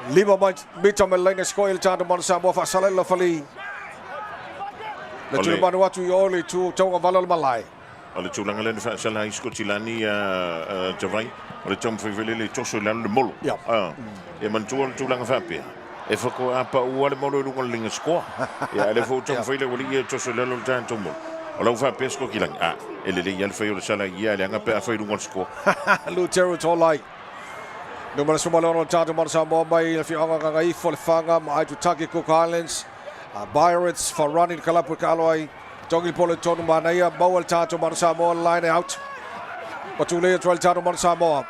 S1: Lima mai mita me lenga skoil taro Manu Samoa fa sala lo fali. Le tu manu atu I le tu tonga valal malai.
S2: O le tulanga le fa sala Skotilani te vai. O le tom foi le toso le molo.
S1: Ja.
S2: E man tu tulanga fa pe. E fa ko apa o le molo le linga sko. Ya le fo tom foi le wali toso le lo tanto mo. O la fa pe Skotilani. Ele le ia le foi o sala ia le nga pe fa i sko.
S1: Lutero to lai. Numero sumalono tatu Manu Samoa mai le fianga ngai fo le fanga mai tu taki Cook Islands. Pirates for running Kalapu Kaloi. Tongi Polo Tonu Manaya, Bowel Tato Manu Samoa line out. But too late to Tato Manu Samoa.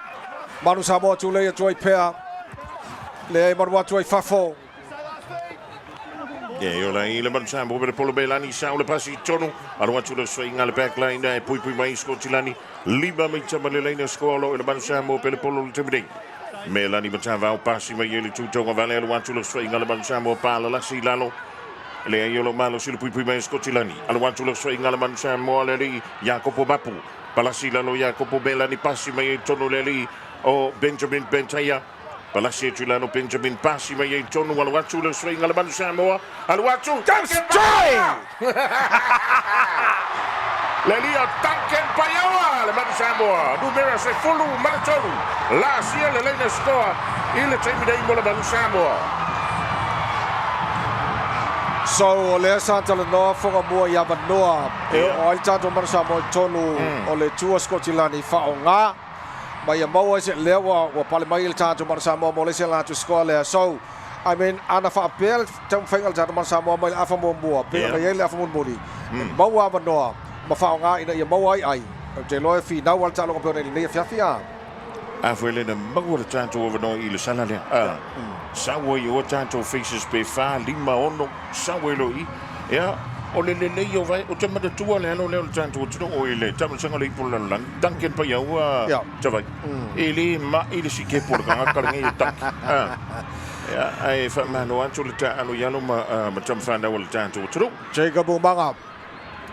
S1: Manu Samoa too late to a pair. Le Manu to a fafo.
S2: Yeah, yo la ile Manu Samoa per Polo Belani sa le passi tonu. Alo tu le swing al backline dai pui mai Skotilani. Liba mai chamale line scolo le Manu Samoa per Polo Timide. Melani Matava passi mai ele tu tonga vale alo tu le swing al Manu Samoa pala la silalo. Le aiolo malo sil pui mai Skotilani. Alo wantu lo swing ala Manu Samoa le Jacopo Bapu. Palasila lo Jacopo Belani passi mai tono le o Benjamin Bentaya. Palasi tulano Benjamin pasi mai tonu Aluatu le swing ala Manu Samoa. Aluatu.
S1: Destroy!
S2: Lelia Duncan Payawa le Manu Samoa. Numero se fulu Maratonu. Last year le lena score. Ile time dei mola Manu Samoa.
S1: So o le santa le noa fonga mua ia manoa e o ai tato Manu Samoa tonu o le tua Skotilani whaonga mai a maua se lewa wa pale mai le tato Manu Samoa mo le se la tu skoa lea. So I mean ana whaapel tau whainga le tato Manu Samoa mai le afa mua pe o le le afa muri maua manoa ma whaonga ina ia maua ai te loe fi nau al talo ka pe o nei fiafia
S2: Afwele na maua le tato over no i le sana lea. Sawa i o tato faces pe fa lima ono sawa lo i ya o le o vai o te mata tua le ano le tato o tino o ile tamu sanga le ipola lan Duncan pa ia ua tawai ile ma ile si ke por ka ka ngai tak ya ai fa mano anto le ta ano yalo ma tam fa na o le tato o tino
S1: Jacob Umanga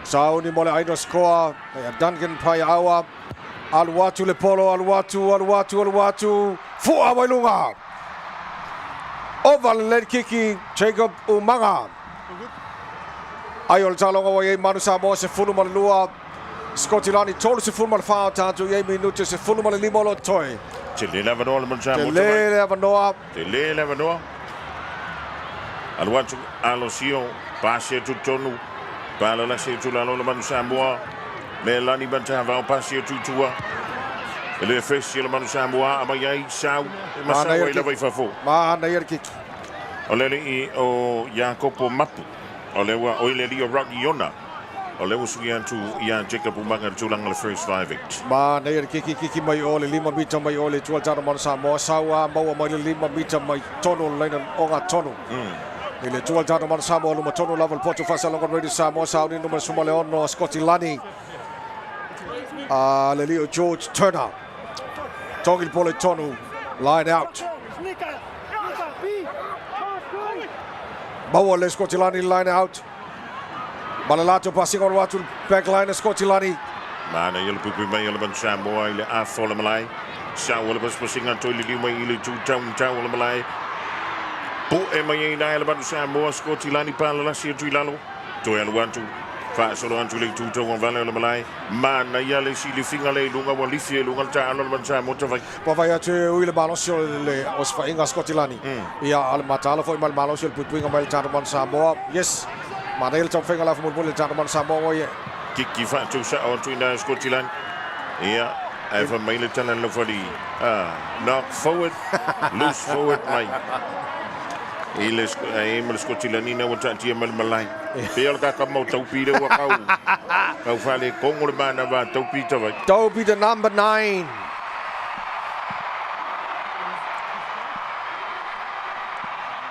S1: Sauni mole aino score Duncan pa ia Aluatu le polo, Aluatu. Fua wailunga. Oval led kiki, Jacob Umanga. Ayol talonga wa ye Manu Samoa se funu malua. Skotilani tolu se funu mal fao tatu ye minuto se funu mal limolo toi.
S2: Te le lava no le Manu Samoa.
S1: Te le
S2: lava no. Aluatu alosio passe tu tonu. Pala la se tu la no le Manu Samoa. Melani Bantava pasi o tutua. Le fesi le Manu Samoa amai sau masa wa ila vai fafo.
S1: Ma na yer kiki.
S2: Ole i o Jacopo Mapu. Ole wa o le rio rock yona. Ole wa suian tu ia Jacob Umanga tulang le first 5-8.
S1: Ma na yer kiki mai ole 5 mita mai ole tual tara Manu Samoa sawa maua mai 5 mita mai tono leina onga tono. Ile tual tara Manu Samoa luma tono level poto fasa longa radio Samoa sauni numero suma leono Skotilani. Lelio George Turner. Tongil pole tonu. Line out. Maua le Skotilani line out. Malalato passing on Watu back line Skotilani.
S2: Mana yele pupi mai yele Manu Samoa ile a fola malai. Sa wala pas passing on toili li mai ile tu town wala malai. Po e mai ina yele Manu Samoa Skotilani pala la sia tuilalo. Toyal Watu. Fa solo antu le tu to vale le malai mana ya le si le finga le lunga wa lifi lunga ta alo le sa mo vai
S1: pa vai ate uile balosio le os fa inga Skotilani ia al matalo foi mal balosio le putuinga mal ta Manu Samoa yes manel ta finga la mo le ta Manu Samoa ye
S2: kiki fa tu sa on tu ina Skotilani ia ai fa mai le tana le fori knock forward loose forward mai Ile emel Skotilani na wata tia mal malai. Pel ka mau taupi le wa kau. Kau fale kongo le bana va taupi ta vai.
S1: Taupi the number 9.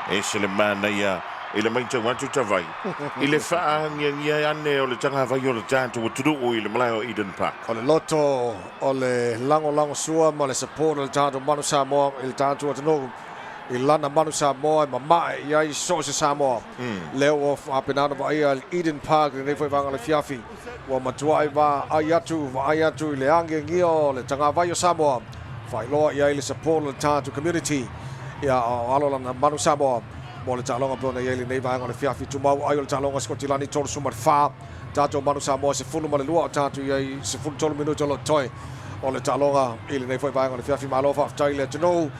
S2: Esele mana ia ile mai te watu ta vai. Ile fa ngia ane o le tanga vai o le tanto tu o ile malai o Eden Park.
S1: O le loto o le lango sua mo le support o le tanto Manu Samoa il tanto o no Ilana Manu Samoa mama ia I so se Samoa leo of apenano va ia Eden Park nei foi vanga le fiafi wa matua va ayatu le ange ngio le tanga vai o Samoa fai loa ia ile support le tanto community ia alo la Manu Samoa mo le talonga pona ia ile nei vanga le fiafi tu mau ai le talonga Skotilani tolu sumar fa tato Manu Samoa se fulu male lua tato ia se fulu tolu minuto lo toi o le talonga ile nei foi vanga le fiafi malo fa taile to know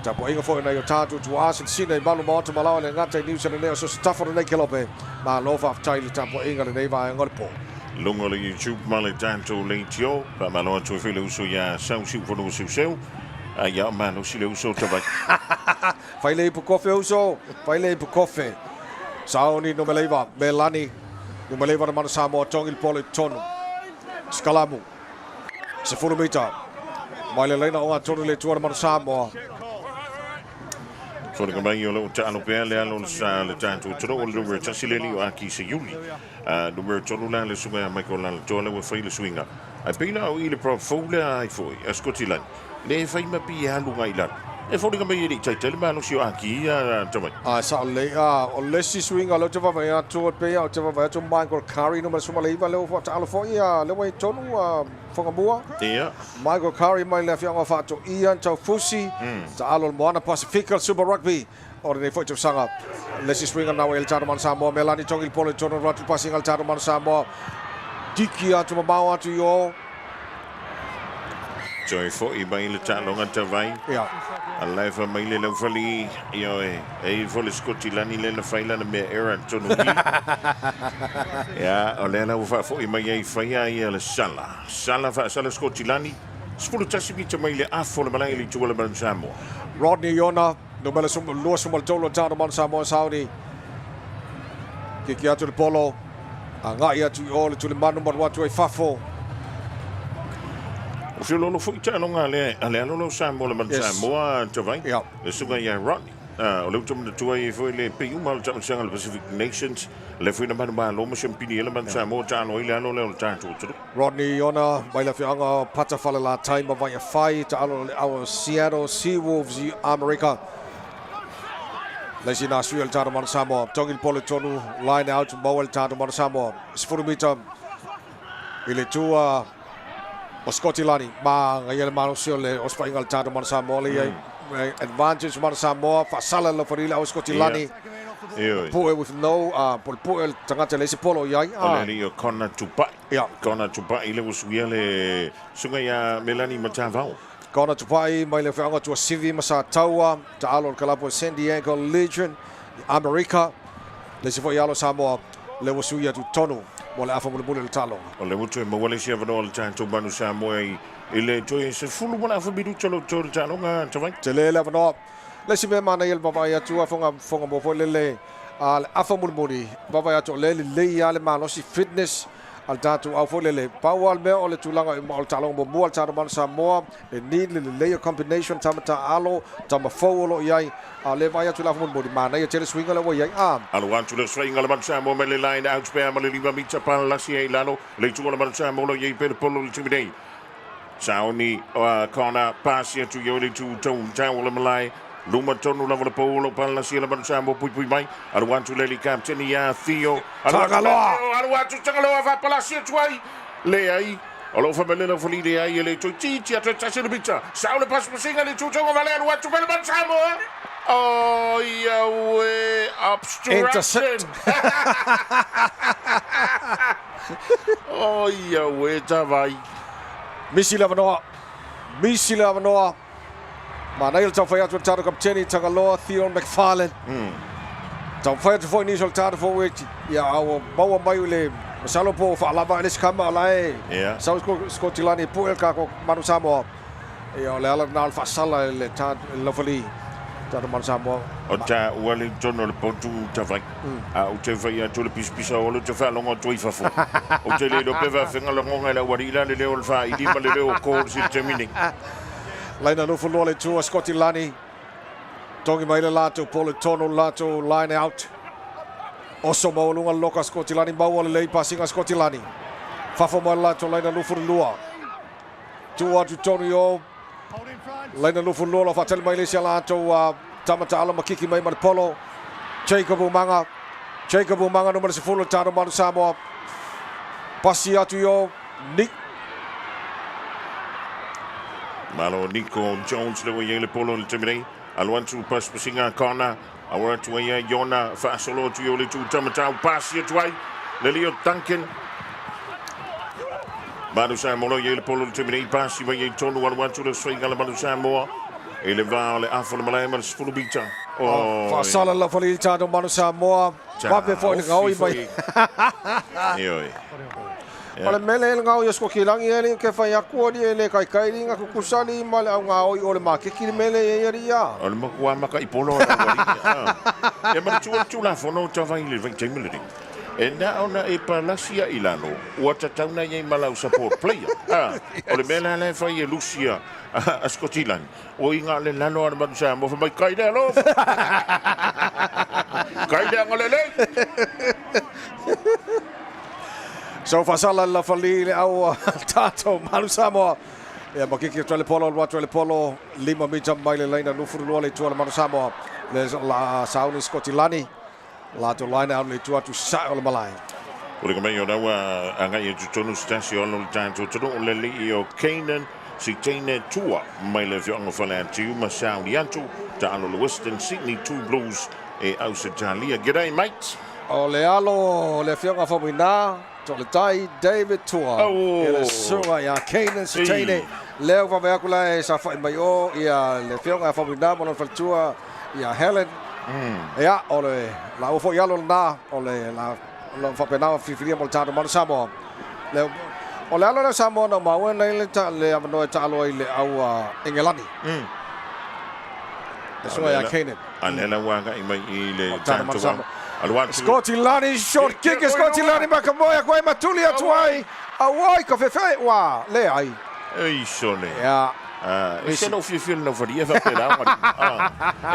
S1: Tapo inga foi na yo tatu tu asin sine balu mo malawa le ngata New Zealand so stafo le kelope ma lova taile tapo inga le neva ngol po
S2: Lungo le YouTube male tanto le tio pa malo tu fele uso ya sau si fo no seu ya mano si le uso tava
S1: Fai le po kofe uso fai le po kofe Sauni no meleva Melani no meleva Manu Samoa tongil pole tonu Skalamu se fulu mita mai le lena o tonu le tuar Manu Samoa
S2: So le mai o ta alo pe le alo sa le tanto tro o le ta sileli o aki se yuli numero tonu la le sunga mai ko la to le foi le swinga ai pina o ile pro foule ai foi Skotilani le fai ma pi alu ngai la E fo dinga mai ni tai tele ma no si aki tamai.
S1: Sa o lesi swinga lo te wawai atu at pea o te wawai atu Michael Curry no masuma leiva leo fa ta'ala fo ia leo i tonu whangabua.
S2: Ia.
S1: Michael Curry mai le fianga whātou Ian Taufusi ta'alo le Moana Pacifica Super Rugby o nei foi sanga lesi swinga na el tano man Samoa Melani tongi pole tono ratu passing al tano man Samoa diki atu mabau atu yo.
S2: Joy fo I mai le talonga te vai.
S1: Ia.
S2: Alai fa mai le lau fali io e fo le Scottilani le faila na me era tonu ki. Ya, o le lau fa fo I mai ai faia ia le sala. Sala fa sala Scottilani. Spulu tasi mi te mai le afo le malai le tuala man Samoa.
S1: Rodney Iona no mele lua suma le tolo tano man Samoa Saudi. Kiki atu le polo. A ngai atu I o le tuli manu man watu ai fafo.
S2: O se lolo foi talonga le lolo Samoa le man Samoa te vai. Le sunga ia Rodney. O le utam de tua I foi le piu mal tam sanga le Pacific Nations. Le foi na manu ba lo mo champini le man Samoa tano I le ano le tatu.
S1: Rodney Iona mai le fianga pata fale la time ma vai a fai ta alo le au Seattle Seawolves I America. Lesi na suel tano man Samoa. Tongi pole tonu line out mawel tano man Samoa. Sifuru mita I le tua o Scottilani ma ngai le manu sio le o sfaingal tano man Samoa le advantage man Samoa fa sala le farila o Scottilani. Poe with no poe tangata le polo ia
S2: o le kona tupai kona tupai le usuia le sunga ia Melani Matavao
S1: kona tupai mai le whaanga tua sivi masa taua ta alo le kalapo San Diego Legion America le se foi alo Samoa le usuia tu tonu mo le afa mo le talo
S2: o le mutu mo wale sia vano le tanto Manu Samoa I le toi se fulu mo la fa bidu tolo tolo talo nga tawai
S1: te le vano le si me mana il baba tu fonga mo fo le al afa mulmuri baba to le ia le malo si fitness al tatu au fo le power me o le tulanga mo talong mo mo tatu man Samoa e ni le combination tamata alo tama fo lo iai le vai tu la mulmuri mana ia tele swinga le wo iai
S2: alo wan tu le swinga le man Samoa me le line out pe ma le lima mita pa la si lano le tu le man Samoa lo iai pe polo le timidei Sauni kona pasia tu yo le tu tau le malai Luma tonu lava le polo pala sia le man Samoa pui mai alu wantu le captain ia Theo alu wantu tangaloa va pala sia tuai le ai alo fa bele le folide ai le titi ata tasi le bicha sao le pas pasinga le tutonga vale alu wantu le man Samoa oh ia we obstruction oh ia we tavai
S1: Misi Lavanoa Mana il tau fai atu taro kapteni Tagaloa Theo McFarlane. Tau fai atu foi nisol taro fo weti. Ia au baua mai le masalo po fa lava ele skama lai. Sau Scottilani po el kako Manu Samoa. Ia le ala na fa sala le ta lovely. Taro Manu Samoa.
S2: O ta Wellington o le pontu tavai. O te fai atu le pispisa o le te fa longa toi fa fo. O te le do peva fenga longa la warila le o fa I ma le o ko si termini.
S1: Laina no fulua le tua Scottilani. Tongi mai le lato pole tono lato line out. Oso maulunga loka Scottilani maua le lei passinga Scottilani. Fafo mai lato laina no fulua. Tua tu tono yo. Laina no fulua la fatel mai le sia lato tamata ala makiki mai mar polo. Jacob Umanga no mara se fulu taro Manu Samoa. Pasi atu yo Nick
S2: Malo Nico Jones le wai polo le temere alwantu pas pasinga kona awara tu ia Yona fa solo tu yo le tu tamata pasi tuai le Leo Duncan Manu Samoa le polo le temere pasi wai tonu alwantu le swinga le Manu Samoa e le va le afo le malai mar fulubita
S1: fa sala la fali tado Manu Samoa va pe fo le ngau mai
S2: Oi
S1: Ole mele el ngau yesko kilangi ele ke fa yakua di ele kai ringa ku kusali mal au ngau ole ma ke ki mele ye ria
S2: ole ma kwa ma kai polo e ma tu la fono ta vai le 20 minuti e na ona e palasia ilano o ta tauna ye malau support player ole mele le fa ye Lucia a Scotland o inga le lano ar ma sa mo fa mai kai de lo kai de ngole le
S1: So fa sala la fali le au tato Manu Samoa Ya makiki trele polo 5 mita mai le laina nufuru lua le tua le Manu Samoa. Le la sauni Skotilani. La to laina au le tua tu sa o le malai.
S2: Ule kamei o naua anga i tutonu stasi ono le tanto tonu o le li o Canaan si teine tua mai le fionga whale atu ma sauni atu ta alo le Western Sydney 2 Blues e au se talia. G'day mate.
S1: O le alo le fionga whamina to le tai David Tua.
S2: Oh.
S1: E le sunga ia Canaan si teine. Leo wa veakula e sa whai mai o ia le fionga whamina mono whaltua ia Helen. Ia o le la ufo ialo na o le la lo whapenao whiwhiria mo le tātou Manu Samoa. Leo o le alo le Samoa na maua nei le ta le amanoe ta alo i le au Engelani. Le sunga ia Canaan.
S2: Anela wanga i mai i le
S1: Tātou Manu
S2: tanto
S1: Samoa.
S2: Aluatu.
S1: Skotilani short kick Skotilani makamoya koe matuli atuai. Awai ka fefe wa le ai.
S2: Ei sole.
S1: Ja.
S2: E se no fifil no faria fa pera.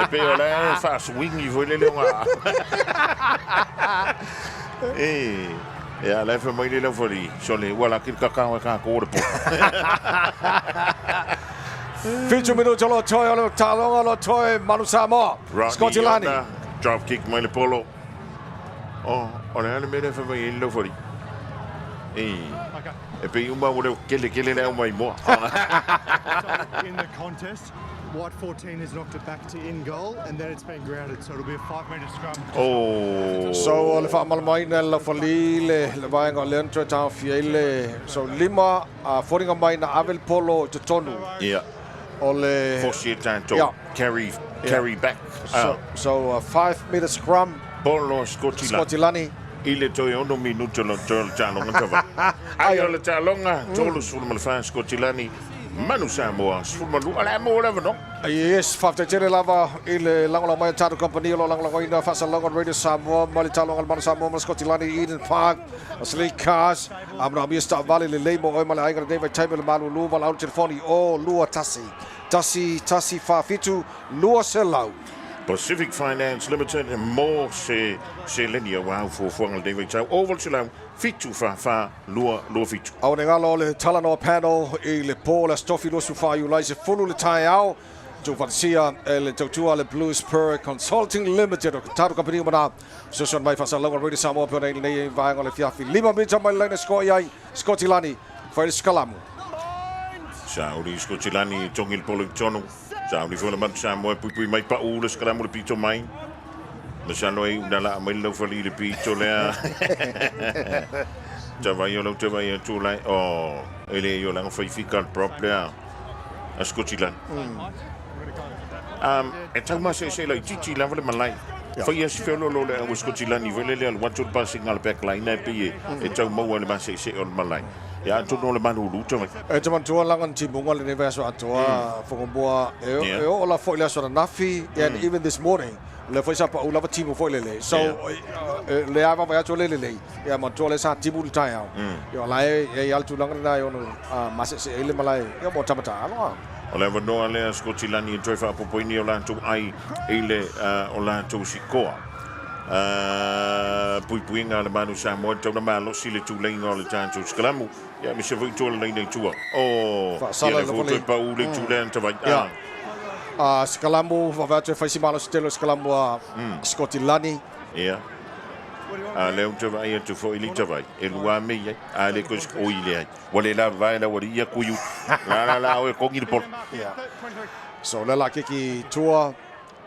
S2: E pe ole fa swing i vole le wa. Ja, le fa mai le fori. Sole wala kil ka ka ko po.
S1: 5 minuti lo toi lo talonga lo toi Manu Samoa. Skotilani.
S2: Drop kick mai le polo. Oh, ole me le fa mai le fori. E pe uma o kele le mai mo.
S4: In the contest, White 14 has knocked it back to in goal, and then it's been grounded, so it'll be a 5-metre scrum.
S2: Oh.
S1: So le fa mal mai na la fali le vai ngo le entro ta fiele. So lima foringa mai na avel polo to tonu.
S2: Yeah.
S1: Ole
S2: Force it down to
S1: Yeah.
S2: carry back.
S1: So a 5-meter scrum
S2: Polo Skotilani.
S1: Skotilani.
S2: Ile toi ono minuto lo tol talo ngava. Ai ole talonga tolo sul malfa Skotilani. Manu Samoa sul malu ala mo la no.
S1: Yes, fafte tere lava ile langola mai tatu company lo langola ina fasa langola Radio Samoa mali talonga Manu Samoa Skotilani Eden Park asli cars amna mi sta vale le lemo o mali ainga David table malu lu val out telefoni o lua tasi fa fitu lua selau.
S2: Pacific Finance Limited more se linea wow for Fuangal David Chow oval chilau fitu fa lua fitu.
S1: Au ne ngalo le talano panel i le pola stofi lo su fa you lai se fulu le tai au to fansia le totua le Blues Per Consulting Limited o tatu company mana so son mai fasa longa Radio Samoa pe nei vai ngole fiafi 5 minutes mai lane score ai Skotilani for Skalamu.
S2: Saudi Skotilani tongil polo tonu. Saudi for le Manu Samoa pui mai pa u le Skalamu le pito mai. Le sanoi dala mai lo fali le pito le. Travaillons tu lai oh ele yo lang fai ficar propria a Skotilani. E tau ma se lai titi lava le malai. Fai as felo lo le o Skotilani vele le al watu passing al back line pe e tau mo le ma se o malai. Ya tu no le manu lu tau.
S1: E te mantua langan timunga le neve aso atoa fokomboa e o la foi la sora nafi and even this morning le foi sa pa u lava timu foi le so le ava vai ato le ya mantua le sa timu le tai au yo la e altu langan na yo no ma se ele malai yo mo tamata alo
S2: O le vanoa le Skotilani e troifa popoini o lantou ai ele o lantou sikoa. Puipuinga le Manu Samoa tau na malo si le tūleinga o le tātou Skalamu. Ia mi se vui tō le leinei tua. Oh, ia le fōtoi pa u le tūlean tawai.
S1: Skalamu vavatu faisi malo stelo Skalamu Skotilani.
S2: Ia. Leo tawai atu fo ili tawai. E lua mei ai. Le kois o ile ai. Wale la vai la wari ia kuiu. La o e kongi le pol.
S1: So le la kiki tua.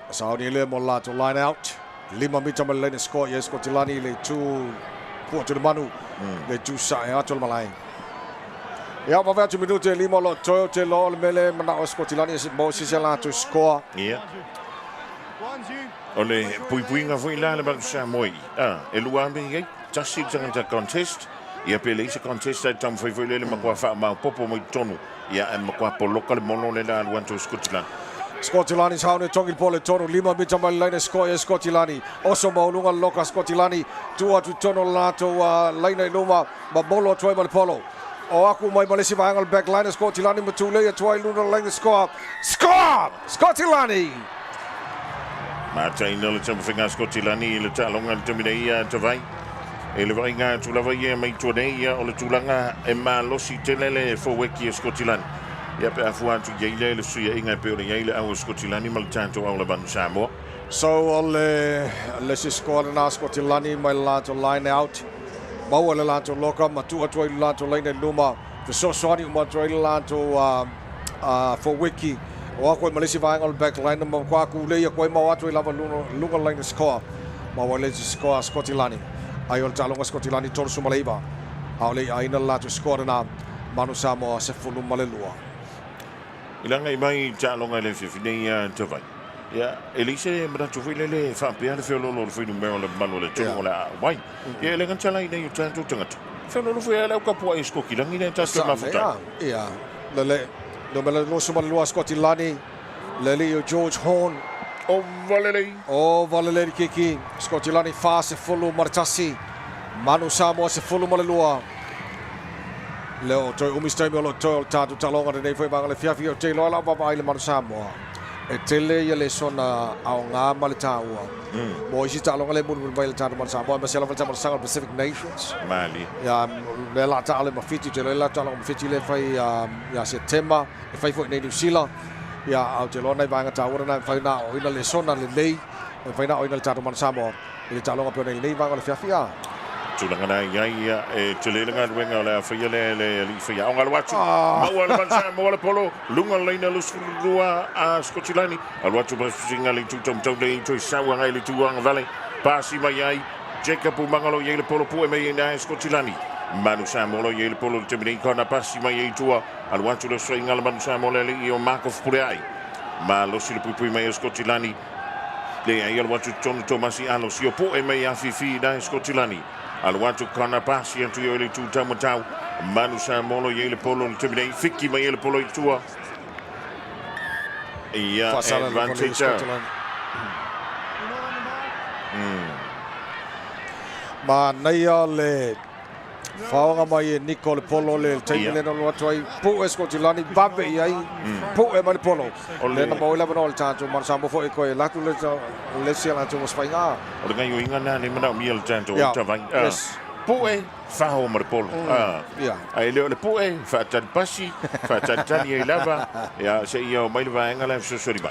S1: Saudi le mo la to line out. 5 mita mai lane score yes Skotilani le tu puatu le Manu le tu sa e atu le malai. Ia va 20 minuti e 5 lo toyo te lo le mele mana o Skotilani mo si se la tu score.
S2: Ia. O le puipuinga foi la le Manu Samoa. E lua mei ai. Tasi tangata contest. Ia pele se contest ai tam foi le makua fa ma popo mo tonu. Ia e makua poloka le mono le la luanto Skotilani.
S1: Skotilani saune tongil pole tonu 5 mita mai lane score Skotilani oso maulunga loka Skotilani tua tu tono lato laina luma ma bolo toi mal polo o aku mai malesi vangal back line Skotilani matule toi luna lane score Skotilani
S2: Martai no le tamo finga Skotilani le talonga le tamina ia tawai e le vai ngā tulawa ia mai tua nei ia o le tulanga e malosi telele fo weki Skotilani ia pe afu atu yeile le suia inga pe o yeile au Skotilani mal tanto au le Manu Samoa.
S1: So le si score na Skotilani mai lato line out. Mau le lato loka matu atu i lato line numa. The so sorry matu i lato for wiki. O ko malisi vai on back line mo kwa ku le ko mau atu i lava lunga line score. Mau le si score Skotilani. Ai on talonga Skotilani tonu sumalaiba. Au le aina lato score na Manu Samoa se fulu malelua.
S2: Ilanga mai talonga le fifine te vai. Ya, Elise mera tu le fa pia le felo lo fino mero le Manu le tu la vai. Ya le ngantala ina yu tanto tangata. Felo lo fia le ka po isko kilangi le ta ma futa.
S1: Ya. Le mele lo sumalelua Skotilani. Le George Horn.
S2: O
S1: Valele kiki. Skotilani fa se fulu martasi. Manu Samoa se fulu malelua. Leo toi umistami o lo toi tatu talonga nei foi bangale fiafi o te lola baba ile Manu Samoa. E tele ia le sona au ngā male tāua. Mo isi talonga le munu mai le tatu Manu Samoa. Ma sela falta Manu Pacific Nations.
S2: Mali.
S1: Ya me la ta ale mafiti te la talonga mafiti le fai ya September. E fai foi nei New Zealand. Ya au te lona i banga tāua na fai na o ina le sona le lei. E fai na o ina le tatu Manu Samoa. Ile talonga pe nei bangale fiafi a.
S2: Tulangana ia e tulenga wenga le fia le fia onga watu mau le mansa mo le polo lunga leina lusulua a Skotilani al watu ba singa le tutom le to sawa ngai le tuanga vale pasi mai ai Jacob mangalo ye le polo pu me na Skotilani Manu Samoa ye le polo temini kona pasi mai ai tua al watu le singa le Manu Samoa le io Markov purai ma lo si le pu mai Skotilani le ai al watu ton Tomasi alo si pu me ya fifi na Skotilani al watu kana pasi antu yo le tu tamatau Manu Samoa ye le polo le temine fiki mai le polo tua ia advantage
S1: ma nei le faonga mai e Nico le polo le temine no watu ai pu Skotilani babe ai pu e mai le polo le na mo le no le tanto Manu Samoa fo e ko e latu le sia la tu sfainga
S2: o le ngai inga na ni mana mi le tanto ta vai pu e fa ho mar polo ai le pu e fa tan pasi fa tan e lava ya se io mai le vai ngala so sori ba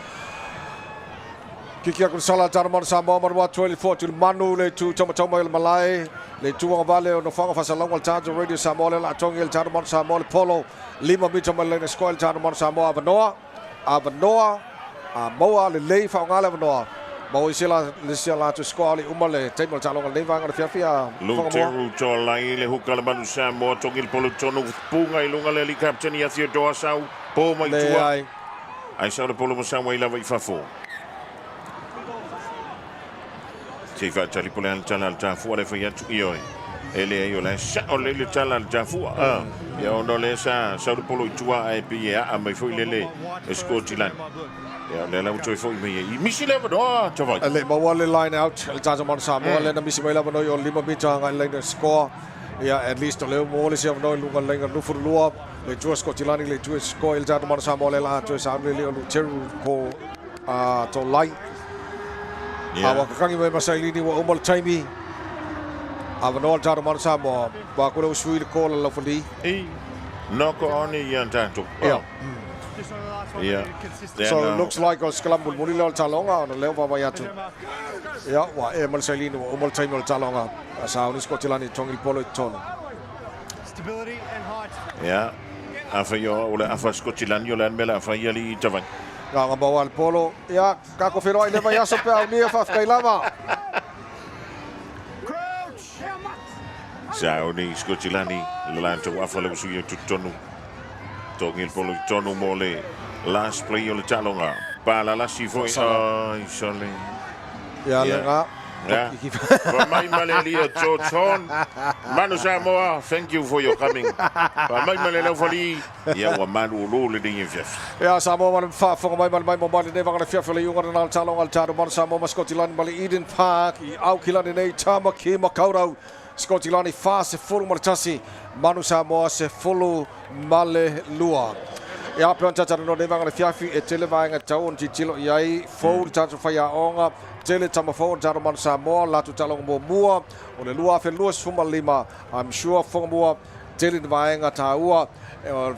S1: Kiki aku sala tar Manu Samoa mar watu le fotu Manu le tu toma le malai le tu nga vale no fanga fa salong al tanto radio Samoa la tongi el tar Manu Samoa le polo 5 mita mal le scoil tar Manu Samoa Avanoa moa le lei fa ngala Avanoa mo isela tu scoil umale table talong le vanga fiafia
S2: lu teru to lai le hukala Manu Samoa tongi el polo tonu punga ilunga le captain ia Theodore sau po mai tua ai sa le polo mo Samoa la vai fa fo se fa tali pola tala ta fu le fa tu io ele io la sa o le tala ta fu ya no le sa le polo tua e pia a mai foi le Skotilani ya le la utoi foi me i misi le no ta vai
S1: le mawale line out el tata Manu Samoa le na misi mai la no yo 5 mita ngai le score ya at least le mo le se no lunga lenga no fu lua le tu Skotilani le tu score el tata Manu Samoa le la tu sa le lu teru ko to light awa kakangi mai masailini wa umal taimi Avanoa le tata Manu Samoa ba ko le usui le kola la fali
S2: no ko oni yan tanto yeah
S1: so it looks like os kalambul muli le talonga no le va yatu ya wa e masailini wa umal taimi le talonga sa unis Skotilani tongi polo tono
S4: Stability and height.
S2: yeah afa yo ole afa Skotilani yo lan mela afa yali tavan
S1: nga bawa al polo ya ka ko fero ile va yaso pe au ni fa kai lava
S2: sa oni Skotilani lanto afa le suyo tutonu tongi el polo tonu mole last play yo le talonga pala la si foi ai sole
S1: ya le nga
S2: yeah for my maleli George Horn Manu Samoa thank you for your coming for my maleli fali ya wa Manu lo le ding fiaf
S1: ya Samoa man fa fo mai mo bali ne va fiaf le yunga na talonga al taro Manu Samoa Skotilani bali Eden Park I au kilani nei tama ki makaurau Skotilani fa se fulu martasi Manu Samoa se fulu male lua ya pe tata no ne va fiafi e tele va nga tau titilo iai fo tata fa ya onga tele tama fo tata Manu Samoa la tu talong mo mua o le lua fe lua suma lima I'm sure fo mua tele vaenga taua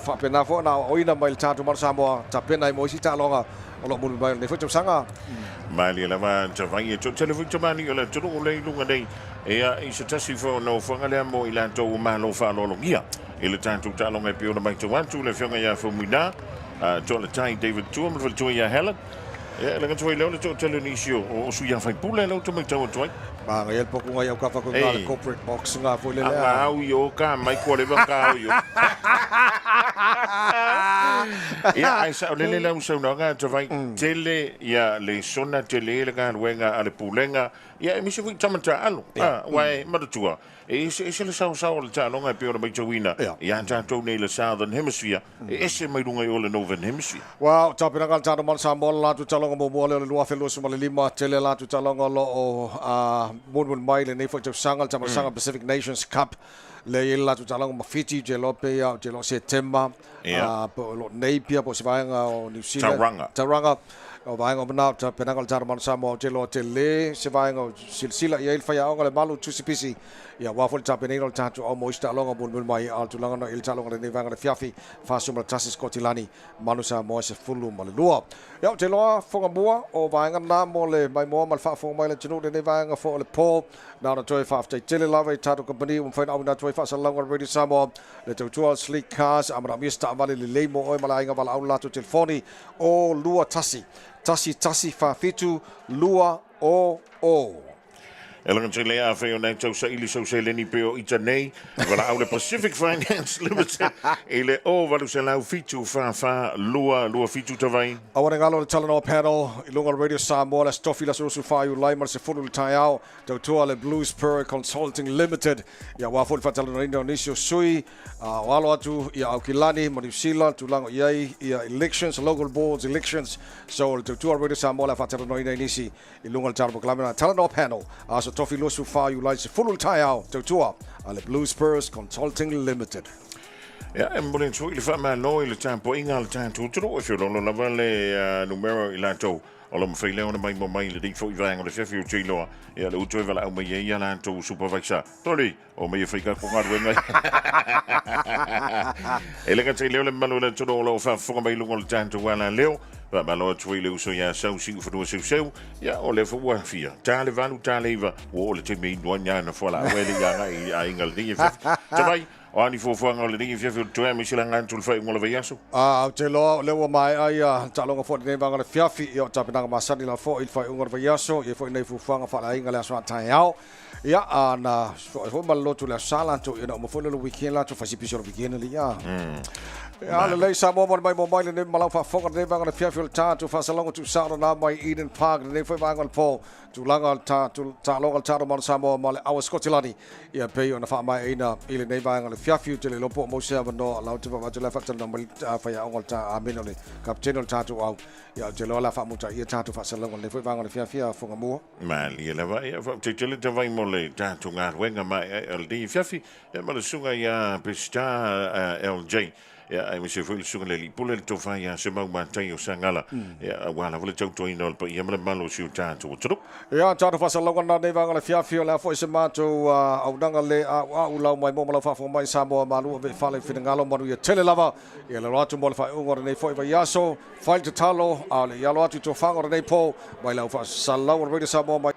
S1: fa pena fo na oina mai tatu Manu Samoa ta pena i moisi ta longa o lo mun mai ne fo sanga
S2: Mali lava te vai to telefu te mani o le tonu o le lunga nei e se tasi fo no fanga le mo ila to ma lo fa lo ia e le tantu ta longa e pio na mai te wantu le fionga ia fo muina to le tai David Tuam le to ia Helen e le ngatu le to telenisio o su ia fai pule lo to mai to toi
S1: ba ngai el poku ngai au ka fa ko ngale corporate box nga fo le
S2: au yo ka mai ko le ba ka yo ia ai sa le le so no ga te vai tele ia le sona tele le ga wenga ale pulenga ia mi se fu tamata alo wai matatua e se le sa le ta longa pe o mai tawina ia ta to nei le southern hemisphere e se mai lunga o le northern hemisphere
S1: wow ta pena ka ta Manu Samoa la tu talonga mo mo le lua felo suma le lima tele la tu talonga lo o mun mai le nei fo te sanga ta sanga Pacific Nations Cup le la tu talonga ma Fiji jelope ya jelo September po lo nei pia po se vaenga o New Zealand Tauranga o vaenga mana ta pena ka ta Manu Samoa jelo tele se vaenga silsila ia il faya o le malu tusipisi ia wafol ta pena ta tu o moista longa mun mai al tu longa no il ta longa nei vaenga le fiafi fa suma tasis kotilani Manu Samoa se fulu ma le lua ia te loa fonga mua o vaenga na mo le mai mo mal fa fonga mai le tunu nei vaenga fo le po na na toi fa tele lava ta to company um fa na toi fa sa longa Radio Samoa le tu sleek cars amra mista vale le le mo o mala inga vala aula tu telefoni o lua tasi fa fitu lua o
S2: Elanga tele a fe ona tau sa ili so se leni pe o ita nei wala au le Pacific Finance Limited ele o valu se lau fitu fa lua fitu tavai
S1: awana ngalo le talanoa panel i lunga Radio Samoa le stofi la susu fa yu laimar se fulu le taiao tau tua le Blues Spur Consulting Limited ia wafo le fatalanoa Indonesia sui o alo atu ia Aukilani ma New Zealand tulango iai ia elections local boards elections so le tau tua Radio Samoa le fatalanoa Indonesia i lunga le talanoa panel so tofi losu fa yu lai se fulu le taiao tau tua le Blues Spurs Consulting Limited.
S2: Ja, en mo le tui le fa ma no le tampo inga le tantu tro e fio lo na vale numero i lato o lo mfai le ona mai mo mai le di fo i vanga le fefi o tilo e le uto vala au mai ia lanto supervisor toli o mai frika ko ngar wenga ele ka tele le malu le tro lo fa fo mai lungo le tantu wala leo va malo tui le uso ya sau si fo do seu ya o le fo wa fia ta le valu ta leva o le te mi no nya na fo la wele ya ai ingal di fe vai o ani fo fanga le dingi fiafi to e misila ngantu le fai mo le veiaso
S1: te lo le wa mai ai ta longa fo nei vanga le fiafi i o tapena masani la fo il fai unga veiaso i fo nei fu fanga fa la inga le aso tai au ia ana fo malo tu le sala to ina mo fo le weekend la to fa si piso le weekend le ia ya le lei sa mo mai le malau fa fonga nei vanga le fiafi ta to fa salonga tu sa na mai Eden Park nei fo vanga le po tu langa ta longa ta Manu Samoa ma le awa Skotilani ia pe ona fa mai ina ile nei vanga le fiafi te le lopo mo se no la te va le fa tana mal fa ya onga ta ameno le kapteno ta tu au ya te lo la fa mo ta ia ta tu fa salonga le fo vanga le fiafi fonga mo
S2: mali le vai fa te te vai mo le ta tu ngar wenga mai el di fiafi ma le sunga ya pista LJ ya ai mi se foi sunga le pule to fa ya se mau mantai o sangala ya wala vole tau to ino pa ia malo siu ta tu tru
S1: ya ta fa salonga na nei vanga le fiafi la fo se mato au danga le au lau mai mo fa fo mai Samoa malu ve fa le finangalo manu ia tele lava ia le ratu mo le fa unga nei fo i yaso fai te talo ale ya lo atu to fanga nei po mai lau fa salonga Radio Samoa mai